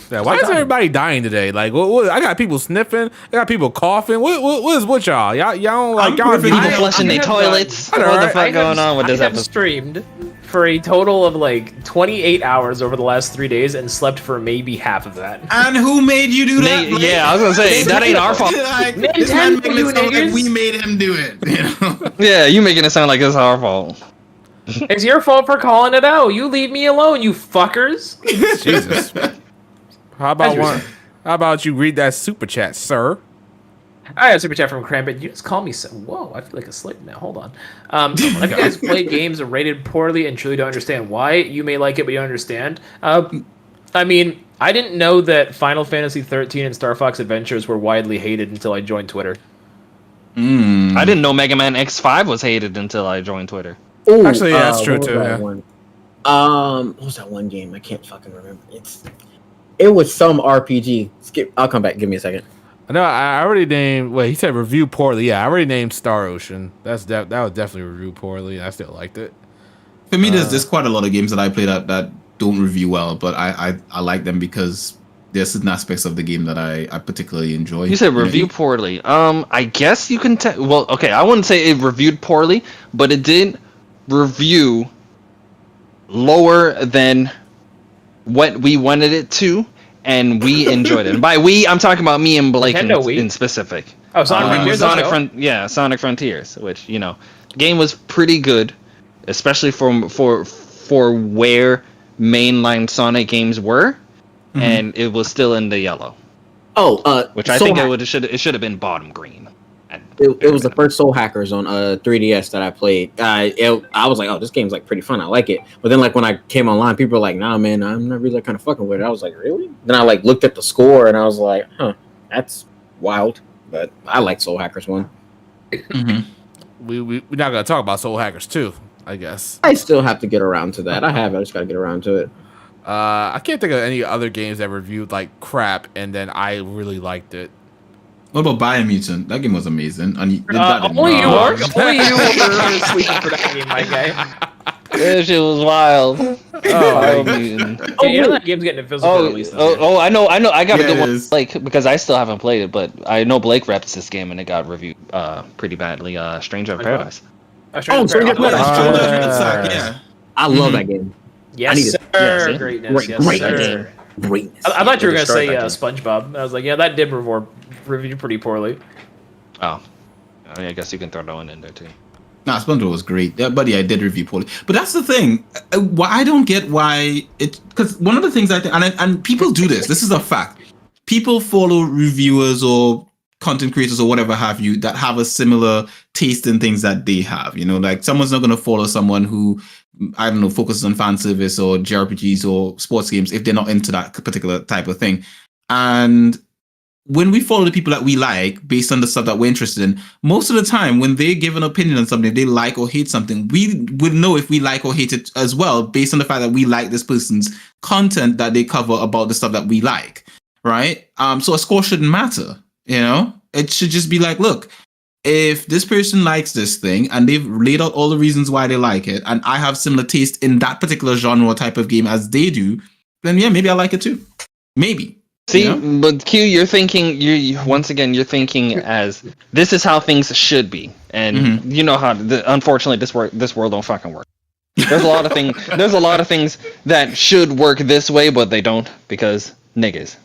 Yeah, why is everybody dying today? Like, what? I got people sniffing. I got people coughing. What is with y'all? Y'all don't like y'all people flushing their toilets. What the fuck going on with this episode? I have streamed for a total of like 28 hours over the last 3 days and slept for maybe half of that. And who made you do that? Yeah, I was gonna say that ain't our fault. This man making it sound like we made him do it. Yeah, you making it sound like it's our fault. It's your fault for calling it out. You leave me alone, you fuckers. Jesus. How about you read that super chat, sir? I have super chat from Crampit. You just call me so. Whoa, I feel like a slave now. Hold on. Have you guys played games rated poorly and truly don't understand why? You may like it, but you don't understand. I mean, I didn't know that Final Fantasy 13 and Star Fox Adventures were widely hated until I joined Twitter. I didn't know Mega Man X5 was hated until I joined Twitter. Ooh, actually, yeah, that's true too. Yeah. What was that one game? I can't fucking remember. It was some RPG. I'll come back. Give me a second. No, I already named. Wait, he said review poorly. Yeah, I already named Star Ocean. That was definitely reviewed poorly. I still liked it. For me, there's quite a lot of games that I play that don't review well, but I like them because there's certain aspects of the game that I particularly enjoy. You said review poorly. I guess you can tell. Well, okay, I wouldn't say it reviewed poorly, but it did review lower than what we wanted it to, and we enjoyed it. And by we, I'm talking about me and Blake in specific. Oh, Sonic Frontiers, which the game was pretty good, especially for where mainline Sonic games were, and it was still in the yellow. Which I think it should have been bottom green. It was the first Soul Hackers on 3DS that I played. I was like, oh, this game's like pretty fun. I like it. But then like when I came online, people were like, nah, man, I'm not really kind of fucking with it. I was like, really? Then I like looked at the score and I was like, huh, that's wild. But I like Soul Hackers 1. We're not gonna talk about Soul Hackers 2, I guess. I still have to get around to that. I just gotta get around to it. I can't think of any other games that reviewed like crap and then I really liked it. What about Biomutant? That game was amazing. And only you were sleeping for that game, my guy. That shit was wild. You know that game's getting a physical release. I know. I got a good one, Blake, because I still haven't played it, but I know Blake reps this game and it got reviewed pretty badly. Stranger of Paradise. Stranger of Paradise. Yeah. I love that game. Yes, sir. Greatness. Greatness. I thought you were gonna say SpongeBob. I was like, yeah, that did review pretty poorly. Oh, I guess you can throw that one in there too. Nah, SpongeBob was great. Yeah, but yeah, I did review poorly. But that's the thing. Why I don't get why it, because one of the things I think, and people do this. This is a fact. People follow reviewers or content creators or whatever have you that have a similar taste in things that they have. You know, like someone's not going to follow someone who, I don't know, focuses on fan service or JRPGs or sports games if they're not into that particular type of thing. And when we follow the people that we like based on the stuff that we're interested in, most of the time when they give an opinion on something, they like or hate something, we would know if we like or hate it as well based on the fact that we like this person's content that they cover about the stuff that we like, right? So a score shouldn't matter, you know? It should just be like, look, if this person likes this thing and they've laid out all the reasons why they like it, and I have similar taste in that particular genre or type of game as they do, then yeah, maybe I like it too. Maybe. See, you know? but Q, you're thinking. Once again, you're thinking as this is how things should be, and you know how. Unfortunately, this world don't fucking work. There's a lot of things. There's a lot of things that should work this way, but they don't because niggas.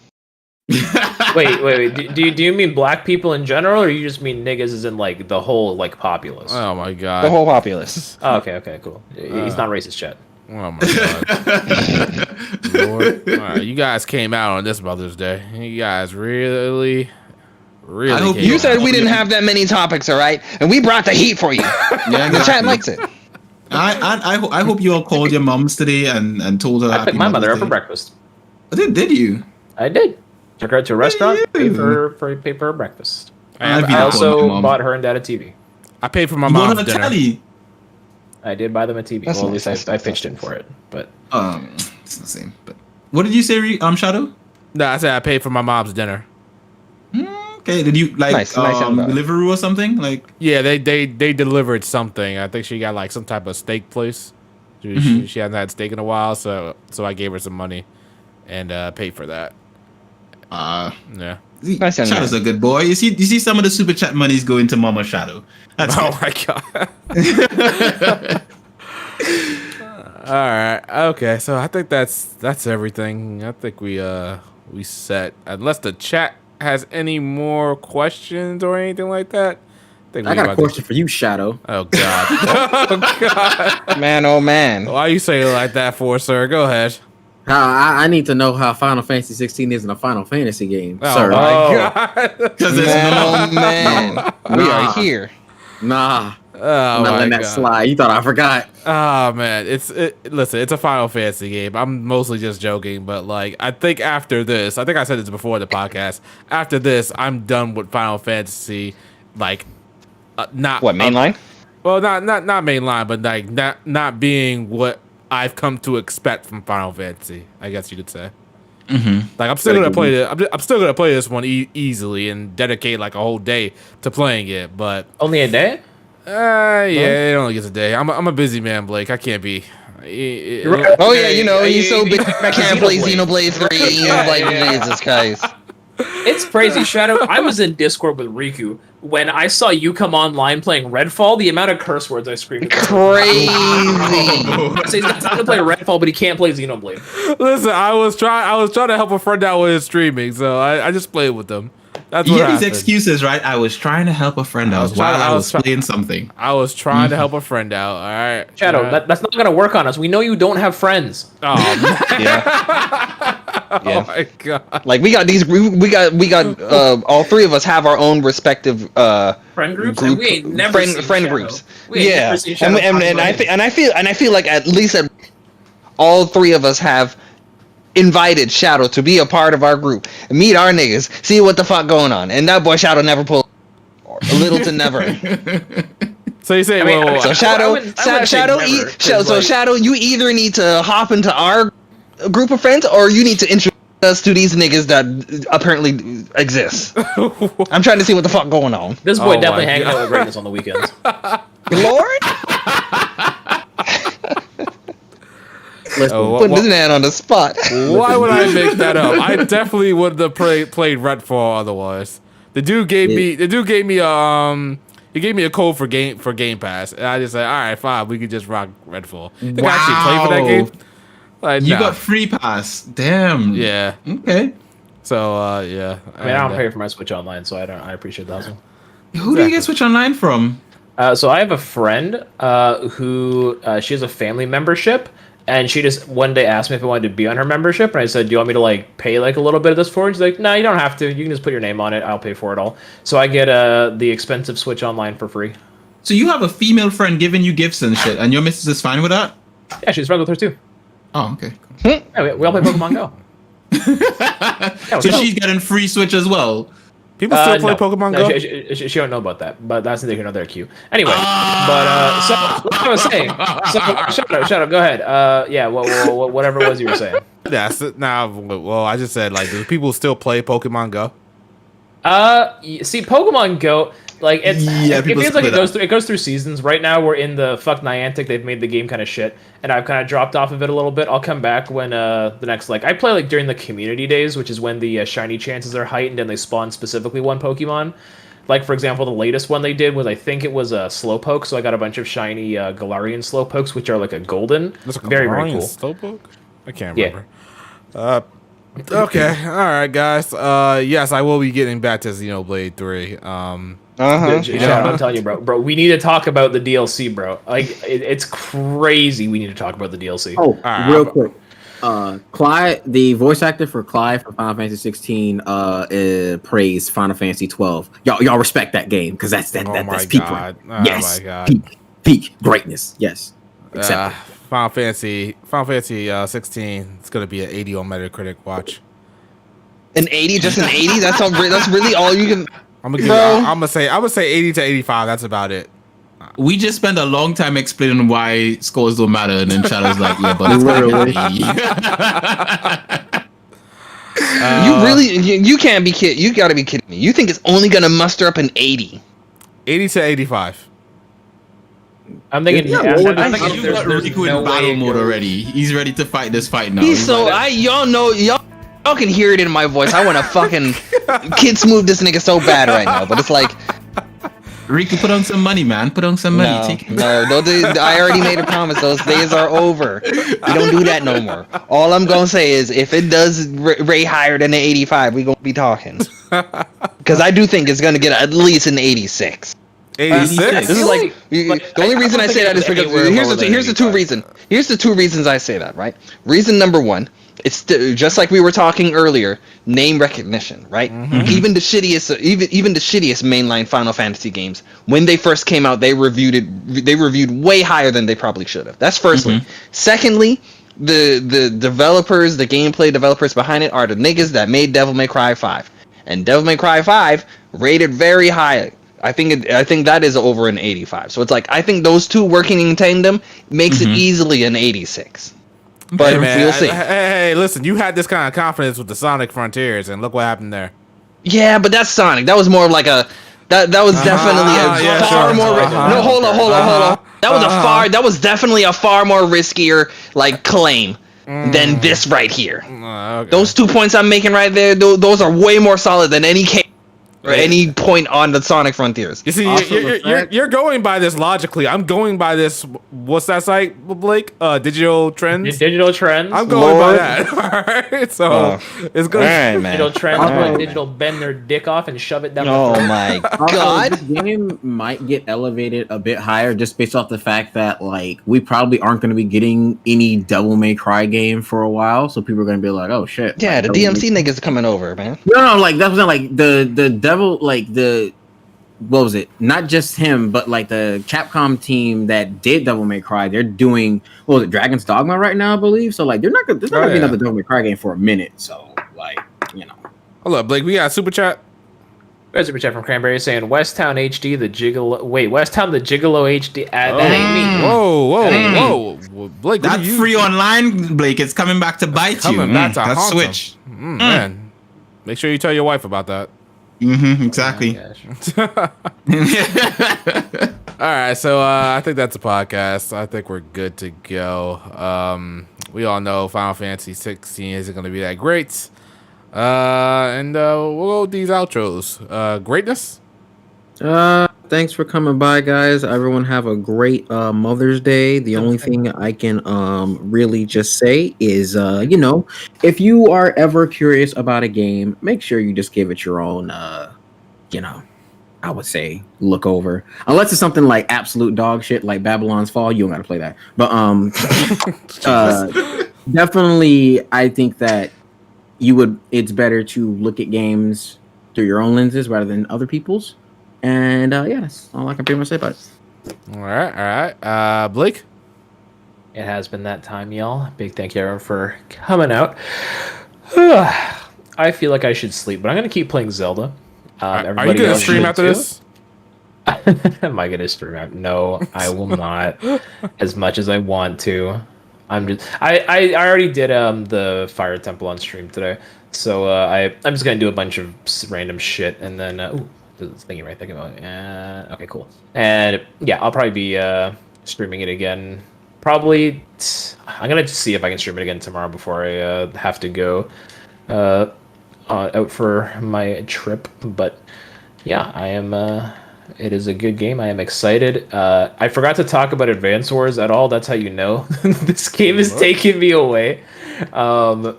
Wait. Do you mean black people in general, or you just mean niggas as in like the whole like populace? Oh my god. The whole populace. Oh, okay, cool. He's not racist, Chet. Oh my god. Lord. All right, you guys came out on this Mother's Day. You guys really I hope came You out. said we didn't have that many topics, all right, and we brought the heat for you. Yeah, The chat exactly. likes it. I hope you all called your moms today and told her. I happy picked my mother Mother's up for Day. breakfast. Did you? I did. Took her out to a restaurant, you? paid for her breakfast. I I also bought her and dad a TV. I paid for my You bought mom's her a dinner. telly. I did buy them a TV. That's Well, at nice. least I pitched in for it. But It's the same. But what did you say, Shadow? No, I said I paid for my mom's dinner. Okay, did you like Nice young guy. Deliveroo or something? Like, Yeah, they delivered something. I think she got like some type of steak place. She hasn't had steak in a while, so I gave her some money and paid for that. Yeah. Nice young Shadow's man. a good boy. You see some of the super chat monies go into Mama Shadow. That's Oh good. my god. All right. Okay. So I think that's everything. I think we set. Unless the chat has any more questions or anything like that. think I we got a about to- question for you, Shadow. Oh god. Oh god. Man, oh man. Why you say it like that for, sir? Go ahead. I need to know how Final Fantasy 16 is in a Final Fantasy game, Oh sir. my Oh. god. Because it's Man, not. oh man. We Nah. are here. Nah, Oh I'm not my letting that god. slide. You thought I forgot. Oh man, listen, it's a Final Fantasy game. I'm mostly just joking, but like I think after this, I think I said this before the podcast. After this, I'm done with Final Fantasy. Like, not What, mainline? well, not mainline, but like not being what I've come to expect from Final Fantasy. I guess you could say. Mm-hmm. Like I'm still gonna play it. I'm still gonna play this one easily and dedicate like a whole day to playing it. But Only a day? yeah, it only gets a day. I'm a busy man, Blake. I can't be. Oh yeah, you know, he's so big. I can't play Xenoblade. Xenoblade 3. He's like, Jesus Christ. It's crazy, Shadow. I was in Discord with Riku when I saw you come online playing Redfall. The amount of curse words I screamed. Crazy. So he's got time to play Redfall, but he can't play Xenoblade. Listen, I was trying to help a friend out with his streaming, so I just played with them. That's You what hear these happened. excuses, right? I was trying to help a friend out while I was playing something. I was trying to help a friend out. All right, Shadow, all right. that's not gonna work on us. We know you don't have friends. Oh, man. Yeah. Oh my god. Like we got all three of us have our own respective Friend groups? group, We ain't never seen friend Shadow. groups. We ain't Yeah. never seen Shadow And talk about I feel like at least all three of us have invited Shadow to be a part of our group, meet our niggas, see what the fuck going on. And that boy Shadow never pulled a little to never. So you say, I mean, well, So I Shadow, wouldn't say Shadow, never, 'cause, like- Shadow, you either need to hop into our group of friends, or you need to introduce us to these niggas that apparently exist. I'm trying to see what the fuck going on. This boy Oh definitely my hanging God. out with Reynos on the weekends. Lord, Listen, Oh, putting this man on the spot. why would I make that up? I definitely would have played Redfall otherwise. The dude gave me he gave me a code for Game Pass, and I just said, all right, fine, we could just rock Redfall. Think I actually played for that Wow. game? Like, You nah. got free pass. Damn. Yeah. Okay. So yeah. I mean, I don't pay for my Switch Online, so I appreciate the hustle. Who do you get Switch Online from? So I have a friend who she has a family membership, and she just one day asked me if I wanted to be on her membership, and I said, "Do you want me to like pay like a little bit of this for it?" She's like, "No, you don't have to. You can just put your name on it. I'll pay for it all." So I get the expensive Switch Online for free. So you have a female friend giving you gifts and shit, and your missus is fine with that? Yeah, she's friends with her too. Oh, okay. Yeah, we all play Pokemon Go. So she's getting free Switch as well. People still play no. Pokemon No, Go? she don't know about that, but that's neither here nor there. Q. Anyway, so like I was saying, so shut up. Go ahead. Yeah, whatever it was you were saying. That's it. Now, well, I just said like, do people still play Pokemon Go? See, Pokemon Go, like it feels like it goes through seasons. Right now, we're in the fuck Niantic. They've made the game kind of shit, and I've kind of dropped off of it a little bit. I'll come back when the next I play like during the community days, which is when the shiny chances are heightened and they spawn specifically one Pokemon. Like for example, the latest one they did was I think it was a Slowpoke, so I got a bunch of shiny Galarian Slowpokes, which are like a golden. That's a very cool. Slowpoke? I can't remember. Okay, all right, guys. Yes, I will be getting back to Xenoblade 3. I'm telling you, bro. We need to talk about the DLC, bro. Like, it's crazy. We need to talk about the DLC. Oh, real quick. Clive, the voice actor for Clive for Final Fantasy 16, praised Final Fantasy 12. Y'all respect that game because that's peak. God. Yes, my God. Peak greatness. Yes, accept it. Final Fantasy 16. It's gonna be an 80 on Metacritic. Watch. An 80, just an 80. That's really all you can. I'm gonna say 80 to 85. That's about it. We just spent a long time explaining why scores don't matter, and then Shadow's like, "Yeah, but it's you can't be kidding. You gotta be kidding me. You think it's only gonna muster up an 80? 80 to 85. I'm thinking. You got Riku in battle mode already. He's ready to fight this fight now. Y'all can hear it in my voice. I want to fucking kid smooth this nigga so bad right now, but it's like. Riku, put on some money, man. Put on some money. I already made a promise. Those days are over. We don't do that no more. All I'm gonna say is, if it does rate higher than an 85, we gonna be talking. Because I do think it's gonna get at least an 86. 86. This is like the only reason I say that is because here's the two reasons. Here's the two reasons I say that. Right. Reason number one. It's just like we were talking earlier, name recognition, right? Mm-hmm. Even the shittiest mainline Final Fantasy games, when they first came out, they reviewed way higher than they probably should have. That's firstly. Mm-hmm. Secondly, the developers, the gameplay developers behind it are the niggas that made Devil May Cry 5, and Devil May Cry 5 rated very high. I think that is over an 85. So it's like I think those two working in tandem makes it easily an 86. But hey, man, we'll see. Hey, listen, you had this kind of confidence with the Sonic Frontiers, and look what happened there. Yeah, but that's Sonic. That was more of like a that was definitely more. No, hold on. That was definitely a far more riskier like claim than this right here. Okay. Those 2 points I'm making right there, those are way more solid than any case. Or any point on the Sonic Frontiers. You see, you're going by this logically. I'm going by this. What's that site, Blake? Digital Trends. Digital Trends. I'm going by that. All right, so it's good. Right, Digital Trends. Digital bend their dick off and shove it down. Oh my god! This game might get elevated a bit higher just based off the fact that like we probably aren't going to be getting any Devil May Cry game for a while, so people are going to be like, "Oh shit!" Yeah, the DMC niggas coming over, man. No, like that was like the Devil. Like what was it? Not just him, but like the Capcom team that did Devil May Cry. They're doing what was it, Dragon's Dogma right now, I believe. So like, there's not gonna be another Devil May Cry game for a minute. So like, Hold up, Blake. We got a super chat. There's a super chat from Cranberry saying Westtown HD the Gigolo. Wait, Westtown the Gigolo HD. That ain't me. Whoa, Blake. That's free online, Blake. It's coming back to bite you. That's Switch. Man, make sure you tell your wife about that. Exactly. Oh All right, so I think that's a podcast. I think we're good to go. We all know Final Fantasy 16 isn't going to be that great. And we'll go with these outros. Greatness? Thanks for coming by, guys. Everyone have a great Mother's Day. The only thing I can really just say is, if you are ever curious about a game, make sure you just give it your own, I would say look over, unless it's something like absolute dog shit like Babylon's Fall. You don't got to play that, but definitely, I think that it's better to look at games through your own lenses rather than other people's. And yeah, that's all I can pretty much say about it. All right. Blake? It has been that time, y'all. Big thank you, everyone, for coming out. I feel like I should sleep, but I'm going to keep playing Zelda. Are you going to stream after this? Am I going to stream after? No, I will not. As much as I want to. I already did the Fire Temple on stream today. So I'm just going to do a bunch of random shit, and then... this thingy right thinking about okay, cool. And yeah, I'll probably be streaming it again. Probably I'm gonna see if I can stream it again tomorrow before I have to go out for my trip. But yeah, I am it is a good game. I am excited. I forgot to talk about Advance Wars at all. That's how you know this game is taking me away. But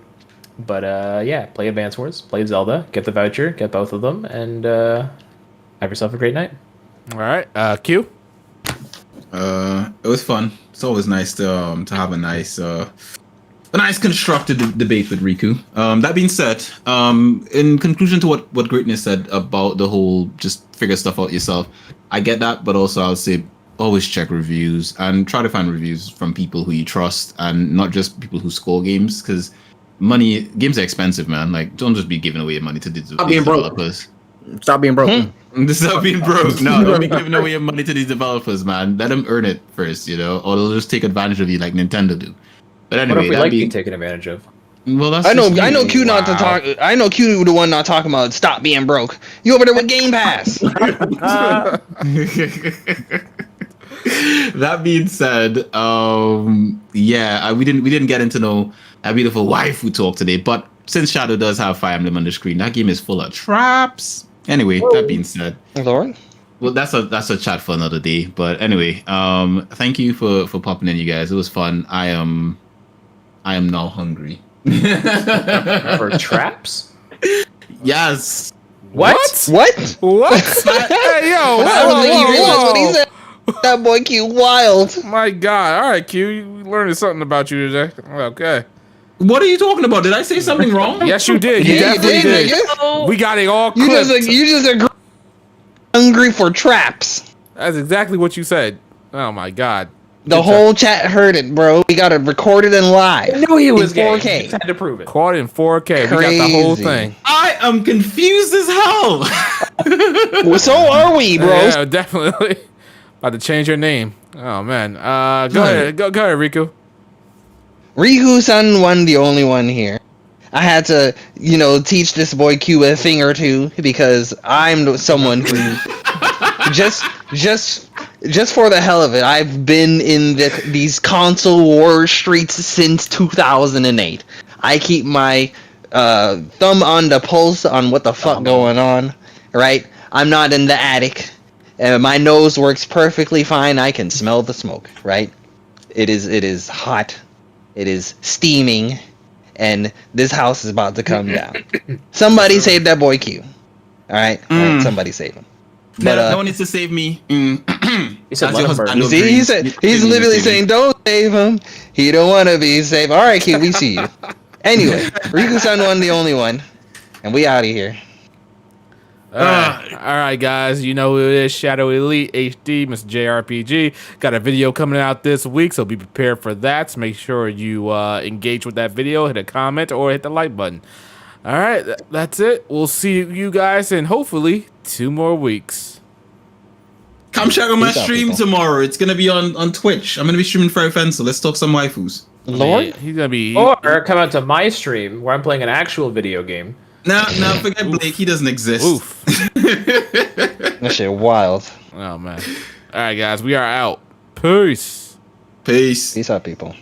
yeah, play Advance Wars, play Zelda, get the voucher, get both of them, and have yourself a great night. All right, Q. It was fun. It's always nice to have a nice constructed debate with Riku. That being said, in conclusion to what Greatness said about the whole just figure stuff out yourself, I get that, but also I'll say always check reviews and try to find reviews from people who you trust and not just people who score games, because games are expensive, man. Like, don't just be giving away your money to these developers. Stop being broke. This is not being broke. No, don't be giving away your money to these developers, man. Let them earn it first, or they'll just take advantage of you like Nintendo do. But anyway, what if we like being taken advantage of? Well, that's I know Q not to talk. I know Q the one not talking about stop being broke. You over there with Game Pass. That being said, yeah, we didn't get into no beautiful waifu talk today, but since Shadow does have Fire Emblem on the screen, that game is full of traps. Anyway, that being said, Lord, well, that's a chat for another day. But anyway, thank you for popping in, you guys. It was fun. I am now hungry. For traps? Yes. What? What? Hey, yo! I don't think he realized what he said. That boy Q wild. My God! All right, Q, you learning something about you today. Okay. What are you talking about? Did I say something wrong? Yes, you did. You definitely did. nigga. We got it all You clipped. just agree. Hungry for traps. That's exactly what you said. Oh my God. The whole chat heard it, bro. We got it recorded and live. I knew he was in gay. 4K. Just had to prove it. Caught in 4K. We got the whole Crazy. thing. I am confused as hell. Well, so are we, bro. Yeah, definitely. About to change your name. Oh man. Go ahead. Go ahead, Riku. Riku-san won the only one here. I had to, teach this boy Q a thing or two because I'm someone who just for the hell of it, I've been in these console war streets since 2008. I keep my thumb on the pulse on what the fuck going on, right? I'm not in the attic. My nose works perfectly fine. I can smell the smoke, right? It is hot. It is steaming, and this house is about to come down. Somebody save that boy Q. All right, somebody save him. But no one needs to save me. He said, As your husband of see, dreams, he's literally saying, "Don't save him. He don't want to be saved." All right, Q, we see you. Anyway, Riku-san won the only one, and we out of here. All right, guys. You know who it is. Shadow Elite HD, Mr. JRPG. Got a video coming out this week, so be prepared for that. So make sure you engage with that video, hit a comment, or hit the like button. All right, that's it. We'll see you guys in hopefully 2 more weeks. Come check out my Peace out, stream people. tomorrow. It's gonna be on Twitch. I'm gonna be streaming Fire Fence, so let's talk some waifus. Lord, He's gonna be. Or come out to my stream where I'm playing an actual video game. Nah, forget Blake. He doesn't exist. Oof. that shit wild. Oh man. All right, guys. We are out. Peace. Peace. Peace out, people.